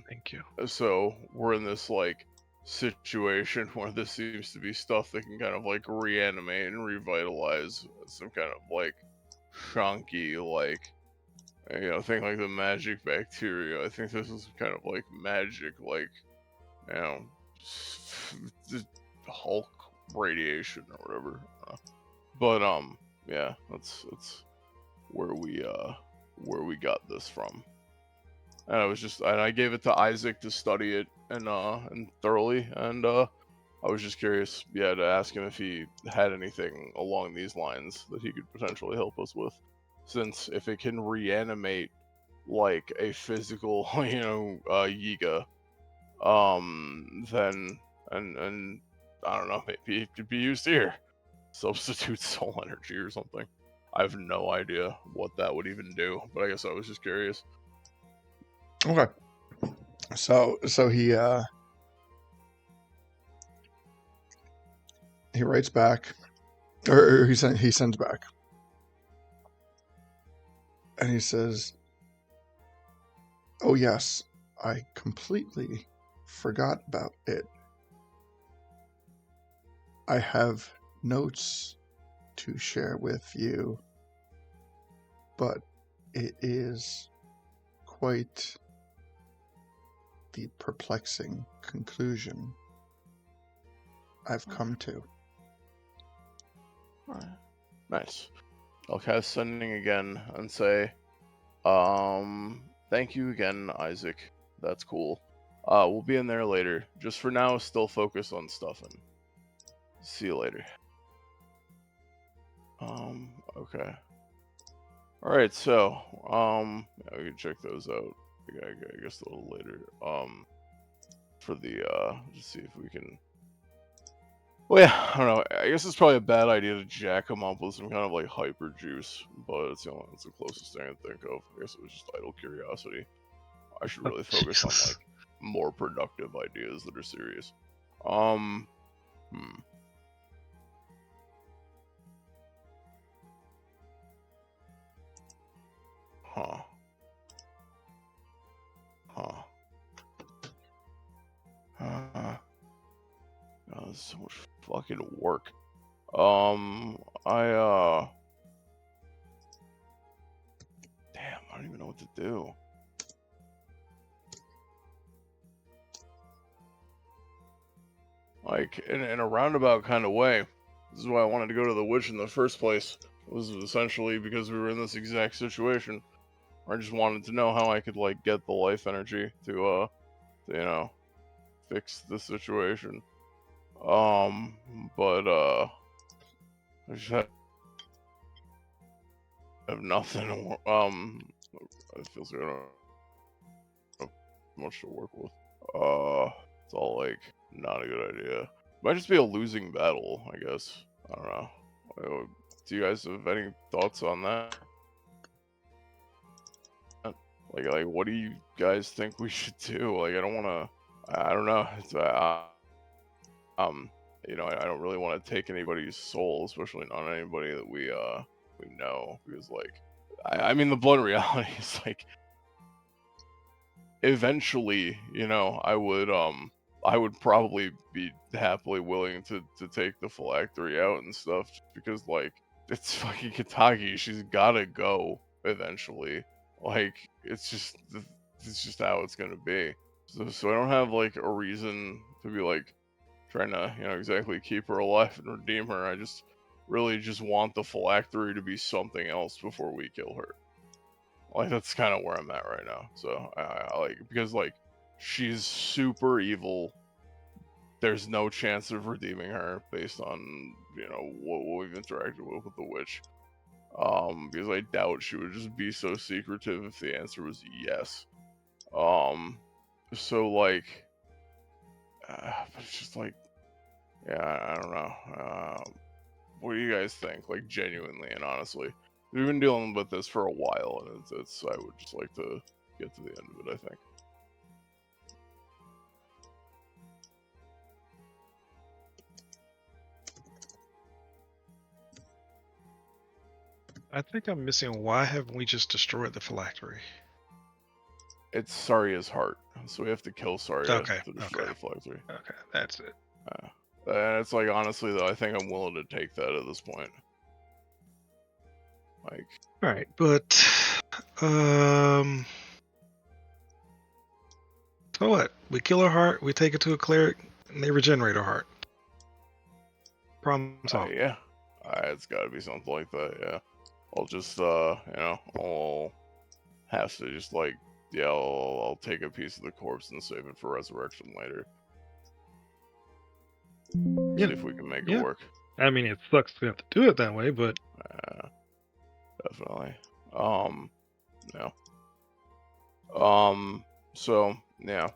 Thank you. So we're in this like situation where this seems to be stuff that can kind of like reanimate and revitalize some kind of like chunky, like, thing like the magic bacteria. I think this is kind of like magic, like, the Hulk radiation or whatever. But yeah, that's where we got this from. And I gave it to Isaac to study it and thoroughly, and I was just curious, to ask him if he had anything along these lines that he could potentially help us with, since if it can reanimate like a physical, Yiga, then and I don't know, maybe it could be used here, substitute soul energy or something. I have no idea what that would even do, but I guess I was just curious. Okay. So he writes back, or he sends back, and he says, "Oh yes, I completely forgot about it. I have notes to share with you, but it is quite the perplexing conclusion I've come to." Nice. I'll cast Sending again and say, thank you again, Isaac. That's cool. We'll be in there later. Just for now, still focus on stuffing. See you later. Okay. Alright, so, we can check those out. I guess a little later. For the, just see if we can... Well, yeah, I don't know. I guess it's probably a bad idea to jack him up with some kind of, like, hyper juice, but it's the closest thing I can think of. I guess it was just idle curiosity. I should really focus on Jesus. like more productive ideas that are serious. Hmm. Huh. Huh. Oh, this is so much fucking work. I damn, I don't even know what to do. Like, in a roundabout kind of way. This is why I wanted to go to the witch in the first place. Was essentially because we were in this exact situation. I just wanted to know how I could, like, get the life energy to you know, fix the situation. But, I just have nothing, it feels like I don't have much to work with. It's all, like, not a good idea. Might just be a losing battle, I guess. I don't know. Do you guys have any thoughts on that? Like, what do you guys think we should do? Like, I don't want to. I don't know. It's, you know, I don't really want to take anybody's soul, especially not anybody that we know, because like, I mean, the blunt reality is like, eventually, you know, I would probably be happily willing to take the phylactery out and stuff, because like, it's fucking Katagi. She's gotta go eventually. Like, it's just how it's gonna be. So I don't have like a reason to be like trying to, you know, exactly keep her alive and redeem her. I just really just want the phylactery to be something else before we kill her. Like, that's kind of where I'm at right now. So I like, because like, she's super evil. There's no chance of redeeming her based on, you know, what we've interacted with the witch. Because I doubt she would just be so secretive if the answer was yes. So like, but it's just like, yeah, I don't know. What do you guys think? Like, genuinely and honestly, we've been dealing with this for a while, and it's I would just like to get to the end of it, I think. I think I'm missing. Why haven't we just destroyed the phylactery? It's Saria's heart, so we have to kill Saria Okay, to destroy okay. the phylactery. Okay, that's it. And it's like, honestly though, I think I'm willing to take that at this point. Like, All right, but so what? We kill her heart, we take it to a cleric, and they regenerate her heart. Problem solved. yeah, it's got to be something like that. Yeah, I'll just you know, I'll have to just like, yeah, I'll take a piece of the corpse and save it for resurrection later. Yeah. See if we can make it Yeah. work. I mean, it sucks to have to do it that way, but Definitely. Yeah. So yeah,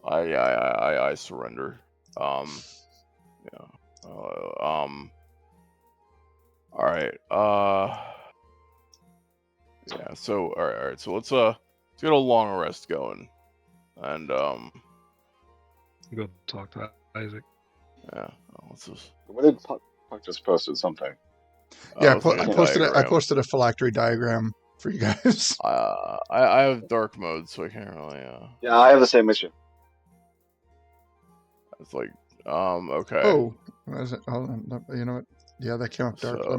I surrender. Yeah. All right. Yeah. So all right. So let's get a long rest going, and go talk to Isaac. yeah. Let's just. What did Puck just posted something? Yeah, It's like a I diagram. posted a phylactery diagram for you guys. I have dark mode, so I can't really. Yeah, I have the same issue. It's like okay. Oh, what is it? Hold on. You know what? Yeah, that came up dark. So,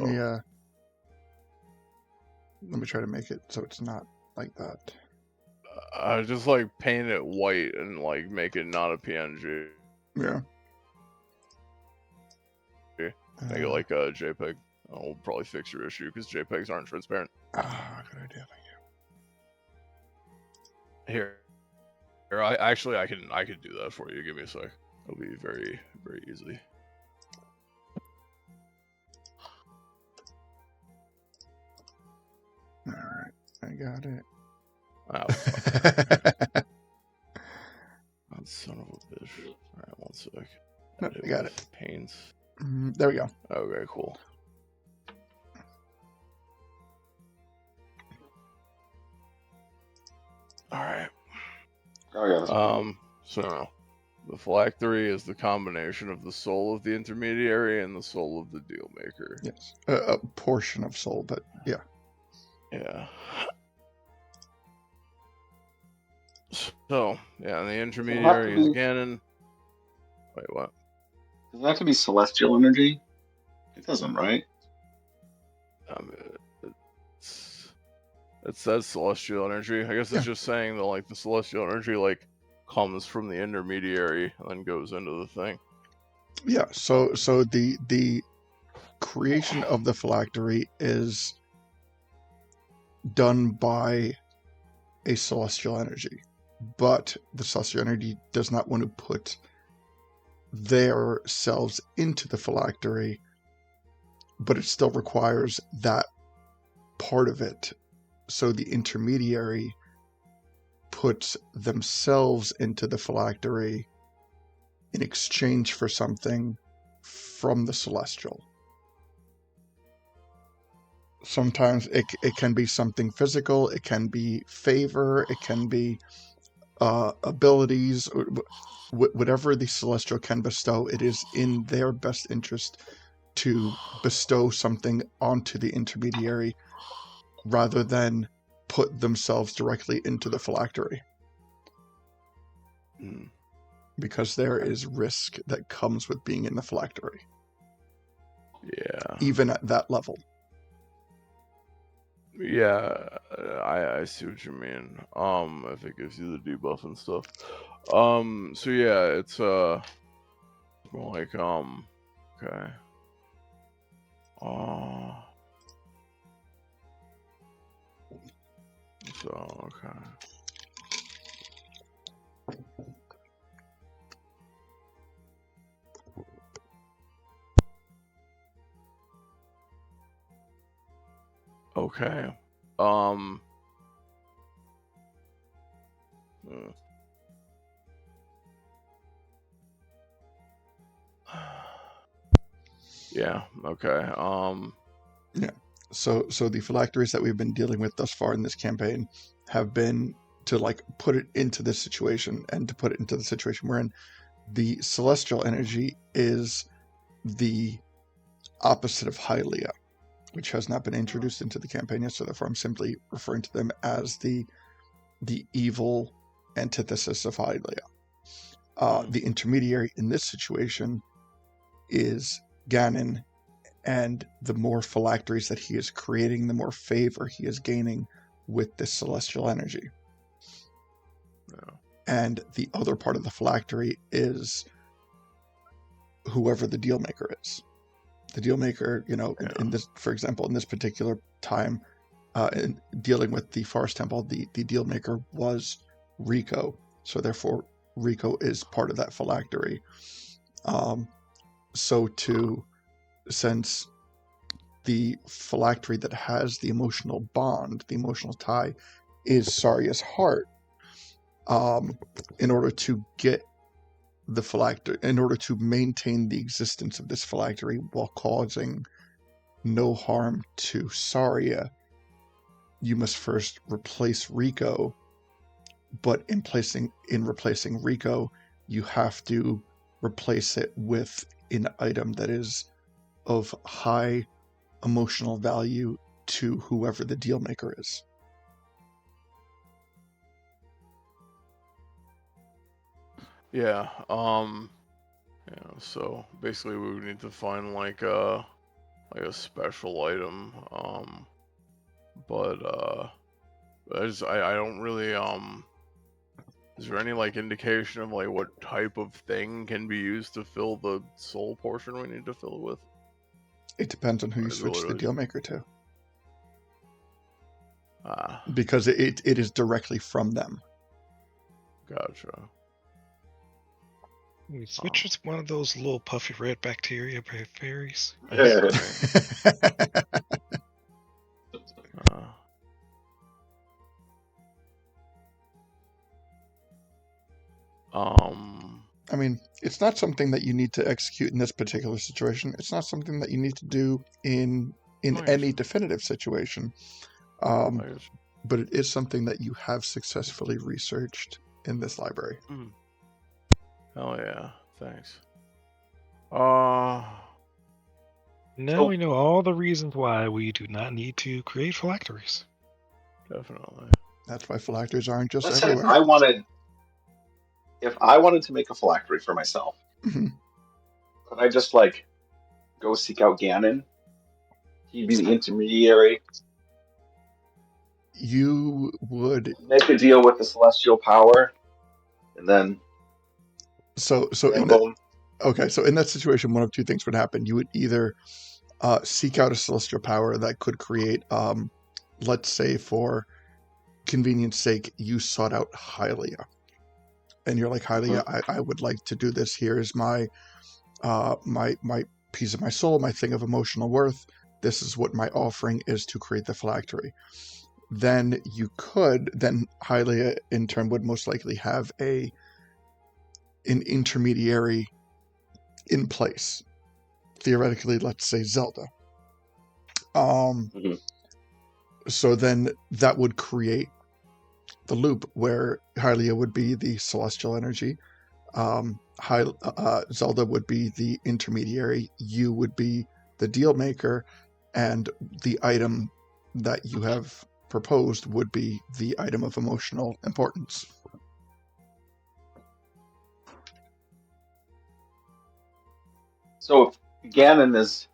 Let me try to make it so it's not like that. just like paint it white and like make it not a PNG. Yeah. Make it like a JPEG. I'll probably fix your issue because JPEGs aren't transparent. Good idea. Thank you. Here, I can do that for you. Give me a sec. It'll be very, very easy. All right, I got it. Oh, oh, son of a bitch. All right, one sec. No, I got it. Paints. There we go. Okay, cool. All right. Oh yeah. So the phylactery is the combination of the soul of the intermediary and the soul of the deal maker. Yes, a portion of soul, but yeah. Yeah. So yeah, and the intermediary is Ganon. Wait, what? Does it have to be celestial energy? It doesn't, right? It says celestial energy. I guess it's Yeah. just saying that like the celestial energy like comes from the intermediary and then goes into the thing. Yeah. So the creation of the phylactery is done by a celestial energy, but the celestial energy does not want to put their selves into the phylactery, but it still requires that part of it. So the intermediary puts themselves into the phylactery in exchange for something from the celestial. Sometimes it can be something physical, it can be favor, it can be abilities, whatever the celestial can bestow. It is in their best interest to bestow something onto the intermediary rather than put themselves directly into the phylactery. Because there is risk that comes with being in the phylactery. Yeah. Even at that level. Yeah, I see what you mean. If it gives you the debuff and stuff. So yeah, it's like okay. So okay. Okay. Yeah, okay. Yeah. So the phylacteries that we've been dealing with thus far in this campaign have been to like put it into this situation, and to put it into the situation we're in. The celestial energy is the opposite of Hylia, which has not been introduced into the campaign yet, so therefore I'm simply referring to them as the evil antithesis of Hylia. The intermediary in this situation is Ganon, and the more phylacteries that he is creating, the more favor he is gaining with this celestial energy. Yeah. And the other part of the phylactery is whoever the deal maker is. The deal maker, in this, for example, in this particular time, in dealing with the Forest Temple, the deal maker was Rico. So therefore, Rico is part of that phylactery. Since the phylactery that has the emotional bond, the emotional tie, is Saria's heart, in order to get the phylactery, in order to maintain the existence of this phylactery while causing no harm to Saria, you must first replace Rico. But in replacing Rico, you have to replace it with an item that is of high emotional value to whoever the deal maker is. Yeah. So basically, we would need to find like a special item. But I don't really Is there any like indication of like what type of thing can be used to fill the soul portion we need to fill it with? It depends on who you switch the deal maker to. Because it is directly from them. Gotcha. We switch with one of those little puffy red bacteria fairies. I mean, it's not something that you need to execute in this particular situation. It's not something that you need to do in any definitive situation. But it is something that you have successfully researched in this library. Oh yeah, thanks. Now we know all the reasons why we do not need to create phylacteries. Definitely. That's why phylacteries aren't just Let's say everywhere. if I wanted to make a phylactery for myself, Mhm. could I just like go seek out Ganon? He'd be the intermediary. You would. Make a deal with the celestial power, and then So in that. boom. Okay, so in that situation, one of two things would happen. You would either seek out a celestial power that could create, let's say, for convenience sake, you sought out Hylia, and you're like, Hylia, I would like to do this. Here's my my piece of my soul, my thing of emotional worth. This is what my offering is to create the phylactery. Then Hylia in turn would most likely have an intermediary in place. Theoretically, let's say Zelda. So then that would create the loop where Hylia would be the celestial energy, Zelda would be the intermediary, you would be the deal maker, and the item that you have proposed would be the item of emotional importance. So if Ganon is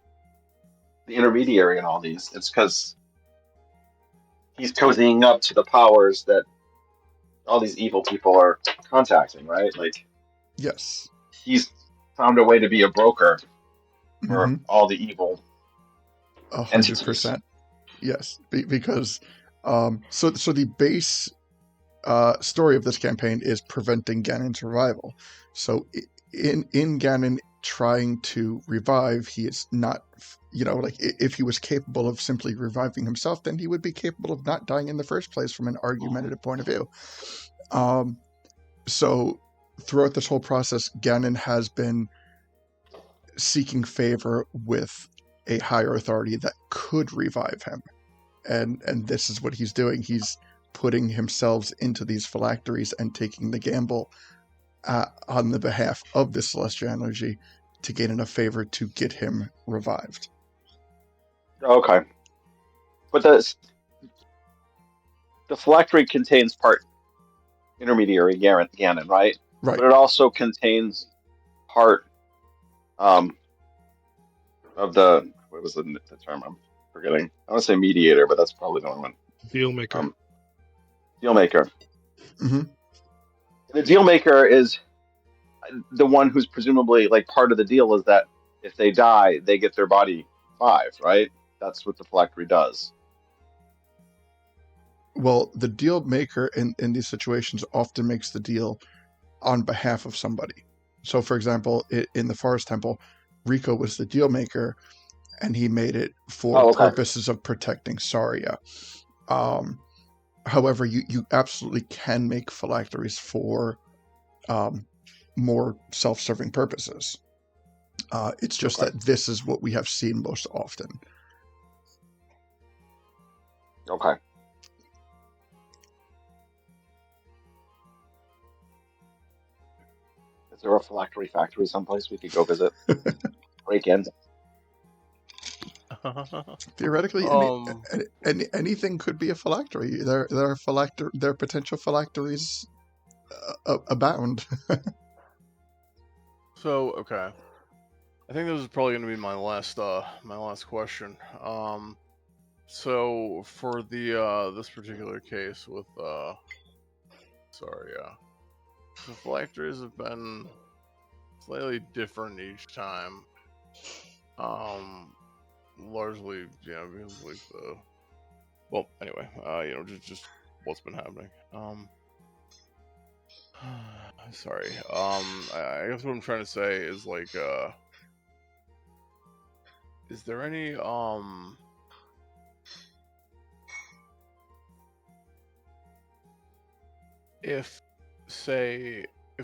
the intermediary in all these, it's because he's cozying up to the powers that all these evil people are contacting, right? Like, Yes. he's found a way to be a broker for Mm-hmm. all the evil 100%. Yes, because so the base story of this campaign is preventing Ganon's revival. So in Ganon trying to revive, he is not, like if he was capable of simply reviving himself, then he would be capable of not dying in the first place from an argumentative point of view. So throughout this whole process, Ganon has been seeking favor with a higher authority that could revive him. And this is what he's doing. He's putting himself into these phylacteries and taking the gamble on the behalf of the celestial energy to gain enough favor to get him revived. Okay. But the phylactery contains part intermediary Ganon, right? Right. But it also contains part of the, what was the term I'm forgetting? I want to say mediator, but that's probably the wrong one. Deal maker. Deal maker. Mm-hmm. The deal maker is the one who's presumably like part of the deal is that if they die, they get their body revived, right? That's what the phylactery does. Well, the deal maker in these situations often makes the deal on behalf of somebody. So, for example, in the Forest Temple, Rico was the deal maker, and he made it for purposes of protecting Saria. However, you absolutely can make phylacteries for more self-serving purposes. It's just that this is what we have seen most often. Okay. Is there a phylactery factory someplace we could go visit? Break in? Theoretically, anything could be a phylactery. There are potential phylacteries abound. So okay, I think this is probably going to be my last question. So for the this particular case with Saria, the phylacteries have been slightly different each time. Largely, because like anyway, just what's been happening. Sorry. I guess what I'm trying to say is like, is there any if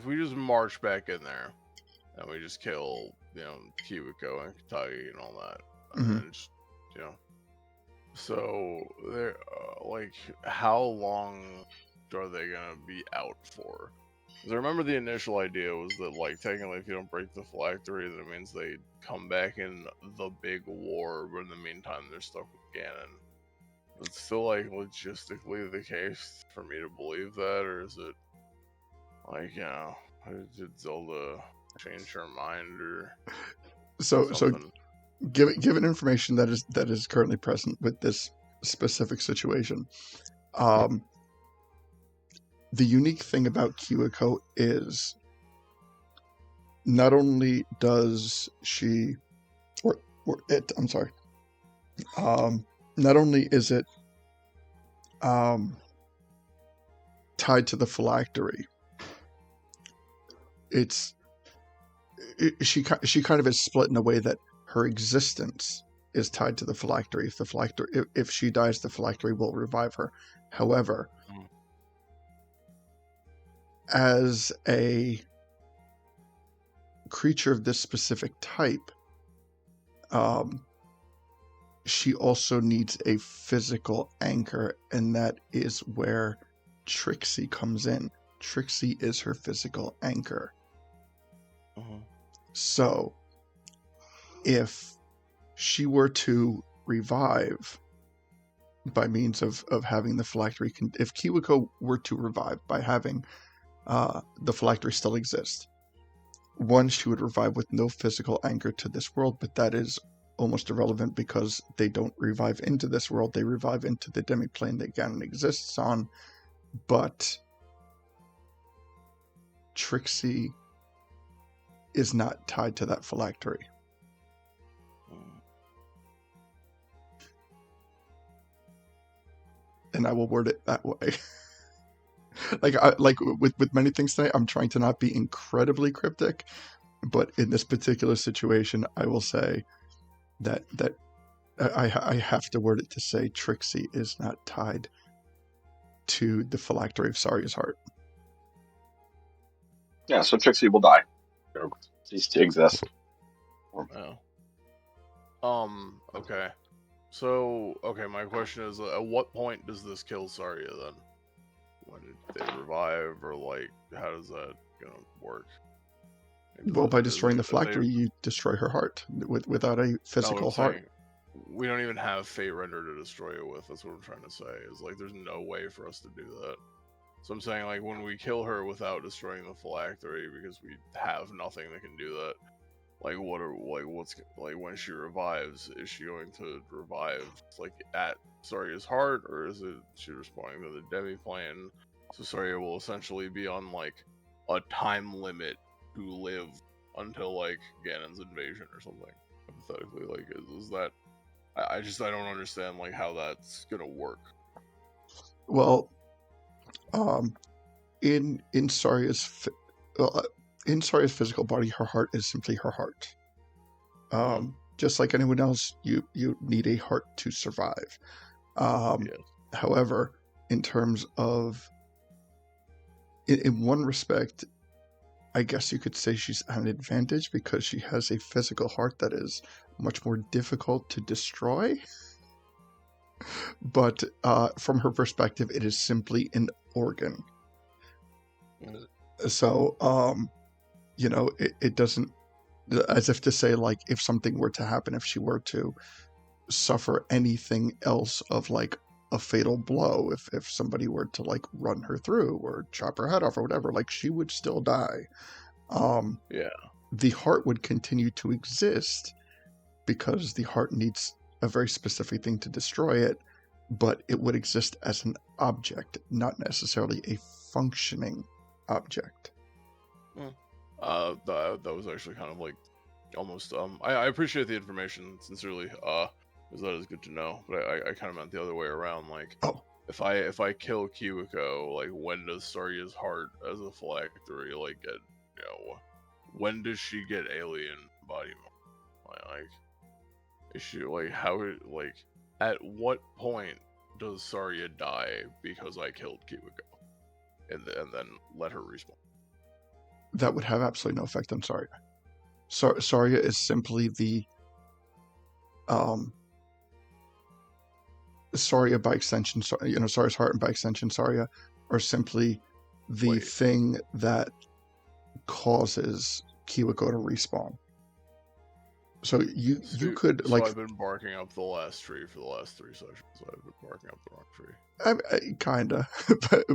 we just march back in there and we just kill, Kiwiko and Katagi and all that, and just, so there, like, how long are they gonna be out for? Because I remember the initial idea was that, like, technically, if you don't break the phylactery, then it means they come back in the big war, but in the meantime, they're stuck with Ganon. Is it still, like, logistically the case for me to believe that, or is it, like, did Zelda change her mind, or So something? given information that is currently present with this specific situation, the unique thing about Kiwiko is not only does she, or it, I'm sorry, not only is it tied to the phylactery, she kind of is split in a way that her existence is tied to the phylactery. If she dies, the phylactery will revive her. However, as a creature of this specific type, she also needs a physical anchor, and that is where Trixie comes in. Trixie is her physical anchor. So, if she were to revive by means of having the phylactery, if Kiwiko were to revive by having the phylactery still exist, one, she would revive with no physical anchor to this world, but that is almost irrelevant because they don't revive into this world, they revive into the demiplane that Ganon exists on. But Trixie is not tied to that phylactery. And I will word it that way. like with many things tonight, I'm trying to not be incredibly cryptic, but in this particular situation, I will say that I have to word it to say Trixie is not tied to the phylactery of Saria's heart. Yeah, so Trixie will die. Or cease to exist. Okay. So, my question is, at what point does this kill Saria then? When did they revive, or, like, how does that gonna work? Well, by destroying the phylactery, you destroy her heart without a physical heart. We don't even have Fate Render to destroy it with. That's what I'm trying to say. Is like there's no way for us to do that. So I'm saying, like, when we kill her without destroying the phylactery, because we have nothing that can do that. Like, when she revives, is she going to revive like at Saria's heart, or is it she responding to the demiplane? So Saria will essentially be on like a time limit to live until like Ganon's invasion or something. Hypothetically, like, is that? I don't understand like how that's gonna work. Well, in Saria's physical body, her heart is simply her heart. Just like anyone else, you need a heart to survive. Yes. However, in terms of, in one respect, I guess you could say she's at an advantage because she has a physical heart that is much more difficult to destroy. But from her perspective, it is simply an organ. So, it doesn't, as if to say, like, if something were to happen, if she were to suffer anything else of, like, a fatal blow, if somebody were to, like, run her through or chop her head off or whatever, like, she would still die. The heart would continue to exist because the heart needs a very specific thing to destroy it, but it would exist as an object, not necessarily a functioning object. That was actually kind of like almost I appreciate the information sincerely, because that is good to know, but I kind of meant the other way around. Like, if I kill Kiwiko, like, when does Saria's heart as a phylactery like get, when does she get alien body mode? Like, is she like, how, like, at what point does Saria die because I killed Kiwiko, and then let her respawn? That would have absolutely no effect on Saria. Saria is simply the Saria by extension, Saria's heart, and by extension Saria are simply the Wait. thing that causes Kiwiko to respawn. So you could So I've been barking up the last tree for the last 3 sessions. I've been barking up the wrong tree. Kinda,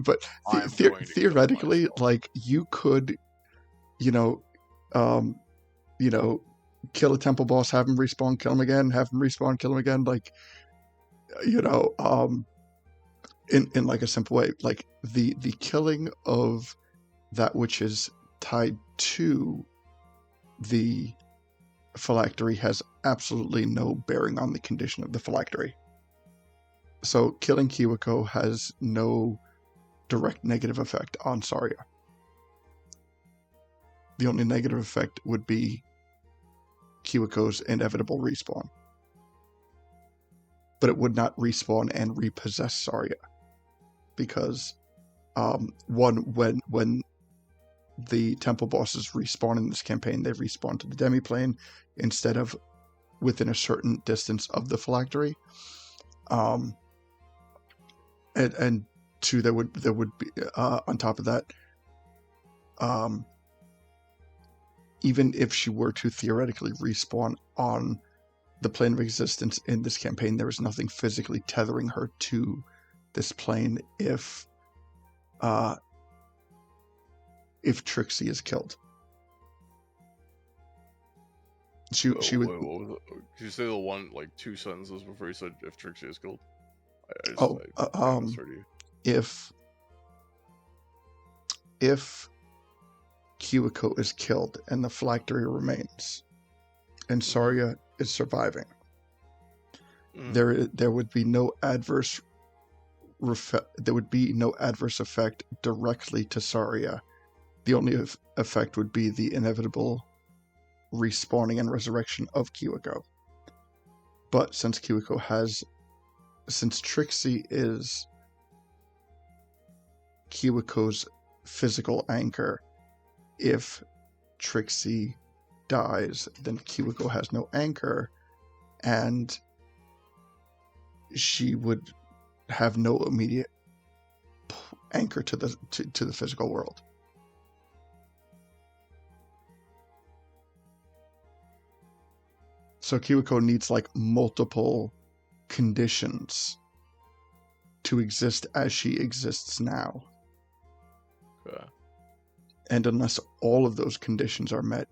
but I'm going to kill theoretically, myself. like you could, kill a temple boss, have him respawn, kill him again, have him respawn, kill him again, like, in like a simple way, like the killing of that which is tied to the phylactery has absolutely no bearing on the condition of the phylactery. So killing Kiwiko has no direct negative effect on Saria. The only negative effect would be Kiwiko's inevitable respawn. But it would not respawn and repossess Saria. Because when the temple bosses respawn in this campaign, they respawn to the demiplane instead of within a certain distance of the phylactery. And two, there would be on top of that, even if she were to theoretically respawn on the plane of existence in this campaign, there is nothing physically tethering her to this plane if Trixie is killed. She would. What was it? Did you say the one, like 2 sentences before you said if Trixie is killed? I misheard you. If Kiwiko is killed and the phylactery remains, and Saria is surviving, there would be no adverse effect directly to Saria. The only effect would be the inevitable respawning and resurrection of Kiwiko. But since Trixie is Kiwiko's physical anchor, if Trixie dies, then Kiwiko has no anchor, and she would have no immediate anchor to the physical world. So Kiwiko needs like multiple conditions to exist as she exists now. Okay. And unless all of those conditions are met,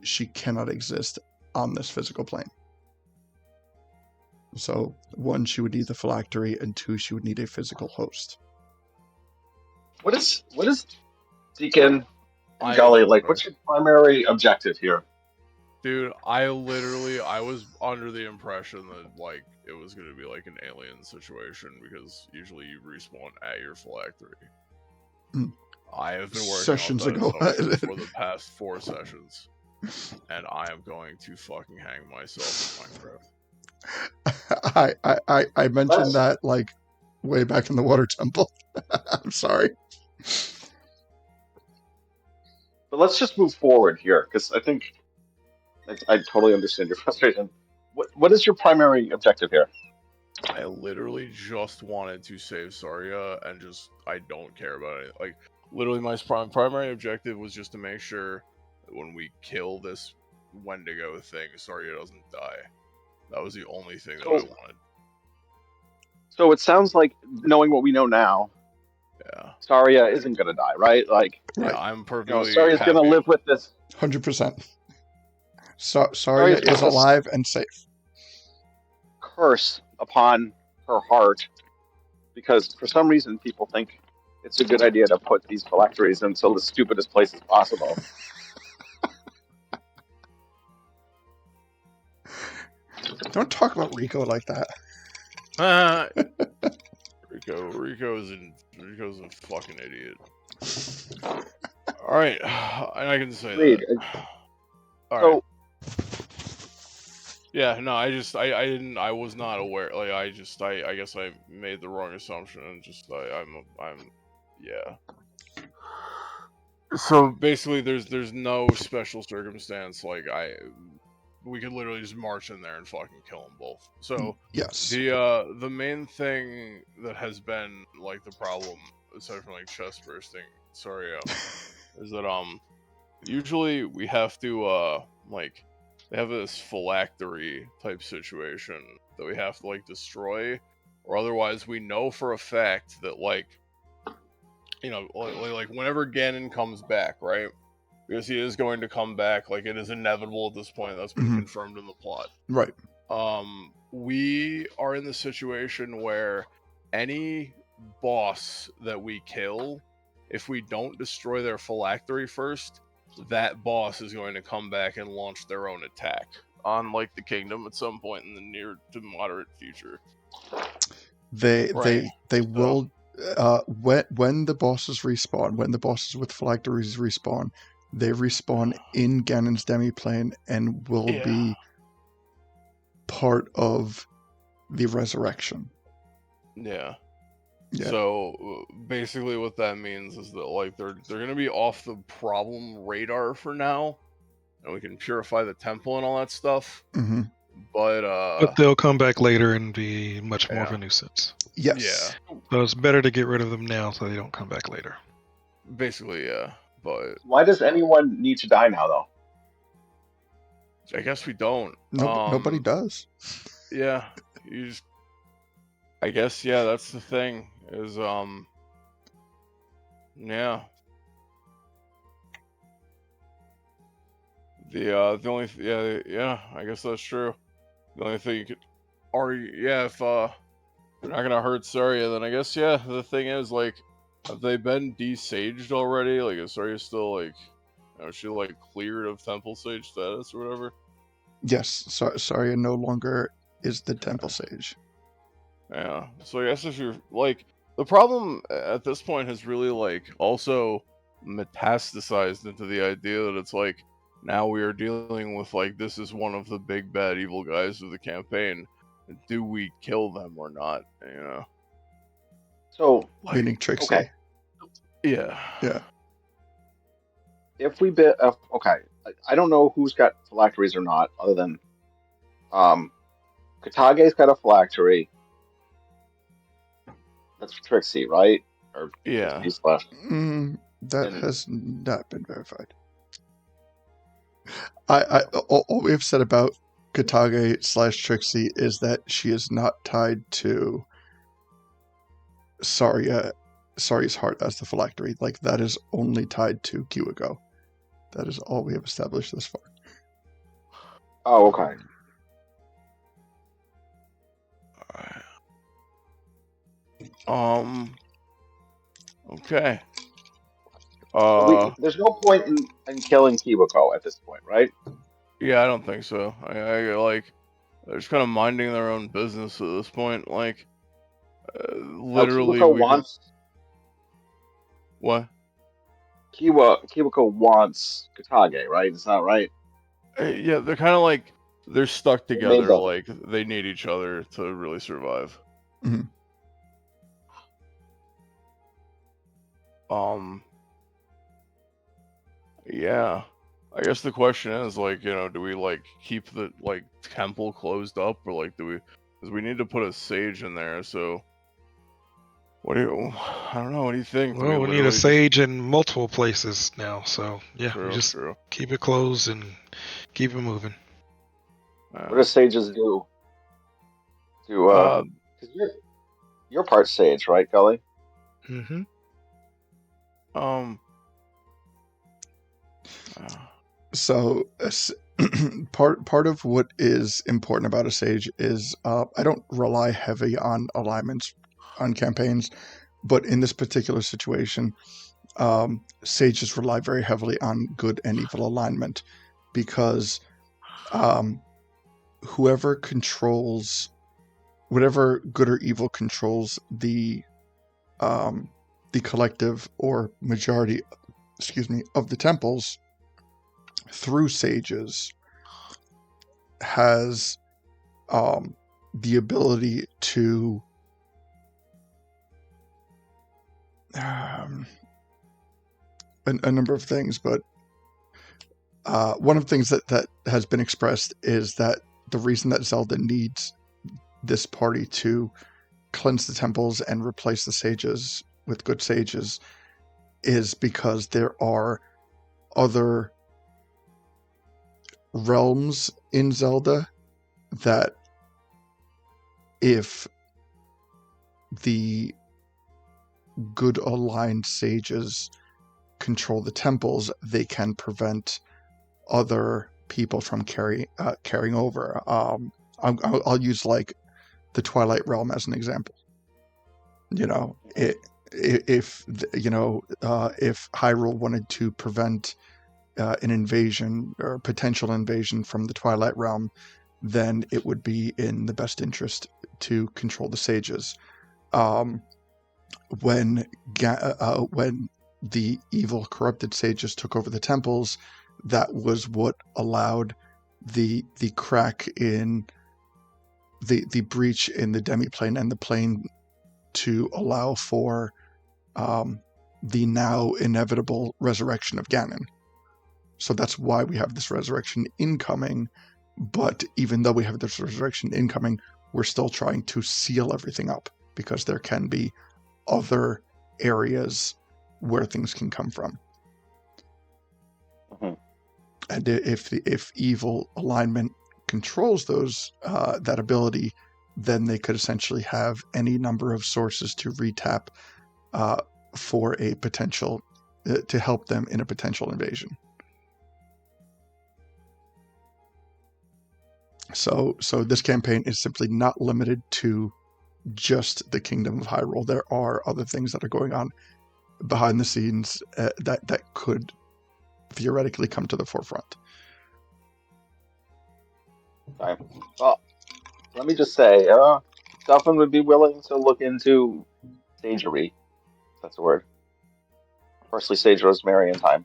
she cannot exist on this physical plane. So 1, she would need the phylactery, and 2, she would need a physical host. What is Deacon and Gully like? What's your primary objective here? Dude, I was under the impression that like it was gonna be like an alien situation because usually you respawn at your phylactery. I have been working Sessions on that ago assumption for the past 4 sessions, and I am going to fucking hang myself in Minecraft. I mentioned that like way back in the water temple. I'm sorry. But let's just move forward here, because I think I totally understand your frustration. What is your primary objective here? I literally just wanted to save Saria, and I don't care about it. Like, literally, my primary objective was just to make sure that when we kill this Wendigo thing, Saria doesn't die. That was the only thing that I wanted. So it sounds like, knowing what we know now, Saria isn't going to die, right? Like, yeah, I'm perfectly Saria's going to live with this. 100%. Saria is alive and safe. Curse upon her heart, because for some reason people think it's a good idea to put these phylacteries in the stupidest places possible. Don't talk about Rico like that. Rico's a fucking idiot. All right, I can say that. All right. Yeah, no, I didn't. I was not aware. Like, I guess I made the wrong assumption, and yeah. So basically, there's no special circumstance. Like, we could literally just march in there and fucking kill them both. So Yes. the main thing that has been like the problem, aside from like chest bursting, is that usually we have to like they have this phylactery type situation that we have to like destroy, or otherwise we know for a fact that like like whenever Ganon comes back, right? Because he is going to come back, like it is inevitable at this point. That's been confirmed in the plot. Right. We are in the situation where any boss that we kill, if we don't destroy their phylactery first, that boss is going to come back and launch their own attack on like the kingdom at some point in the near to moderate future. They Right. they will when the bosses respawn, when the bosses with phylacteries respawn, they respawn in Ganon's demiplane and will be part of the resurrection. Yeah. Yeah. So basically, what that means is that like they're gonna be off the problem radar for now, and we can purify the temple and all that stuff. Mm-hmm. But they'll come back later and be much more of yeah. a nuisance. Yes. Yeah. So it's better to get rid of them now so they don't come back later. Basically, yeah. But Why does anyone need to die now, though? I guess we don't. Nobody does. Yeah. You just. I guess yeah. That's the thing. Is Yeah. The only yeah. I guess that's true. The only thing you could, or yeah, if you're not gonna hurt Saria, then I guess yeah. The thing is, like, have they been desaged already? Like, is Saria still like, is she like cleared of temple sage status or whatever? Yes. Saria no longer is the temple sage. Yeah. So I guess if you're like, the problem at this point has really like also metastasized into the idea that it's like now we are dealing with like this is one of the big bad evil guys of the campaign. Do we kill them or not? You know. So, Meaning Trixie. okay, Yeah. Yeah. if we okay, I don't know who's got phylacteries or not, other than Katage's got a phylactery. That's Trixie, right? Or Yeah. Trixie slash. That And- has not been verified. All we have said about Katage / Trixie is that she is not tied to Sari's heart as the phylactery. Like, that is only tied to Kiwako. That is all we have established thus far. Oh, okay. Okay. So there's no point in killing Kiwako at this point, right? Yeah, I don't think so. I like they're just kind of minding their own business at this point. Like, literally, Kiwako we could... wants What? Kiwako wants Katage, right? It's not right. Yeah, they're kind of like they're stuck They made together. that. Like they need each other to really survive. Mhm. Yeah. I guess the question is like, do we like keep the like temple closed up, or like do we? Because we need to put a sage in there. So, what do you? I don't know. What do you think? Do Well, we need a literally just- sage in multiple places now, so yeah, True, we just true. keep it closed and keep it moving. What do sages do? Because you're part sage, right, Gully? Mm-hmm. So part of what is important about a sage is I don't rely heavy on alignments on campaigns, but in this particular situation, sages rely very heavily on good and evil alignment, because whoever controls, whatever good or evil controls the collective or majority, of the temples through sages, has the ability to a number of things, but one of the things that has been expressed is that the reason that Zelda needs this party to cleanse the temples and replace the sages with good sages is because there are other realms in Zelda that if the good aligned sages control the temples, they can prevent other people from carrying over. I'll use like the Twilight Realm as an example. You know, if Hyrule wanted to prevent an invasion or potential invasion from the Twilight Realm, then it would be in the best interest to control the sages. When the evil, corrupted sages took over the temples, that was what allowed the crack in the breach in the demiplane and the plane to allow for the now inevitable resurrection of Ganon. So that's why we have this resurrection incoming. But even though we have this resurrection incoming, we're still trying to seal everything up because there can be other areas where things can come from. Mhm. And if evil alignment controls those that ability, then they could essentially have any number of sources to retap for a potential to help them in a potential invasion. So this campaign is simply not limited to just the Kingdom of Hyrule. There are other things that are going on behind the scenes that could theoretically come to the forefront. Okay. Well, let me just say, Duffin would be willing to look into sagery, if that's a word. Parsley, sage, rosemary, and thyme.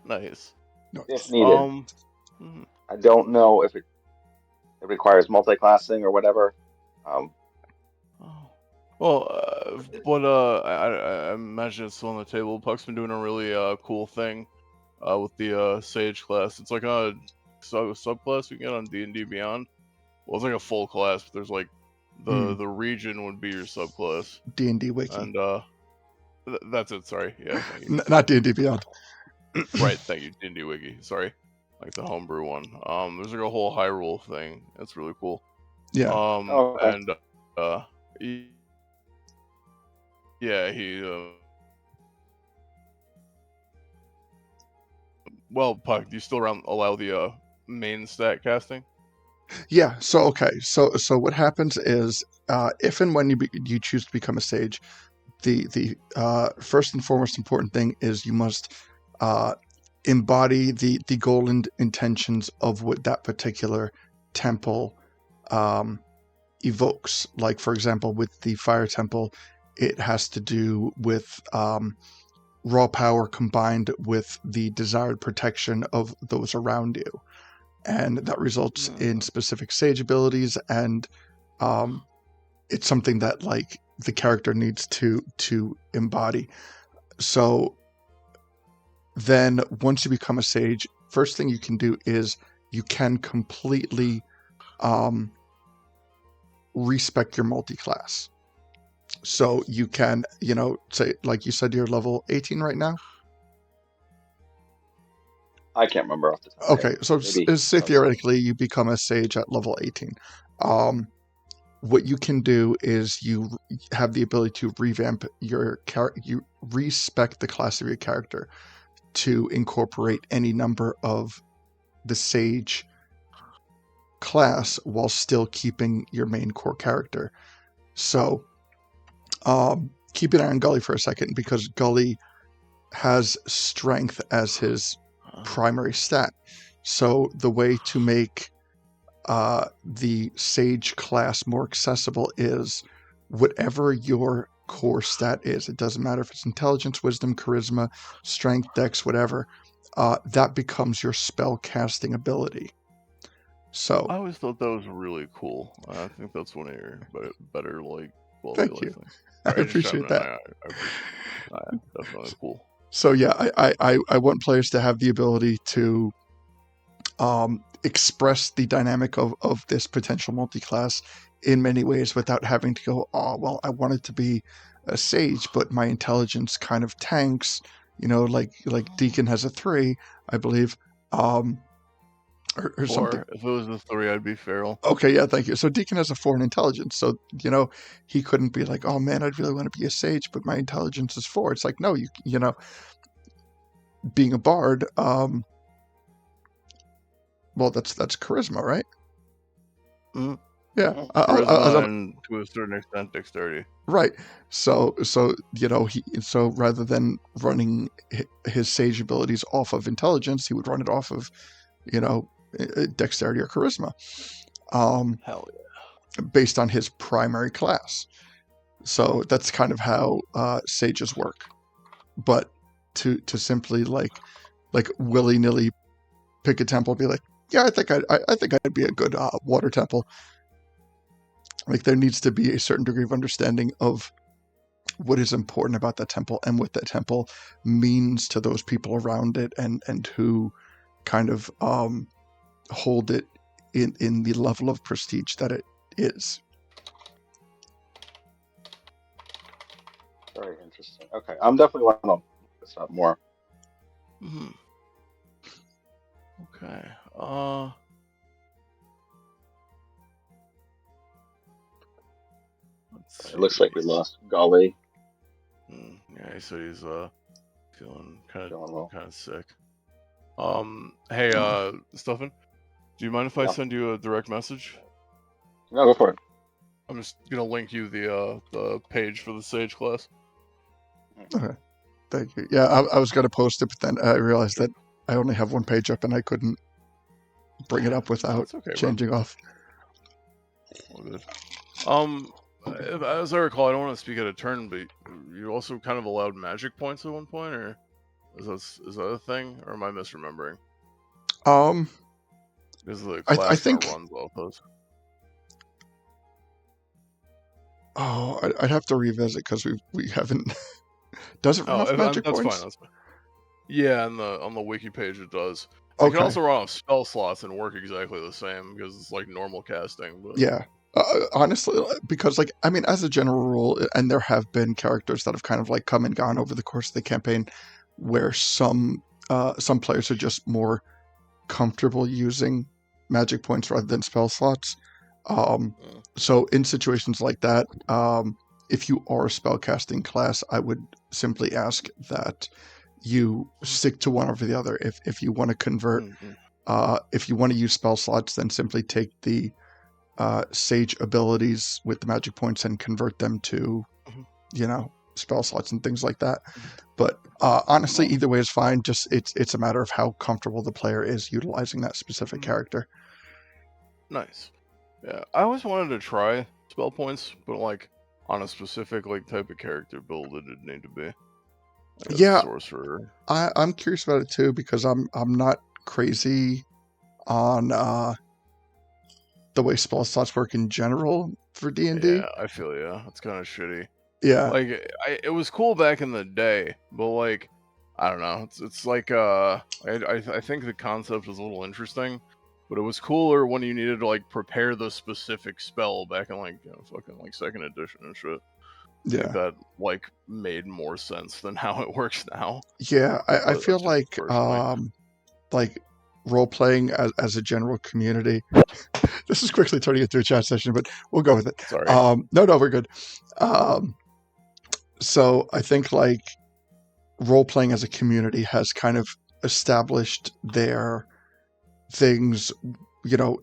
Nice. If needed. I don't know if it requires multi-classing or whatever. I imagine it's still on the table. Puck's been doing a really cool thing with the Sage class. It's like a subclass we get on D&D Beyond. Well, it's like a full class, but there's like the region would be your subclass. D&D Wiki. And that's it. Sorry, yeah, thank you. Not D&D Beyond. Right, thank you, D&D Wiki. Sorry, like the homebrew one. There's like a whole Hyrule thing. That's really cool. Yeah. Okay. And he. Well, Puck, do you still allow the main stat casting? Yeah. So what happens is, if and when you choose to become a sage, the first and foremost important thing is you must embody the goal and intentions of what that particular temple evokes. Like, for example, with the fire temple, it has to do with raw power combined with the desired protection of those around you, and that results in specific sage abilities, and it's something that like the character needs to embody. So then once you become a sage, first thing you can do is you can completely respec your multi-class. So you can, say, like you said, you're level 18 right now? I can't remember off the top. Okay, so say theoretically you become a sage at level 18. What you can do is you have the ability to revamp your character, you respec the class of your character to incorporate any number of the sage class while still keeping your main core character. So keep an eye on Gully for a second, because Gully has strength as his primary stat. So the way to make the sage class more accessible is whatever your core stat is. It doesn't matter if it's intelligence, wisdom, charisma, strength, dex, whatever. That becomes your spell casting ability. So I always thought that was really cool. I think that's one of your better like quality thank life you. things. I appreciate that. Definitely cool. So yeah, I want players to have the ability to express the dynamic of this potential multi-class in many ways without having to go, oh, well, I want it to be a sage, but my intelligence kind of tanks, like Deacon has a 3, I believe, or something. 4. If it was the 3, I'd be feral. Okay, yeah, thank you. So Deacon has a 4 in intelligence, so he couldn't be like, oh man, I'd really want to be a sage, but my intelligence is 4. It's like, no, being a bard, well, that's charisma, right? Mm. Yeah, Charisma and to a certain extent dexterity. right. So so rather than running his sage abilities off of intelligence, he would run it off of dexterity or charisma, Hell based on his primary class. So that's kind of how sages work. But to simply like willy-nilly pick a temple, be like, yeah, I think I'd be a good water temple. Like, there needs to be a certain degree of understanding of what is important about that temple and what that temple means to those people around it, and who kind of hold it in the level of prestige that it is. Very interesting. Okay, I'm definitely want to look this up more. yeah. Okay. Let's see. It looks like we lost Golly. Yeah, he said he's feeling kind Feeling of sick. Hey, Stefan, do you mind if I send you a direct message? No, go for it. I'm just gonna link you the page for the Sage class. Okay, thank you. Yeah, I was gonna post it, but then I realized that I only have one page up and I couldn't bring it up without changing off. All good. As I recall, I don't want to speak out of turn, but you also kind of allowed magic points at one point, or is that a thing, or am I misremembering? Because the class I think runs off those. Oh, I'd have to revisit because we haven't. Does it run off magic points? Fine. That's fine. Yeah, on the wiki page it does. So okay. You can also run off spell slots and work exactly the same because it's like normal casting. But yeah. Honestly, because as a general rule, and there have been characters that have kind of like come and gone over the course of the campaign, where some players are just more comfortable using magic points rather than spell slots. So in situations like that, if you are a spellcasting class, I would simply ask that you stick to one over the other. If you want to convert, if you want to use spell slots, then simply take the sage abilities with the magic points and convert them to, spell slots and things like that. But honestly, either way is fine. Just it's a matter of how comfortable the player is utilizing that specific character. Nice. Yeah, I always wanted to try spell points, but on a specific type of character build it would need to be. Yeah, sorcerer. I'm curious about it too because I'm not crazy on the way spell slots work in general for D&D. Yeah, I feel it's kind of shitty. Yeah, it was cool back in the day, but I don't know. It's like I think the concept was a little interesting. But it was cooler when you needed to prepare the specific spell back in fucking second edition and shit. Yeah, that made more sense than how it works now. Yeah, I feel like role playing as a general community. This is quickly turning into a chat session, but we'll go with it. Sorry. No, we're good. So I think role playing as a community has kind of established their things,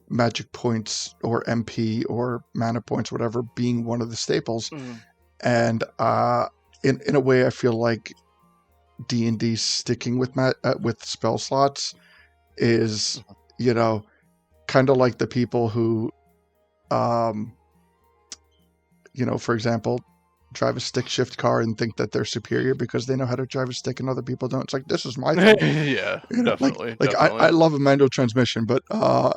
magic points or MP or mana points, whatever, being one of the staples. And in a way, I feel like D&D sticking with spell slots is, kind of like the people who, for example, drive a stick shift car and think that they're superior because they know how to drive a stick and other people don't. It's like, this is my thing. Yeah, definitely. Definitely. I love a manual transmission, but I'm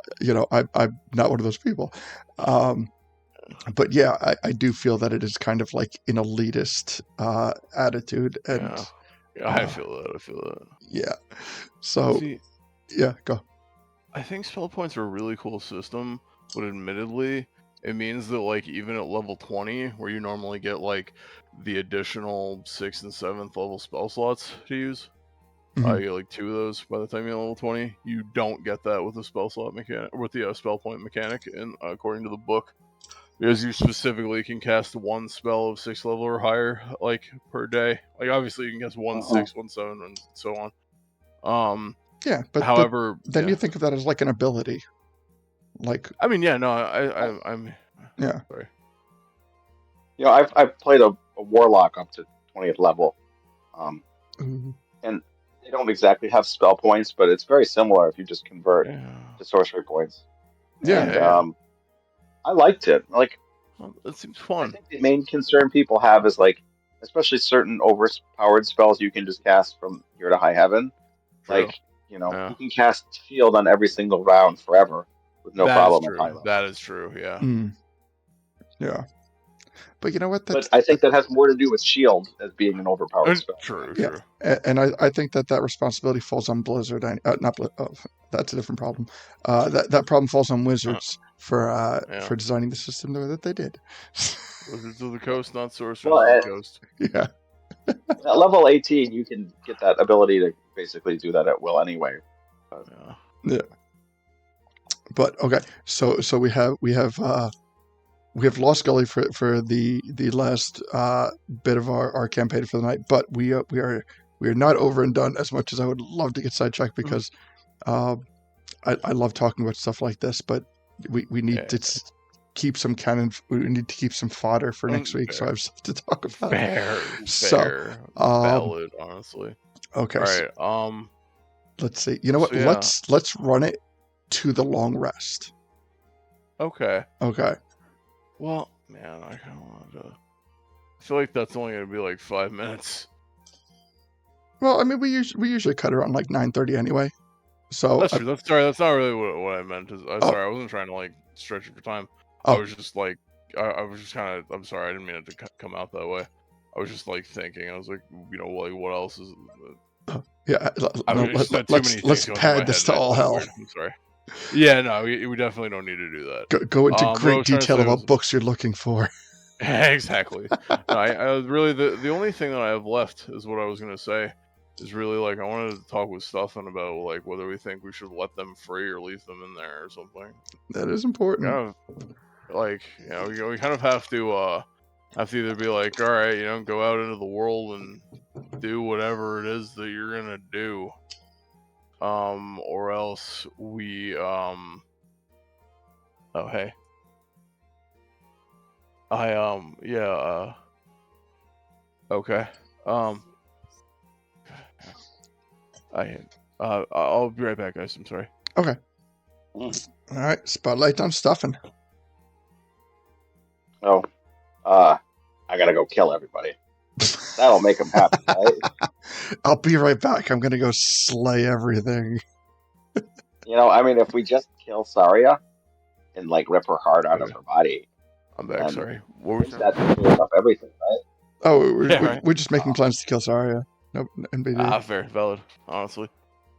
not one of those people. But yeah, I do feel that it is kind of like an elitist attitude, and I feel that. Yeah. So See, yeah, go. I think spell points are a really cool system, but admittedly, it means that like even at level 20, where you normally get like the additional 6th and 7th level spell slots to use, Mhm. you get like 2 of those by the time you're level 20. You don't get that with the spell slot mechanic, with the spell point mechanic, and according to the book, because you specifically can cast 1 spell of 6th level or higher, like per day. Like obviously you can cast 1 6, 1 7, and so on. Yeah, but However, then yeah. you think of that as like an ability. Like, I mean, yeah, no, I'm yeah. sorry. You know, I've played a warlock up to 20th level, Mhm. and they don't exactly have spell points, but it's very similar if you just convert Yeah, to sorcery points. Yeah. And yeah. I liked it. Like, Well, it seems I fun. think the main concern people have is like, especially certain overpowered spells you can just cast from here to high heaven. True. Like, you know, Yeah, you can cast shield on every single round forever with no that is problem at high true. level. That is true. Yeah. Mm. Yeah. But you know what? But I think that has more to do with shield as being an overpowered spell. True. Yeah, True. and I think that responsibility falls on Blizzard. Not that's a different problem. That problem falls on Wizards Yeah. for designing the system the way that they did. Wizards of the Coast, not sorcerers Well, of the Coast. Yeah. at level 18, you can get that ability to basically do that at will anyway. Yeah. Yeah. But okay, so we have Lost Gully for the last bit of our campaign for the night, but we are not over and done as much as I would love to get sidetracked because I love talking about stuff like this, but we need to keep some we need to keep some fodder for next week, so I have stuff to talk about. Fair, valid, honestly. Okay. All right. Let's see. You know what? yeah. Let's run it to the long rest. Okay. Okay. Well, man, I kind of wanted to. I feel like that's only gonna be like 5 minutes. Well, I mean, we usually cut around like 9:30 anyway. So That's true. That's not really what I meant. Sorry, I wasn't trying to like stretch it for time. I was just like, I was just kind of. I'm sorry, I didn't mean it to come out that way. I was just like thinking. I was like, you know, like what else is? Yeah. Let's pad this to all hell. I'm sorry. Yeah, no, we definitely don't need to do that. Go into great detail about books you're looking for. Exactly. No, I was really the only thing that I have left is what I was gonna say. Is really like I wanted to talk with Stuffin about like whether we think we should let them free or leave them in there or something. That is important. Kind of like we kind of have to either be like, all right, go out into the world and do whatever it is that you're gonna do, or else we oh hey, okay, I'll be right back, guys. I'm sorry. Okay. All right. Spotlight on Stuffin. Oh, I gotta go kill everybody. That'll make them happy, right? I'll be right back. I'm gonna go slay everything. I mean, if we just kill Saria and like rip her heart out of her body, I'm back. Sorry. What was that clears up everything, right? Oh, we're just making plans to kill Saria. Nope, NBD. Fair, valid. Honestly,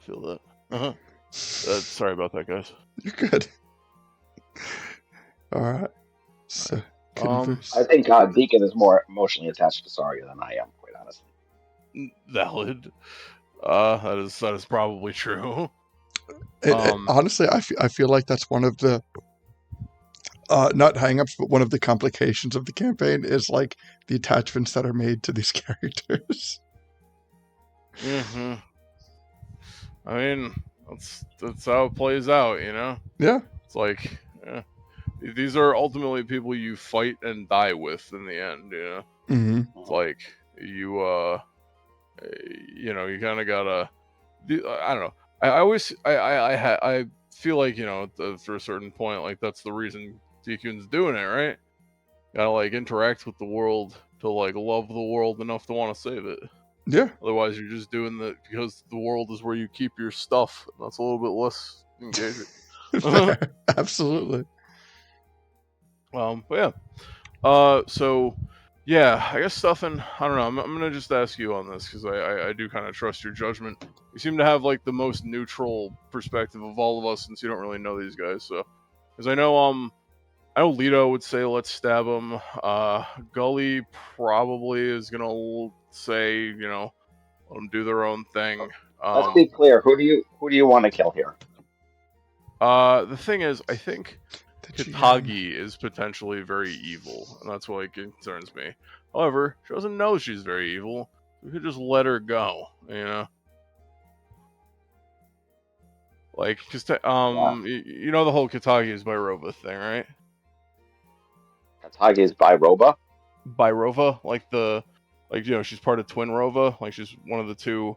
feel that. Sorry about that, guys. You're good. All right. So, I think Deacon is more emotionally attached to Saria than I am, quite honestly. Valid. That is probably true. Honestly, I feel like that's one of the not hang-ups, but one of the complications of the campaign is like the attachments that are made to these characters. Mm-hmm. I mean, that's how it plays out, Yeah. It's like, these are ultimately people you fight and die with in the end, Mm-hmm. It's like you kind of gotta. I don't know. I feel like for a certain point, like that's the reason Deacon's doing it, right? Gotta like interact with the world to like love the world enough to want to save it. Yeah. Otherwise, you're just doing that because the world is where you keep your stuff. And that's a little bit less engaging. Absolutely. But yeah. So Yeah, I guess Stefan, I don't know. I'm gonna just ask you on this because I do kind of trust your judgment. You seem to have like the most neutral perspective of all of us since you don't really know these guys. So, because I know Lito would say let's stab him. Gully probably is gonna say let them do their own thing. Let's be clear. Who do you want to kill here? The thing is, I think The GM. Katagi is potentially very evil, and that's why it concerns me. However, she doesn't know she's very evil. We could just let her go, Like, cause Yeah, you know the whole Katagi is Bairova thing, right? Katage is by Roba. Bairova, she's part of Twin Rova, like she's one of the two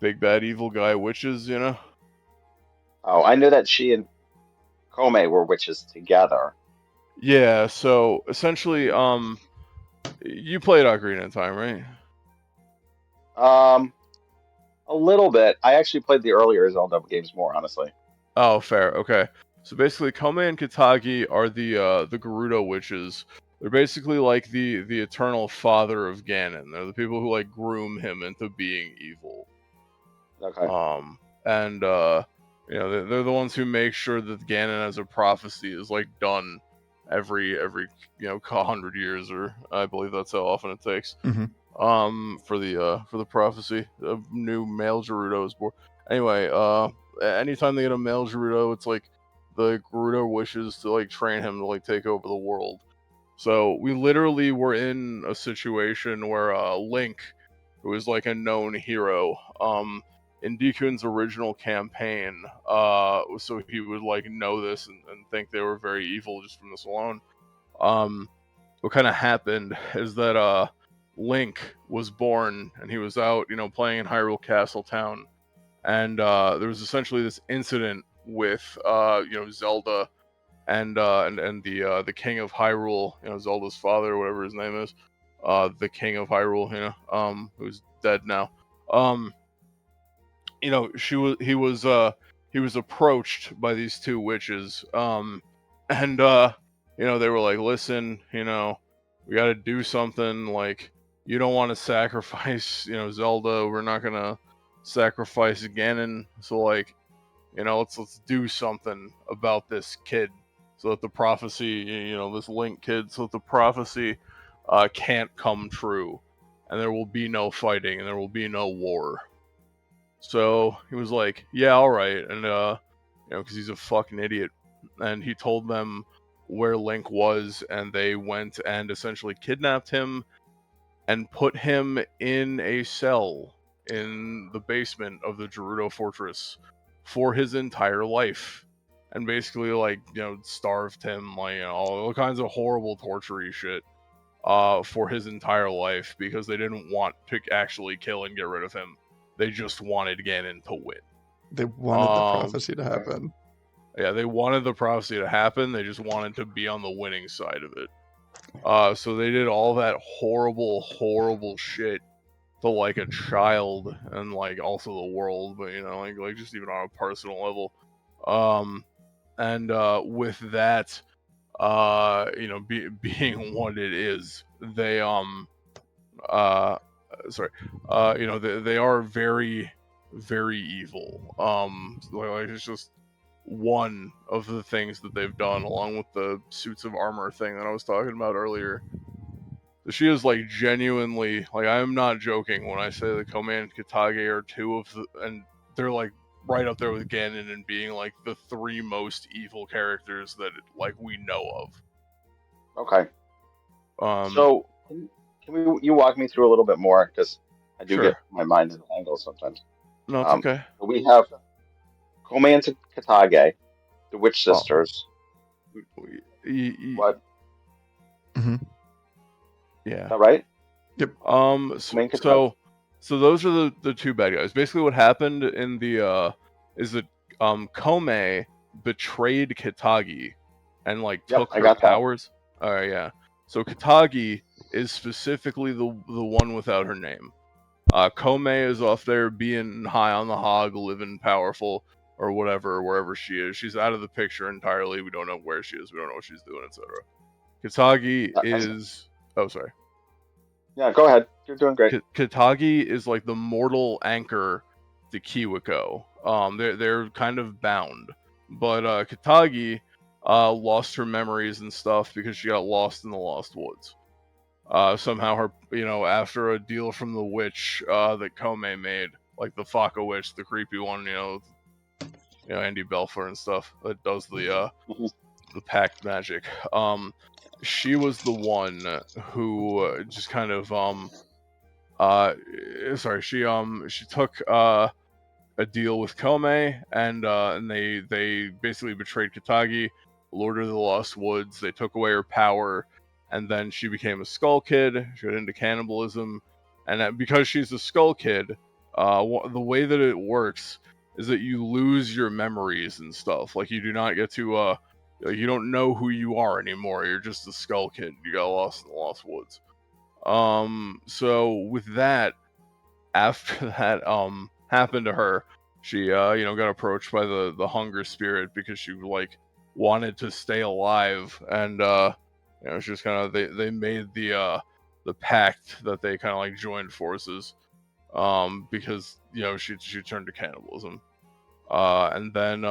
big bad evil guy witches. Oh, I knew that she and Kome were witches together. Yeah, so essentially, you played Ocarina of Time, right? Um, a little bit. I actually played the earlier Zelda games more, honestly. Oh, fair. Okay. So basically, Kome and Katagi are the Gerudo witches. They're basically like the eternal father of Ganon. They're the people who like groom him into being evil. Okay. And they're the ones who make sure that Ganon as a prophecy is like done every 100 years, or I believe that's how often it takes. Hmm. For the prophecy of new male Gerudo is born. Anyway, anytime they get a male Gerudo, it's like the Gerudo wishes to like train him to like take over the world. So we literally were in a situation where Link, who is like a known hero, in Dekun's original campaign, so he would like know this and think they were very evil just from this alone. Um, what kind of happened is that Link was born and he was out, playing in Hyrule Castle Town, and there was essentially this incident with Zelda and the King of Hyrule, Zelda's father, whatever his name is, the King of Hyrule, who's dead now. Um, he was approached by these two witches, and they were like, listen, we got to do something. Like, you don't want to sacrifice, Zelda. We're not gonna sacrifice Ganon. So like, let's do something about this kid, so that the prophecy, this Link kid, so that the prophecy can't come true, and there will be no fighting, and there will be no war. So he was like, "Yeah, all right," and because he's a fucking idiot, and he told them where Link was, and they went and essentially kidnapped him and put him in a cell in the basement of the Gerudo Fortress for his entire life, and basically like starved him, like all kinds of horrible torture shit for his entire life, because they didn't want to actually kill and get rid of him. They just wanted Ganon to win. They wanted the prophecy to happen. Yeah, they wanted the prophecy to happen. They just wanted to be on the winning side of it. So they did all that horrible, horrible shit to like a child and like also the world, but like just even on a personal level. And with that, being what it is, they sorry, they are very, very evil. Like it's just one of the things that they've done, along with the suits of armor thing that I was talking about earlier. She is like genuinely, like, I'm not joking when I say that Kome and Katage are two of the, and they're like right up there with Ganon and being like the three most evil characters that like we know of. Okay. Um, So can you walk me through a little bit more because I do get sure. my mind in angles sometimes. No, it's okay. So we have Kome and Katage, the Witch Oh, Sisters. What? Hmm. Is yeah. that right? Yep. So, Kome and Katage. so so those are the two bad guys. Basically, what happened in the is that Kome betrayed Katagi and like Yep, took I her got that. powers. Yeah. So Katagi is specifically the one without her name. Kome is off there being high on the hog, living powerful or whatever, wherever she is. She's out of the picture entirely. We don't know where she is. We don't know what she's doing, etc. Katagi And is. Oh, sorry. Yeah, go ahead. You're doing great. Katagi is like the mortal anchor to Kiwiko. They're kind of bound, but Katagi lost her memories and stuff because she got lost in the Lost Woods. Somehow her, after a deal from the witch that Kome made, like the Faka witch, the creepy one, Andy Belfer and stuff that does the pact magic. She was the one who just kind of she took a deal with Kome, and they basically betrayed Katagi, lured her to the Lost Woods. They took away her power, and then she became a Skull Kid. She got into cannibalism, and because she's a Skull Kid, the way that it works is that you lose your memories and stuff. Like you do not get to you don't know who you are anymore. You're just a Skull Kid. You got lost in the Lost Woods. So with that, after that happened to her, she got approached by the hunger spirit because she like wanted to stay alive, and she was kind of they made the pact that they kind of like joined forces because she turned to cannibalism, and then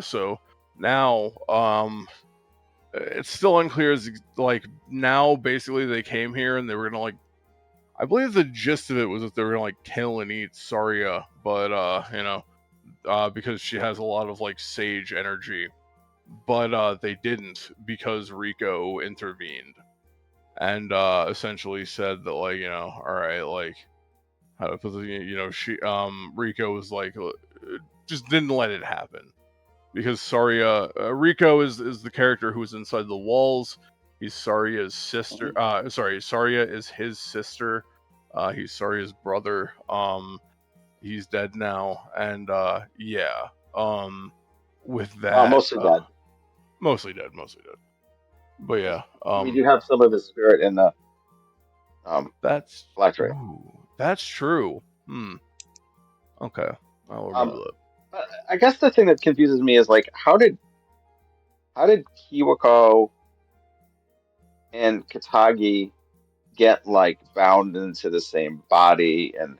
so now it's still unclear as like now basically they came here and they were gonna like, I believe the gist of it was that they were gonna like kill and eat Saria, but because she has a lot of like sage energy, but they didn't because Rico intervened and essentially said that like all right, like how to put it, she Rico was like just didn't let it happen because Saria Rico is the character who is inside the walls. He's Saria's sister. Saria is his sister. He's Saria's brother. He's dead now, and yeah. With that, Mostly dead. mostly dead. But yeah, We do have some of his spirit in the that's phylactery. That's true. Okay, I'll remember that. I guess the thing that confuses me is like how did Kiwiko and Katagi get like bound into the same body, and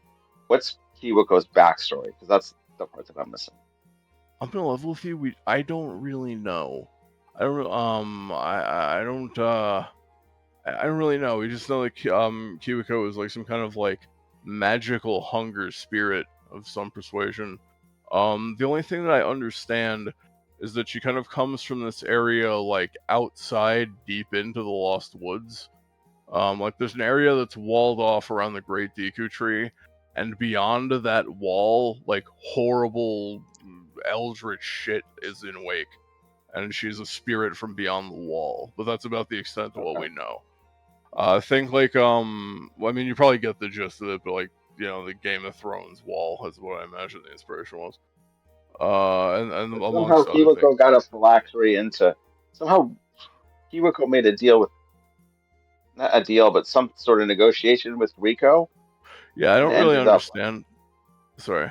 what's Kiwiko's backstory? Because that's the part that I'm missing. I'm gonna level with you. I don't really know. I don't really know. We just know that Kiwiko is like some kind of like magical hunger spirit of some persuasion. The only thing that I understand is that she kind of comes from this area like outside deep into the Lost Woods. Like there's an area that's walled off around the Great Deku Tree, and beyond that wall, like horrible eldritch shit is in wake. And she's a spirit from beyond the wall. But that's about the extent of what we know. I think like I mean you probably get the gist of it, but like the Game of Thrones wall is what I imagine the inspiration was. And somehow amongst other Kiwiko things. got a phylactery into somehow Kiwiko made a deal with not a deal, but some sort of negotiation with Rico. Yeah, I don't really understand. Sorry.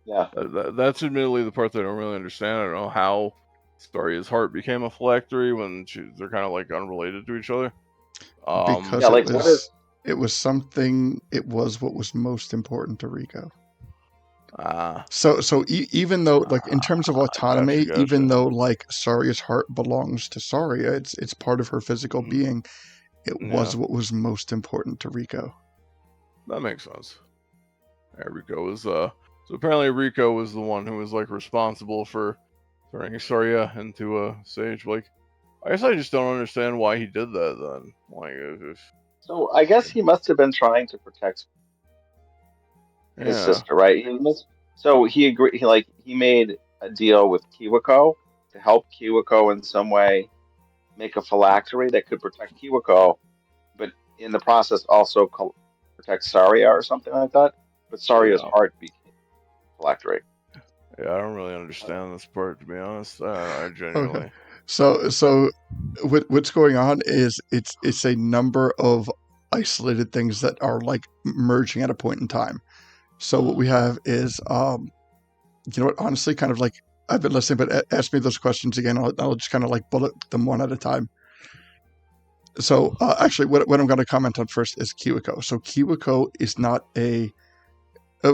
Yeah. That's admittedly the part that I don't really understand. I don't know how Saria's heart became a phylactery when they're kind of like unrelated to each other. Because yeah, like it was something. It was what was most important to Rico. So even though like in terms of autonomy, gotcha. even though like Saria's heart belongs to Saria, it's part of her physical being. It was what was most important to Rico. That makes sense. Yeah, Rico was so apparently Rico was the one who was like responsible for turning Saria into a sage. Like, I guess I just don't understand why he did that then. Like, so I guess he must have been trying to protect his sister, right? So he agreed. He made a deal with Kiwiko to help Kiwiko in some way make a phylactery that could protect Kiwiko, but in the process also protect Saria or something like that. But Saria's heart became phylactery. Yeah, I don't really understand this part, to be honest. I genuinely. Okay. So what's going on is it's a number of isolated things that are like merging at a point in time. So what we have is, honestly, kind of like I've been listening, but ask me those questions again. I'll just kind of like bullet them one at a time. So actually, what I'm going to comment on first is Kiwiko. So Kiwiko is not a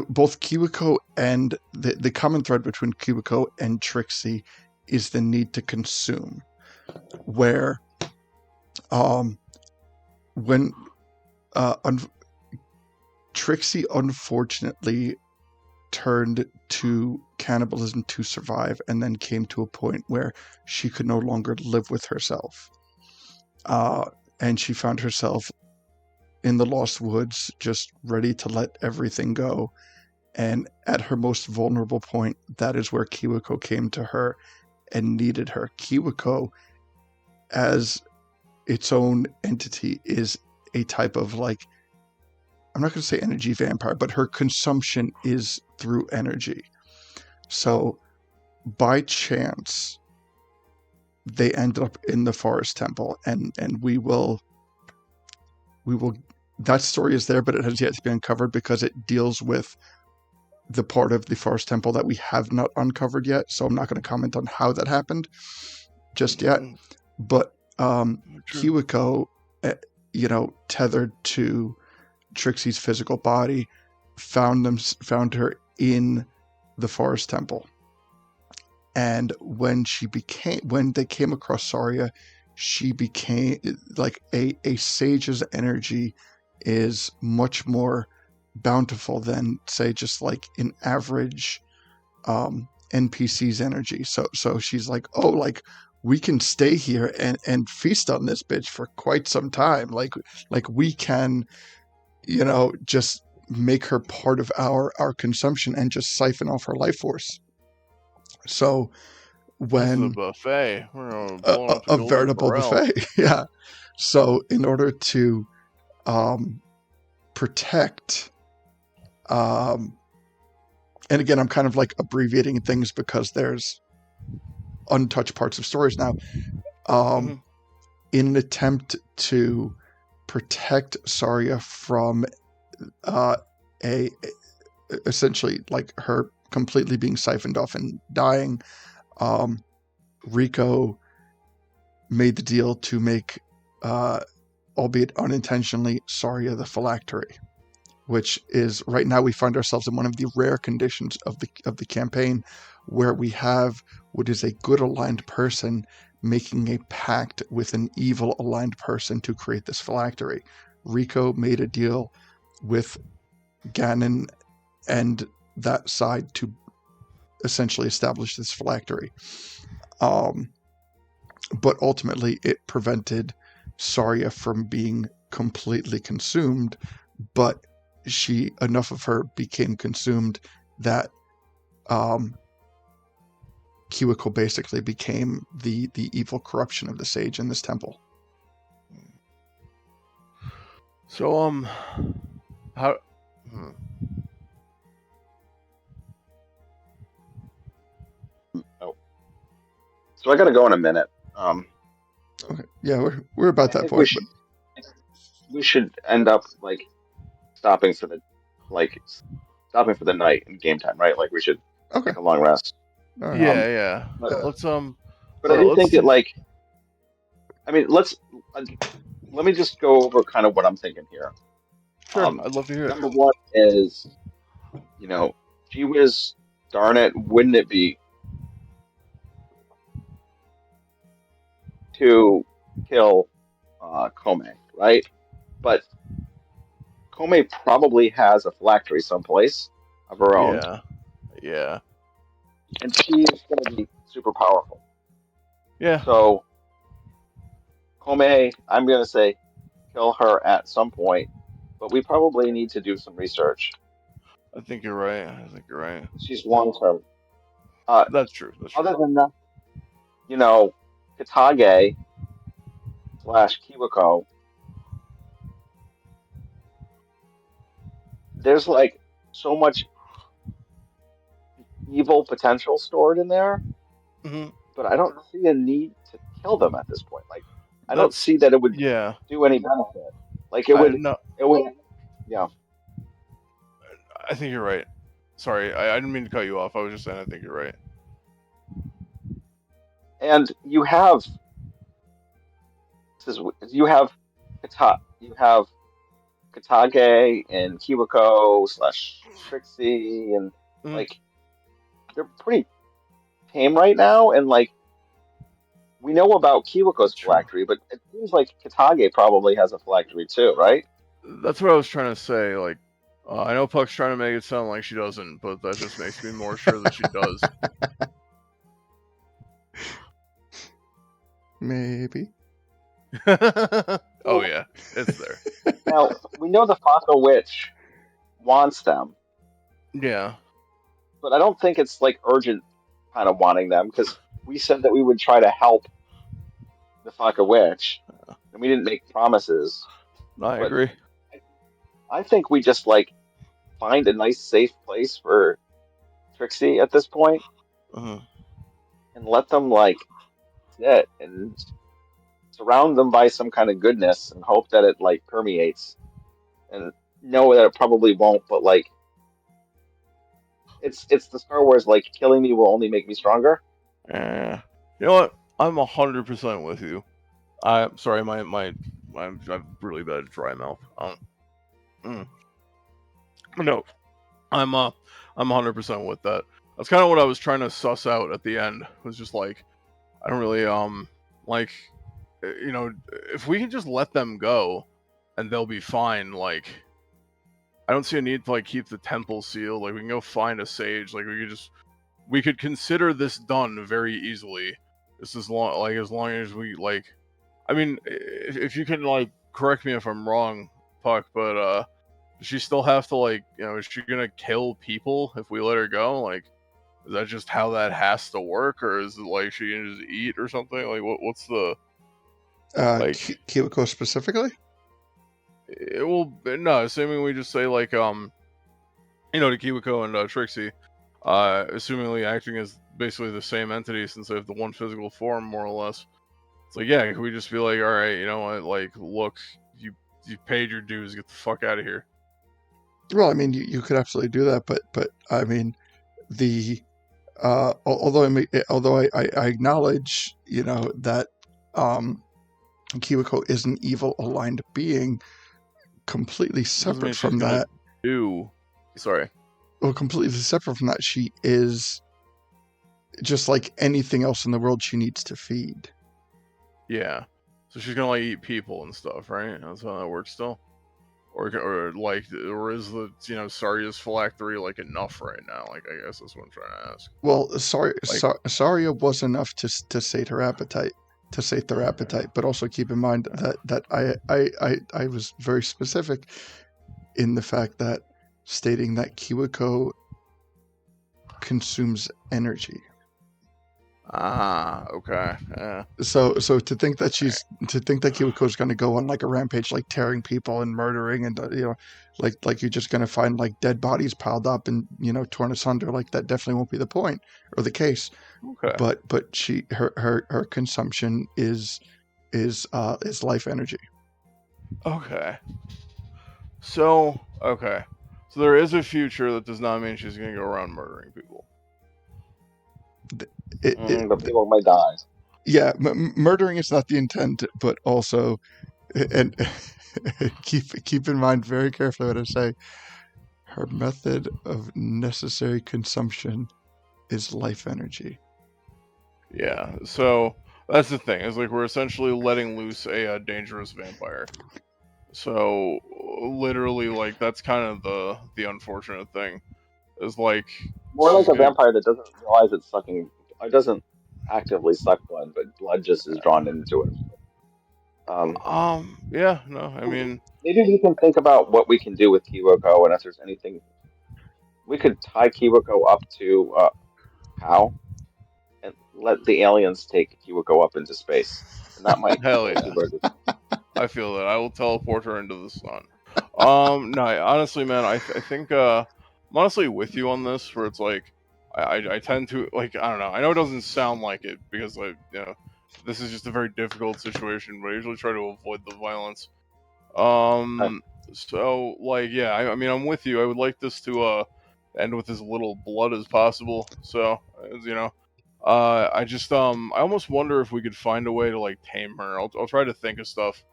both Kiwiko and the common thread between Kiwiko and Trixie is the need to consume, where when Trixie unfortunately turned to cannibalism to survive, and then came to a point where she could no longer live with herself, and she found herself in the Lost Woods, just ready to let everything go. And at her most vulnerable point, that is where Kiwiko came to her and needed her. Kiwiko, as its own entity, is a type of, like, I'm not going to say energy vampire, but her consumption is through energy. So by chance, they ended up in the forest temple, and we will that story is there, but it has yet to be uncovered because it deals with the part of the forest temple that we have not uncovered yet. So I'm not going to comment on how that happened just yet. But Kiwiko, tethered to Trixie's physical body, found her in the forest temple. And when they came across Saria, she became like a sage's energy is much more bountiful than, say, just like an average NPC's energy. So she's like, oh, like, we can stay here and feast on this bitch for quite some time. Like we can, just make her part of our consumption and just siphon off her life force. So This is a when buffet, we're gonna blow up a Golden veritable Corral. buffet, yeah. So in order to protect, and again, I'm kind of like abbreviating things because there's untouched parts of stories now. In an attempt to protect Saria from essentially like her completely being siphoned off and dying, Rico made the deal to make, albeit unintentionally, Saria the phylactery, which is, right now we find ourselves in one of the rare conditions of the campaign where we have what is a good aligned person making a pact with an evil aligned person to create this phylactery. Rico made a deal with Ganon and that side to essentially establish this phylactery. But ultimately it prevented Saria from being completely consumed, but enough of her became consumed that Kiwiko basically became the evil corruption of the sage in this temple. So how? Oh, so I got to go in a minute. Okay, yeah, we're about that point. We should end up like stopping for the night in game time, right? Like we should take a long rest. Right. Yeah. But, Let's But I do think that, like, I mean, let me just go over kind of what I'm thinking here. Sure, I'd love to hear it. Number one is, gee whiz, darn it, wouldn't it be to kill Kome, right? But Kome probably has a phylactery someplace of her own. Yeah. And she is going to be super powerful. Yeah. So, Kome, I'm going to say kill her at some point, but we probably need to do some research. I think you're right. She's long term. That's true. Other than that, Katage / Kiwiko, there's like so much evil potential stored in there, but I don't see a need to kill them at this point. Like, I don't see that it would do any benefit. Like, it would, yeah. I think you're right. Sorry, I didn't mean to cut you off. I was just saying I think you're right. And you have you have Katage and Kiwako / Trixie, and Mm. like they're pretty tame right now, and like we know about Kiwako's True. phylactery, but it seems like Katage probably has a phylactery too, right? That's what I was trying to say. Like, I know Puck's trying to make it sound like she doesn't, but that just makes me more sure that she does. Maybe. Oh yeah, it's there. Now we know the Faka Witch wants them, Yeah. but I don't think it's like urgent kind of wanting them because we said that we would try to help the Faka Witch, and we didn't make promises. I But agree. I think we just like find a nice safe place for Trixie at this point Uh, and let them like sit and surround them by some kind of goodness and hope that it like permeates and know that it probably won't, but like it's the Star Wars like killing me will only make me stronger. you know what? I'm 100% with you. I'm sorry, I've really bad dry mouth. No, I'm 100% with that. That's kind of what I was trying to suss out at the end. Was just like, I don't really like, if we can just let them go, and they'll be fine. Like, I don't see a need to like keep the temple sealed. Like, we can go find a sage. Like, we could consider this done very easily. Just as long as we like. I mean, if you can like correct me if I'm wrong, Puck, but does she still have to like, is she gonna kill people if we let her go? Like, is that just how that has to work, or is it like she can just eat or something? Like, what's the like? Kiwako specifically? No, assuming we just say like to Kiwako and Trixie, assumingly acting as basically the same entity since they have the one physical form more or less. It's like, yeah, can we just be like, all right, you know what? Like, look, you paid your dues, get the fuck out of here. Well, I mean, you could absolutely do that, but I mean, although I acknowledge, that Kiwako is an evil aligned being, completely Doesn't separate mean she's from gonna that. do. Sorry. Well, completely separate from that, she is just like anything else in the world. She needs to feed. Yeah. So she's gonna like eat people and stuff, right? That's how that works still. Or is the Sarya's phylactery like enough right now? Like, I guess that's what I'm trying to ask. Well, Sarya was enough to sate her appetite, but also keep in mind that I was very specific in the fact that stating that Kiwako consumes energy. Ah, okay. So to think that Kiwako is going to go on like a rampage, like tearing people and murdering, and like you're just going to find like dead bodies piled up and torn asunder, like that definitely won't be the point or the case. Okay. But her consumption is life energy. Okay. So there is a future that does not mean she's gonna go around murdering people. But people might die. Yeah, murdering is not the intent, but also, and keep in mind very carefully what I say. Her method of necessary consumption is life energy. Yeah. So that's the thing. Is like we're essentially letting loose a dangerous vampire. So literally, like that's kind of the unfortunate thing. Is like More like a vampire that doesn't realize it's sucking. It doesn't actively suck blood, but blood just is drawn into it. Yeah. No. I mean. Maybe we can think about what we can do with Kiwako, and if there's anything we could tie Kiwako up to How and let the aliens take Kiwako up into space, and that might Hell kill two yeah. birds with one stone. I feel that. I will teleport her into the sun. No, honestly, man, I think I'm honestly with you on this. Where it's like, I tend to like, I don't know. I know it doesn't sound like it because this is just a very difficult situation. But I usually try to avoid the violence. So like, yeah, I mean, I'm with you. I would like this to end with as little blood as possible. So, I just I almost wonder if we could find a way to like tame her. I'll try to think of stuff,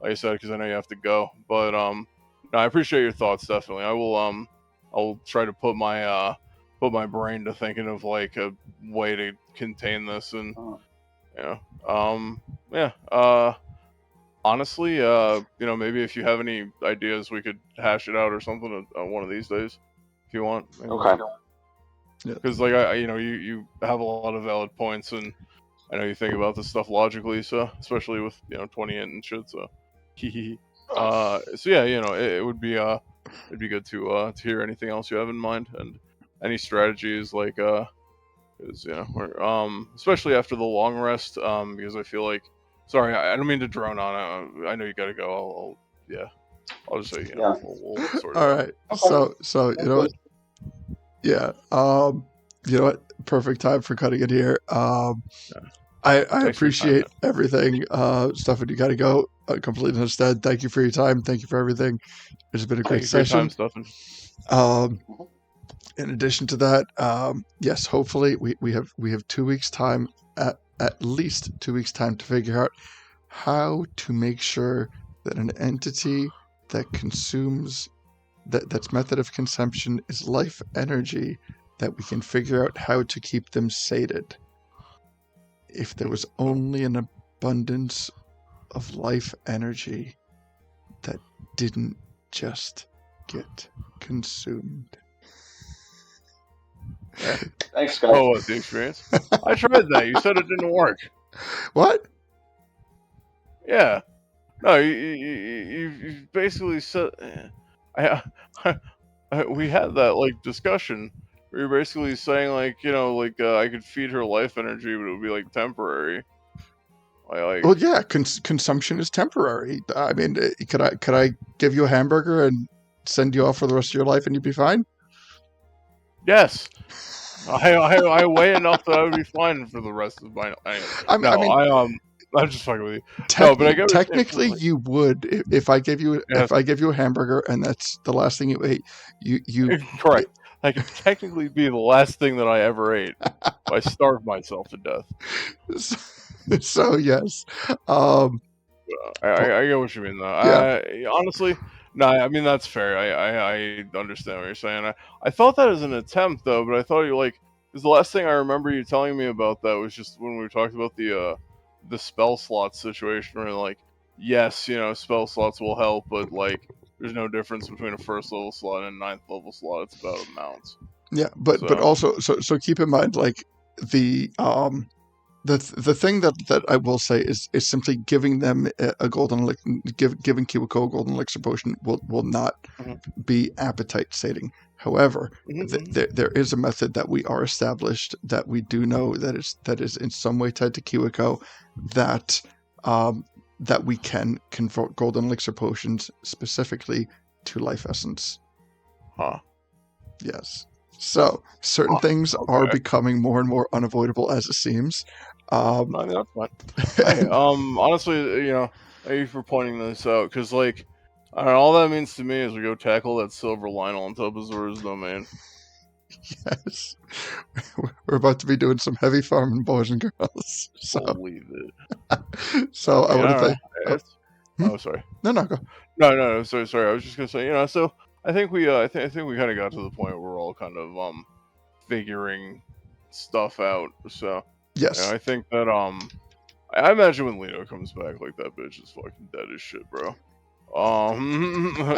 like I said, because I know you have to go. But no, I appreciate your thoughts. Definitely, I will I'll try to put my brain to thinking of like a way to contain this, and yeah, yeah. Honestly, maybe if you have any ideas, we could hash it out or something one of these days, if you want. Okay. Because like you have a lot of valid points, and I know you think about this stuff logically, so especially with 20 int and shit. So, so yeah, it would be it'd be good to hear anything else you have in mind and any strategies like because especially after the long rest, because I feel like, sorry, I don't mean to drone on. I know you gotta go. I'll just say Yeah. we'll sort it All out. right. Okay. So you know what? Yeah. You know what? Perfect time for cutting it here. I Thanks for your time, appreciate everything. Stefan, you got to go. Completely understand. Thank you for your time. Thank you for everything. It's been a great Thank you for your session. time, Stefan. In addition to that, yes, hopefully we have 2 weeks time, at least 2 weeks time to figure out how to make sure that an entity that consumes that's method of consumption is life energy, that we can figure out how to keep them sated. If there was only an abundance of life energy that didn't just get consumed. Yeah. Thanks, guys. Oh, what, the experience? I tried that. You said it didn't work. What? Yeah. No, you basically said. We had that like discussion where you're basically saying like I could feed her life energy, but it would be like temporary. Well, yeah, consumption is temporary. I mean, could I give you a hamburger and send you off for the rest of your life and you'd be fine? Yes. I weigh enough that I would be fine for the rest of my. I'm just fucking with you. No, but I get technically you would if I gave you Yes. if I gave you a hamburger and that's the last thing you ate. You correct. That could technically be the last thing that I ever ate. I starved myself to death. So yes, I get what you mean though. Yeah. Honestly, no, I mean that's fair. I understand what you're saying. I thought that as an attempt though, but I thought you like, because the last thing I remember you telling me about that was just when we talked about the spell slot situation, where like, yes, spell slots will help, but like there's no difference between a first level slot and a 9th level slot. It's about amounts. Yeah, but also so keep in mind, like, the thing that I will say is simply giving them a golden giving Kiwako a golden elixir potion will not be appetite sating. However, there is a method that we are established, that we do know that is in some way tied to Kiwako, that that we can convert golden elixir potions specifically to life essence. Huh. Yes. So certain things are becoming more and more unavoidable as it seems. No, I mean, that's fine. Hey, honestly, thank you for pointing this out, because like, all that means to me is we go tackle that silver Lionel on top of Zora's domain. Yes, we're about to be doing some heavy farming, boys and girls. So, believe it. So I want to thank. Oh, sorry. No, go. No. Sorry. I was just gonna say, so I think we, I think we kind of got to the point where we're all kind of figuring stuff out. So yes, I think that I imagine when Lino comes back, like, that bitch is fucking dead as shit, bro.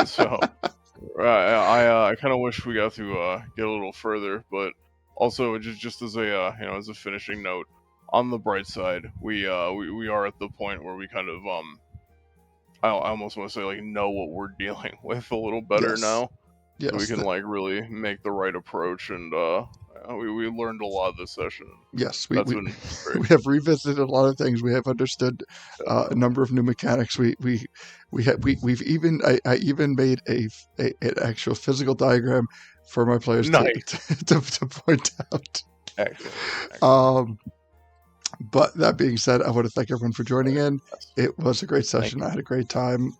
So I kind of wish we got to get a little further, but also just as a as a finishing note, on the bright side, we are at the point where we kind of I almost want to say, like, know what we're dealing with a little better now. Yes, so we can like really make the right approach, and we learned a lot this session. Yes, we have revisited a lot of things. We have understood a number of new mechanics. We've even I even made an actual physical diagram for my players to point out. Excellent. But that being said, I want to thank everyone for joining in. It was a great session. I had a great time.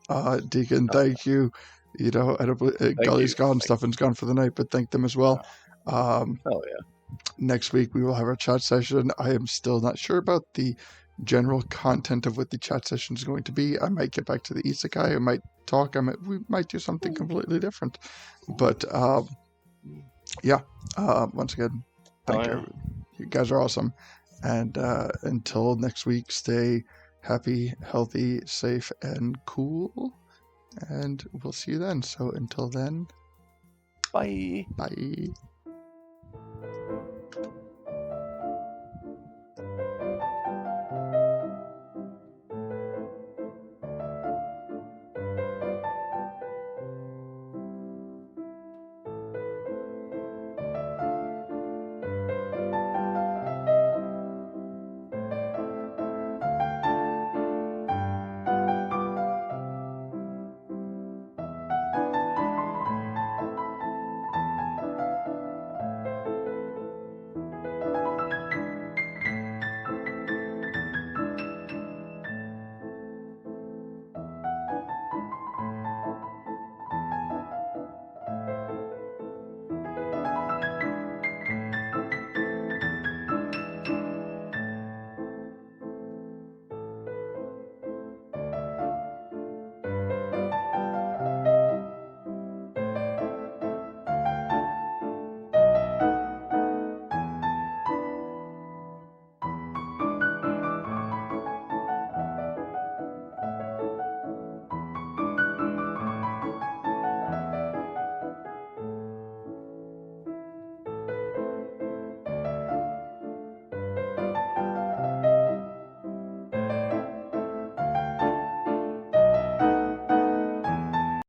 Deacon, thank you. I don't believe Gully's gone, Stefan's gone for the night, but thank them as well. Hell yeah. Next week we will have our chat session. I am still not sure about the general content of what the chat session is going to be. I might get back to the isekai. I might talk. We might do something completely different. But once again, thank you. You guys are awesome. And until next week, stay happy, healthy, safe, and cool. And we'll see you then. So until then, Bye. bye.